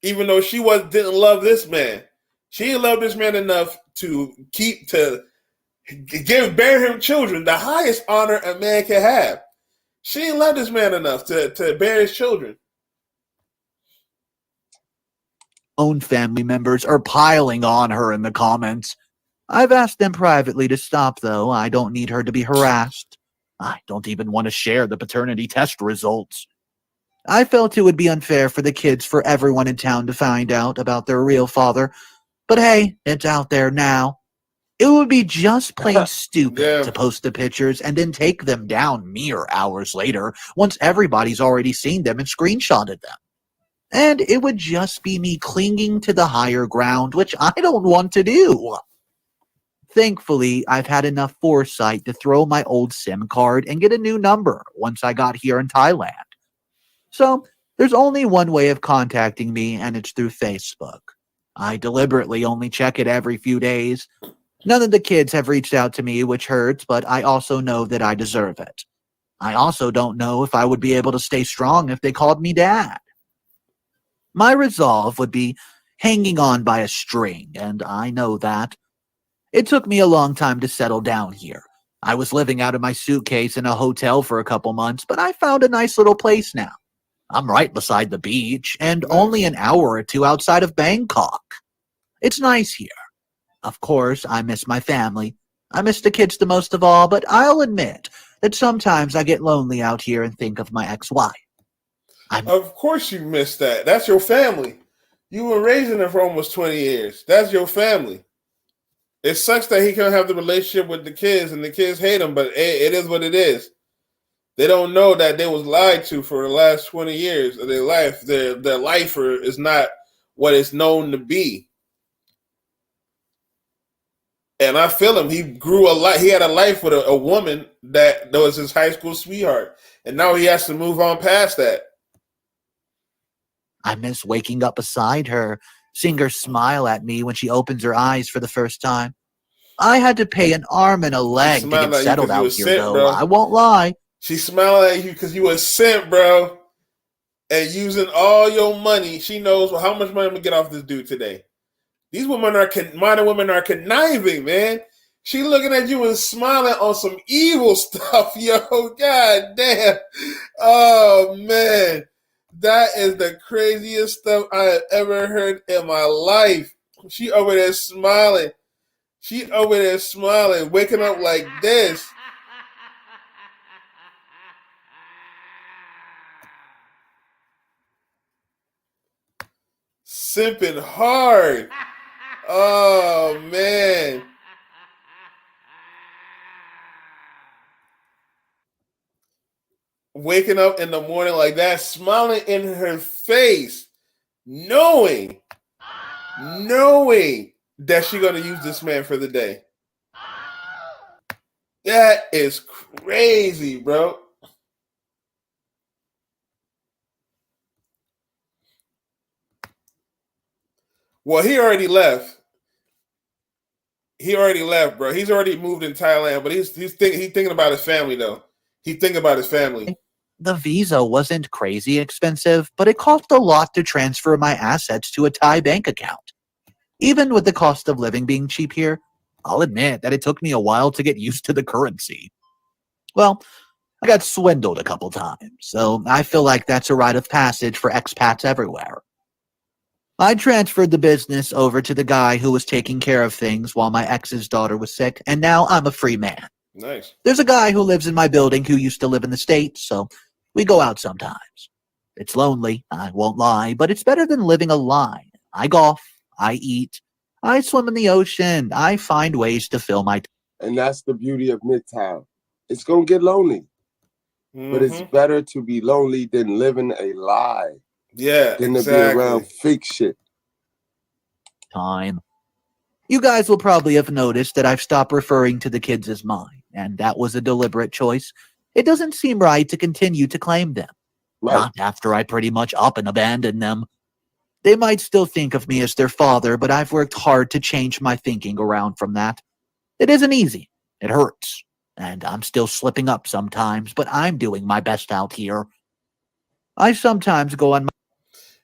Even though she didn't love this man. She didn't love this man enough to bear him children. The highest honor a man can have. She didn't love this man enough to bear his children. Own family members are piling on her in the comments. I've asked them privately to stop, though. I don't need her to be harassed. I don't even want to share the paternity test results. I felt it would be unfair for the kids for everyone in town to find out about their real father. But hey, it's out there now. It would be just plain stupid to post the pictures and then take them down mere hours later once everybody's already seen them and screenshotted them. And it would just be me clinging to the higher ground, which I don't want to do. Thankfully, I've had enough foresight to throw my old SIM card and get a new number once I got here in Thailand. So, there's only one way of contacting me, and it's through Facebook. I deliberately only check it every few days. None of the kids have reached out to me, which hurts, but I also know that I deserve it. I also don't know if I would be able to stay strong if they called me dad. My resolve would be hanging on by a string, and I know that. It took me a long time to settle down here. I was living out of my suitcase in a hotel for a couple months, but I found a nice little place now. I'm right beside the beach and only an hour or two outside of Bangkok. It's nice here. Of course, I miss my family. I miss the kids the most of all, but I'll admit that sometimes I get lonely out here and think of my ex-wife. Of course you miss that. That's your family. You were raising them for almost 20 years. That's your family. It sucks that he can't have the relationship with the kids and the kids hate him, but it is what it is. They don't know that they was lied to for the last 20 years of their life. Their lifer is not what it's known to be. And I feel him. He grew a lot. He had a life with a woman that was his high school sweetheart. And now he has to move on past that. I miss waking up beside her, seeing her smile at me when she opens her eyes for the first time. I had to pay an arm and a leg to get settled out here, though. Bro. I won't lie. She smiled at you because you were sent, bro. And using all your money, she knows, well, how much money I'm going to get off this dude today. These women modern women are conniving, man. She looking at you and smiling on some evil stuff, yo. God damn. Oh, man. That is the craziest stuff I have ever heard in my life. She over there smiling. Waking up like this. Simping hard. Oh, man. Waking up in the morning like that, smiling in her face, knowing that she's going to use this man for the day. That is crazy, bro. Well, he already left. Bro. He's already moved in Thailand, but he's thinking about his family, though. He's thinking about his family. The visa wasn't crazy expensive, but it cost a lot to transfer my assets to a Thai bank account. Even with the cost of living being cheap here, I'll admit that it took me a while to get used to the currency. Well, I got swindled a couple times, so I feel like that's a rite of passage for expats everywhere. I transferred the business over to the guy who was taking care of things while my ex's daughter was sick, and now I'm a free man. Nice. There's a guy who lives in my building who used to live in the States, so we go out sometimes. It's lonely, I won't lie, but it's better than living a lie. I golf, I eat, I swim in the ocean, I find ways to fill my... And that's the beauty of Midtown. It's going to get lonely. But it's better to be lonely than living a lie. Yeah, than to exactly. be around fake shit. Time. You guys will probably have noticed that I've stopped referring to the kids as mine, and that was a deliberate choice. It doesn't seem right to continue to claim them. Right. Not after I pretty much up and abandoned them. They might still think of me as their father, but I've worked hard to change my thinking around from that. It isn't easy. It hurts. And I'm still slipping up sometimes, but I'm doing my best out here. I sometimes go on my...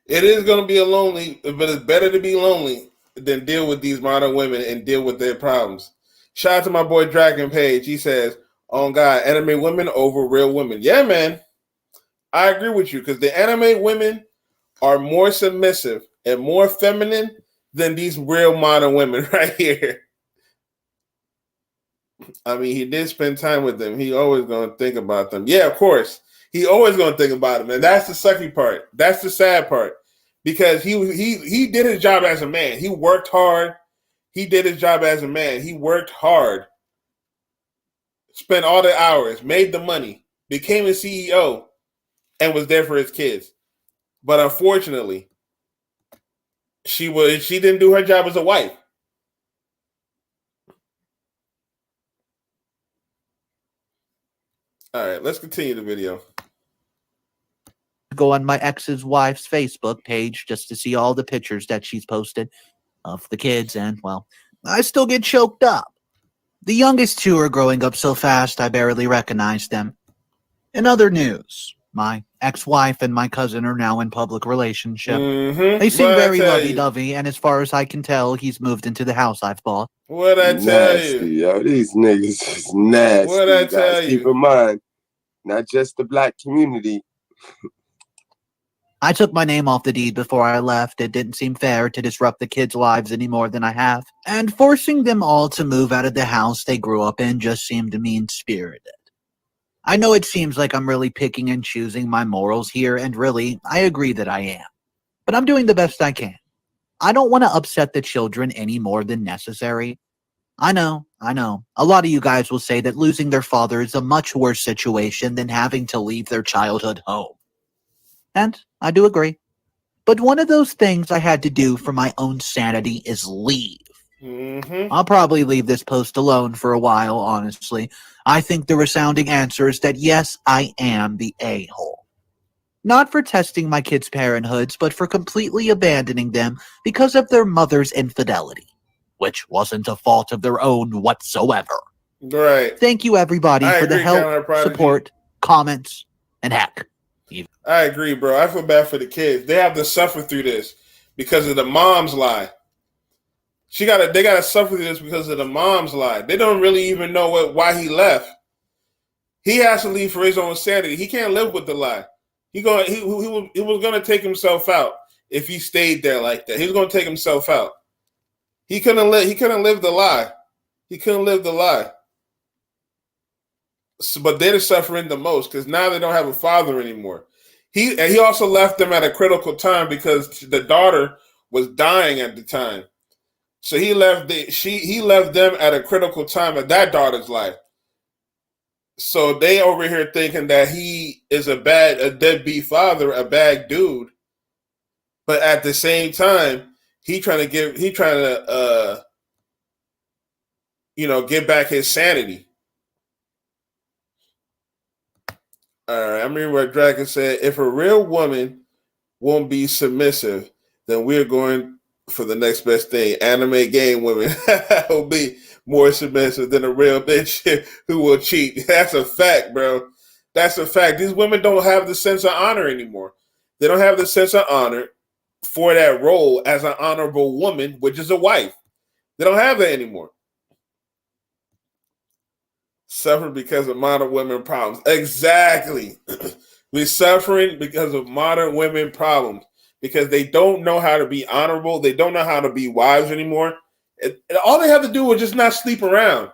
It is going to be a lonely, but it's better to be lonely than deal with these modern women and deal with their problems. Shout out to my boy Dragon Page. He says, "On God, anime women over real women." Yeah, man. I agree with you because the anime women are more submissive and more feminine than these real modern women right here. I mean, he did spend time with them. He always going to think about them. Yeah, of course. He always going to think about them. And that's the sucky part. That's the sad part. Because he did his job as a man. He worked hard. He did his job as a man. He worked hard. Spent all the hours. Made the money. Became a CEO. And was there for his kids. But unfortunately, she didn't do her job as a wife. All right, let's continue the video. Go on my ex's wife's Facebook page just to see all the pictures that she's posted of the kids, and, well, I still get choked up. The youngest two are growing up so fast I barely recognize them. In other news, my ex-wife and my cousin are now in public relationship. They seem What'd I very tell you? lovey-dovey, and as far as I can tell, he's moved into the house I've bought. What'd I tell Nasty, you? yo. These niggas is nasty. What'd I guys. tell Keep you? in mind, not just the black community. I took my name off the deed before I left. It didn't seem fair to disrupt the kids' lives any more than I have. And forcing them all to move out of the house they grew up in just seemed mean-spirited. I know it seems like I'm really picking and choosing my morals here, and really, I agree that I am. But I'm doing the best I can. I don't want to upset the children any more than necessary. I know. A lot of you guys will say that losing their father is a much worse situation than having to leave their childhood home. And I do agree. But one of those things I had to do for my own sanity is leave. I'll probably leave this post alone for a while, honestly. I think the resounding answer is that yes, I am the a-hole. Not for testing my kids' parenthoods, but for completely abandoning them because of their mother's infidelity, which wasn't a fault of their own whatsoever. Right. Thank you, everybody, I for the agree, Caroline help, Prodigy. support, comments, and heck. I agree, bro. I feel bad for the kids. They have to suffer through this because of the mom's lie. They gotta suffer through this because of the mom's lie. They don't really even know why he left. He has to leave for his own sanity. He can't live with the lie. He was gonna take himself out if he stayed there like that. He was gonna take himself out. He couldn't live the lie. He couldn't live the lie. So, but they're suffering the most because now they don't have a father anymore. He also left them at a critical time because the daughter was dying at the time. So he left them at a critical time of that daughter's life. So they over here thinking that he is a deadbeat father, a bad dude. But at the same time, he trying to get back his sanity. All right, I remember what Dragon said. If a real woman won't be submissive, then we're going for the next best thing. Anime game women will be more submissive than a real bitch who will cheat. That's a fact, bro. That's a fact. These women don't have the sense of honor anymore. They don't have the sense of honor for that role as an honorable woman, which is a wife. They don't have that anymore. Suffer because of modern women problems. Exactly. We're suffering because of modern women problems because they don't know how to be honorable. They don't know how to be wives anymore. And all they have to do is just not sleep around.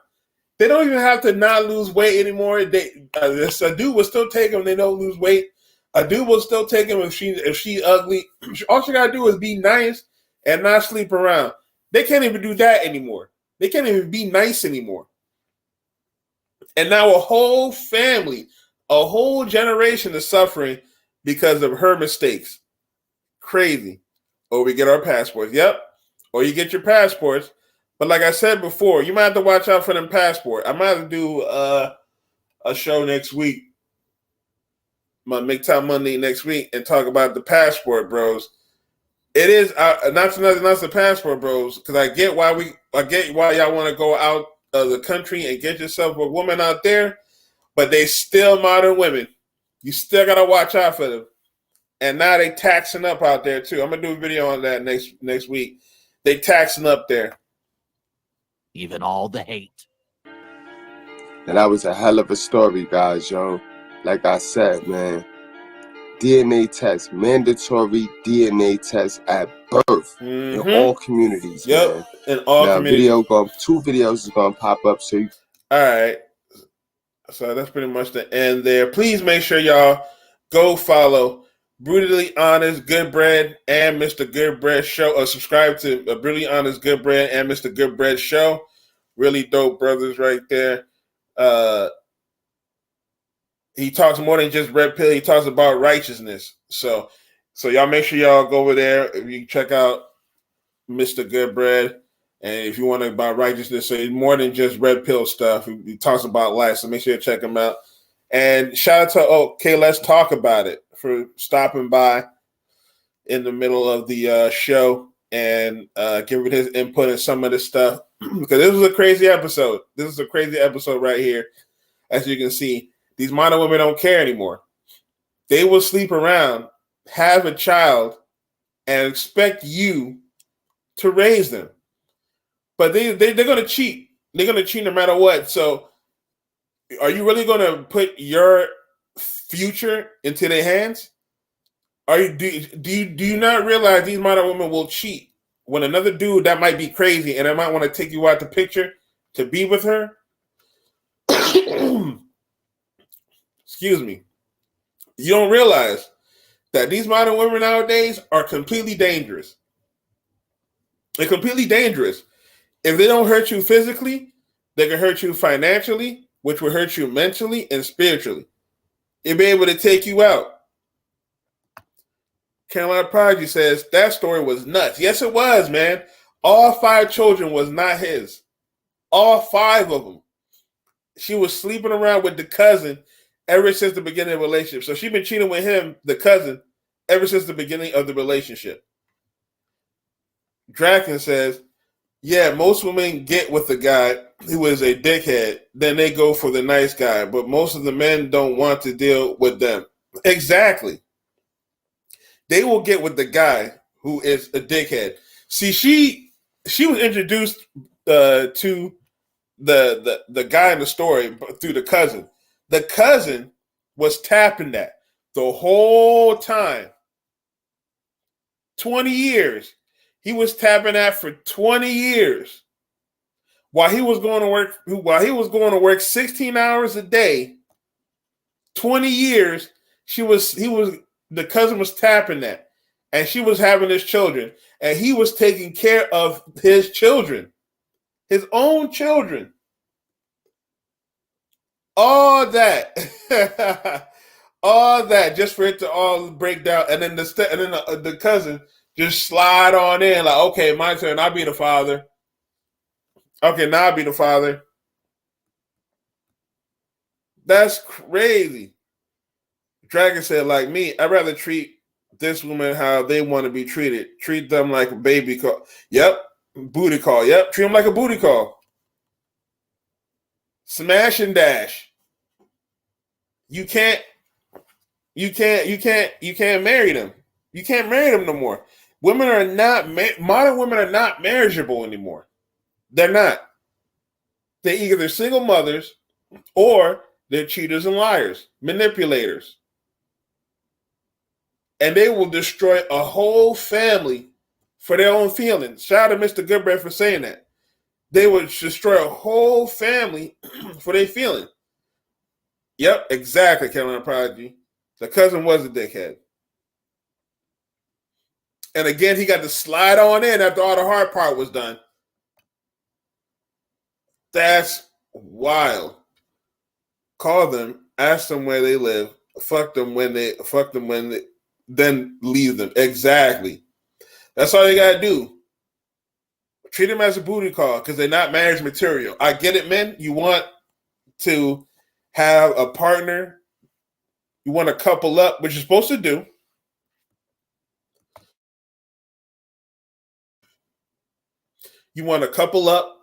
They don't even have to not lose weight anymore. A dude will still take them. They don't lose weight. A dude will still take him if she ugly. All she gotta do is be nice and not sleep around. They can't even do that anymore. They can't even be nice anymore. And now a whole family, a whole generation is suffering because of her mistakes. Crazy. Or we get our passports. Yep. Or you get your passports. But like I said before, you might have to watch out for them passport. I might have to do a show next week. My Make Time Monday next week and talk about the passport bros. It is not the passport bros, because I get why y'all want to go out of the country and get yourself a woman out there, but they still modern women. You still gotta watch out for them. And now they taxing up out there too. I'm gonna do a video on that next week. They taxing up there. Even all the hate. And that was a hell of a story, guys, yo. Like I said, man, DNA test, mandatory DNA test at birth in all communities. Yep, man. in all communities. Two videos is gonna pop up. So all right. So that's pretty much the end there. Please make sure y'all go follow Brutally Honest Good Bread and Mr. Good Bread Show. Or subscribe to Brutally Honest Good Bread and Mr. Good Bread Show. Really dope brothers right there. He talks more than just red pill. He talks about righteousness. So y'all make sure y'all go over there. If you check out Mr. Good Bread, and if you want to about righteousness, so it's more than just red pill stuff. He talks about life. So make sure you check him out. And shout out to okay, let's talk about it for stopping by in the middle of the show and giving his input in some of this stuff because this was a crazy episode. This is a crazy episode right here. As you can see, these modern women don't care anymore. They will sleep around, have a child, and expect you to raise them. But they're going to cheat. They're going to cheat no matter what. So are you really going to put your future into their hands? Do you not realize these modern women will cheat when another dude that might be crazy and I might want to take you out the picture to be with her? Excuse me. You don't realize that these modern women nowadays are completely dangerous. They're completely dangerous. If they don't hurt you physically, they can hurt you financially, which will hurt you mentally and spiritually. They'll be able to take you out. Carolina Prodigy says, that story was nuts. Yes, it was, man. All 5 children was not his. All 5 of them. She was sleeping around with the cousin ever since the beginning of the relationship. So she's been cheating with him, the cousin, ever since the beginning of the relationship. Draken says, yeah, most women get with the guy who is a dickhead, then they go for the nice guy, but most of the men don't want to deal with them. Exactly. They will get with the guy who is a dickhead. See, she was introduced to the guy in the story through the cousin. The cousin was tapping that the whole time. 20 years. He was tapping that for 20 years. While he was going to work 16 hours a day, 20 years, the cousin was tapping that. And she was having his children. And he was taking care of his children. His own children. All that. All that just for it to all break down. And then the cousin just slide on in like, okay, my turn. I'll be the father. Okay, now I'll be the father. That's crazy. Dragon said, like me, I'd rather treat this woman how they want to be treated. Treat them like a baby call. Yep. Booty call. Yep. Treat them like a booty call. Smash and dash. You can't marry them. You can't marry them no more. Modern women are not marriageable anymore. They're not. They're either single mothers or they're cheaters and liars, manipulators. And they will destroy a whole family for their own feelings. Shout out to Mr. Goodbread for saying that. They would destroy a whole family for their feelings. Yep, exactly, Carolina Prodigy. The cousin was a dickhead. And again, he got to slide on in after all the hard part was done. That's wild. Call them, ask them where they live, fuck them when they, then leave them. Exactly. That's all you gotta do. Treat them as a booty call because they're not marriage material. I get it, men. You want to have a partner. You want to couple up, which you're supposed to do. You want to couple up.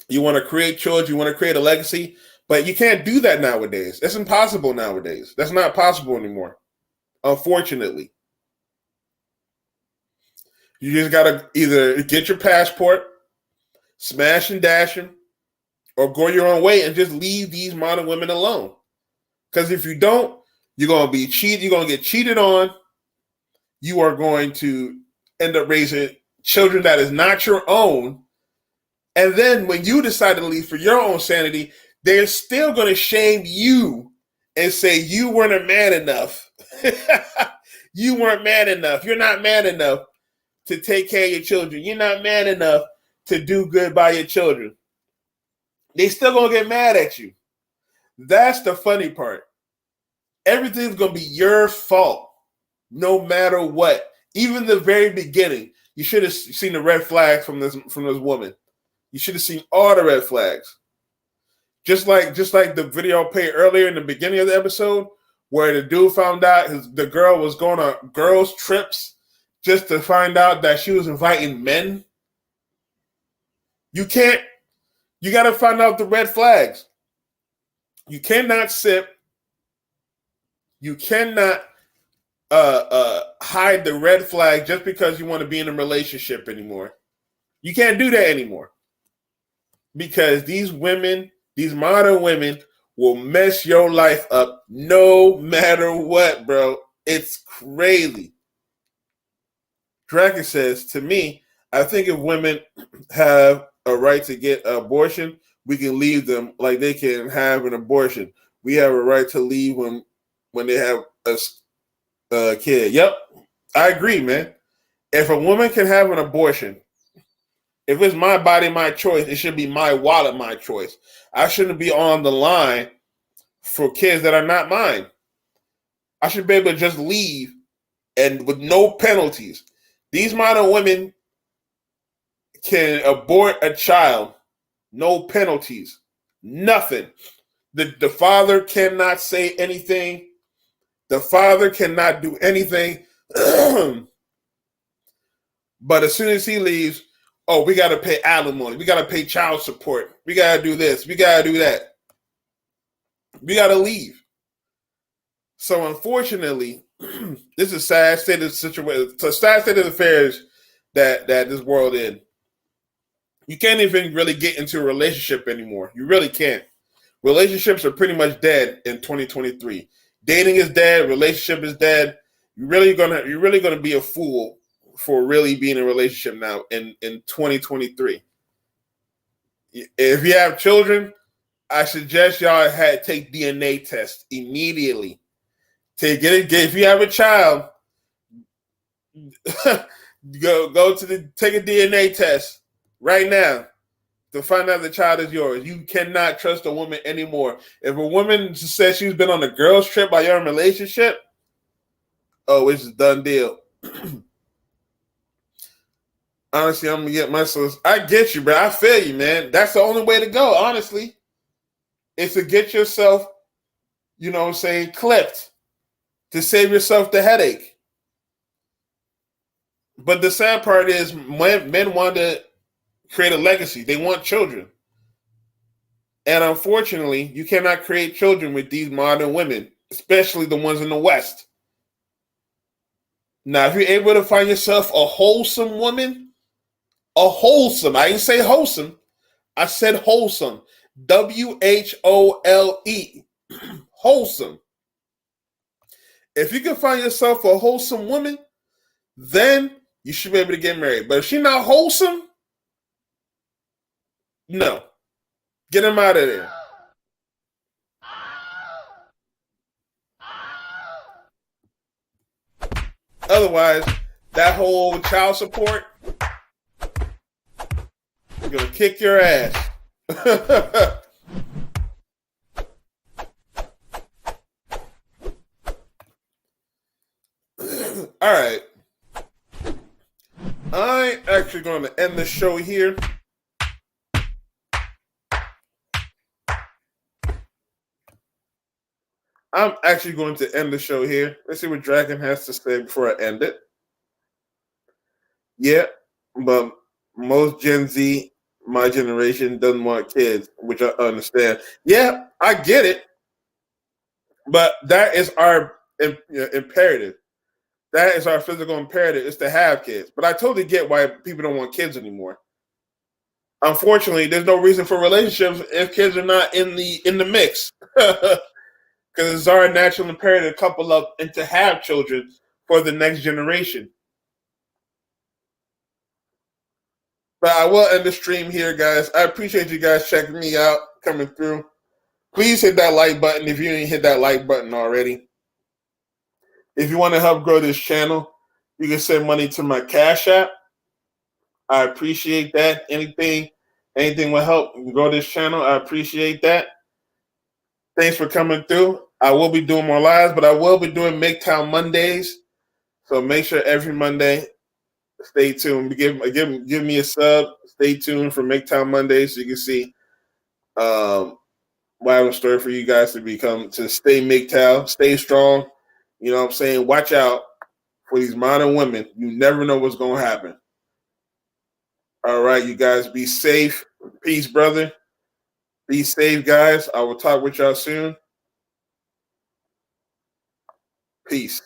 You want to create children. You want to create a legacy. But you can't do that nowadays. It's impossible nowadays. That's not possible anymore. Unfortunately. You just got to either get your passport, smash and dash them, or go your own way and just leave these modern women alone. Because if you don't, you're going to be cheated. You're going to get cheated on. You are going to end up raising children that is not your own. And then when you decide to leave for your own sanity, they're still going to shame you and say you weren't a man enough. You weren't man enough. You're not man enough to take care of your children. You're not man enough to do good by your children. They still going to get mad at you. That's the funny part. Everything's going to be your fault, no matter what. Even the very beginning, you should have seen the red flags from this woman. You should have seen all the red flags. Just like the video I played earlier in the beginning of the episode, where the dude found out the girl was going on girls' trips just to find out that she was inviting men. You got to find out the red flags. You cannot sip. You cannot hide the red flag just because you want to be in a relationship anymore. You can't do that anymore. Because these women, these modern women, will mess your life up no matter what, bro. It's crazy. Draken says, to me, I think if women have a right to get an abortion, we can leave them like they can have an abortion. We have a right to leave when they have a kid. Yep, I agree, man. If a woman can have an abortion, if it's my body, my choice, it should be my wallet, my choice. I shouldn't be on the line for kids that are not mine. I should be able to just leave and with no penalties. These modern women can abort a child, no penalties, nothing. The father cannot say anything. The father cannot do anything. But as soon as he leaves, oh, we got to pay alimony. We got to pay child support. We got to do this. We got to do that. We got to leave. So unfortunately, this is a sad state of situation. It's a sad state of affairs that this world in. You can't even really get into a relationship anymore. You really can't. Relationships are pretty much dead in 2023. Dating is dead. Relationship is dead. You're really gonna be a fool for really being in a relationship now in 2023. If you have children, I suggest y'all take DNA tests immediately. If you have a child, take a DNA test right now to find out the child is yours. You cannot trust a woman anymore. If a woman says she's been on a girl's trip while you're in a relationship, oh, it's a done deal. Honestly, I'm gonna get myself. I get you, bro. I feel you, man. That's the only way to go, honestly. Is to get yourself, clipped to save yourself the headache. But the sad part is men want to create a legacy. They want children. And unfortunately, you cannot create children with these modern women, especially the ones in the West. Now, if you're able to find yourself a wholesome woman, I didn't say wholesome, I said wholesome. WHOLE. Wholesome. If you can find yourself a wholesome woman, then you should be able to get married. But if she's not wholesome, no. Get him out of there. Otherwise, that whole child support is going to kick your ass. All right. I'm actually going to end the show here. Let's see what Dragon has to say before I end it. Yeah, but most Gen Z, my generation, doesn't want kids, which I understand. Yeah, I get it. But that is our imperative. That is our physical imperative, is to have kids. But I totally get why people don't want kids anymore. Unfortunately, there's no reason for relationships if kids are not in the mix. Because it's our natural imperative to couple up and to have children for the next generation. But I will end the stream here, guys. I appreciate you guys checking me out, coming through. Please hit that like button if you didn't hit that like button already. If you want to help grow this channel, you can send money to my Cash App. I appreciate that. Anything will help grow this channel. I appreciate that. Thanks for coming through. I will be doing more lives, but I will be doing MGTOW Mondays. So make sure every Monday, stay tuned. Give me a sub. Stay tuned for MGTOW Mondays so you can see I have a story for you guys to stay MGTOW, stay strong. You know what I'm saying? Watch out for these modern women. You never know what's going to happen. All right, you guys be safe. Peace, brother. Be safe, guys. I will talk with y'all soon. Peace.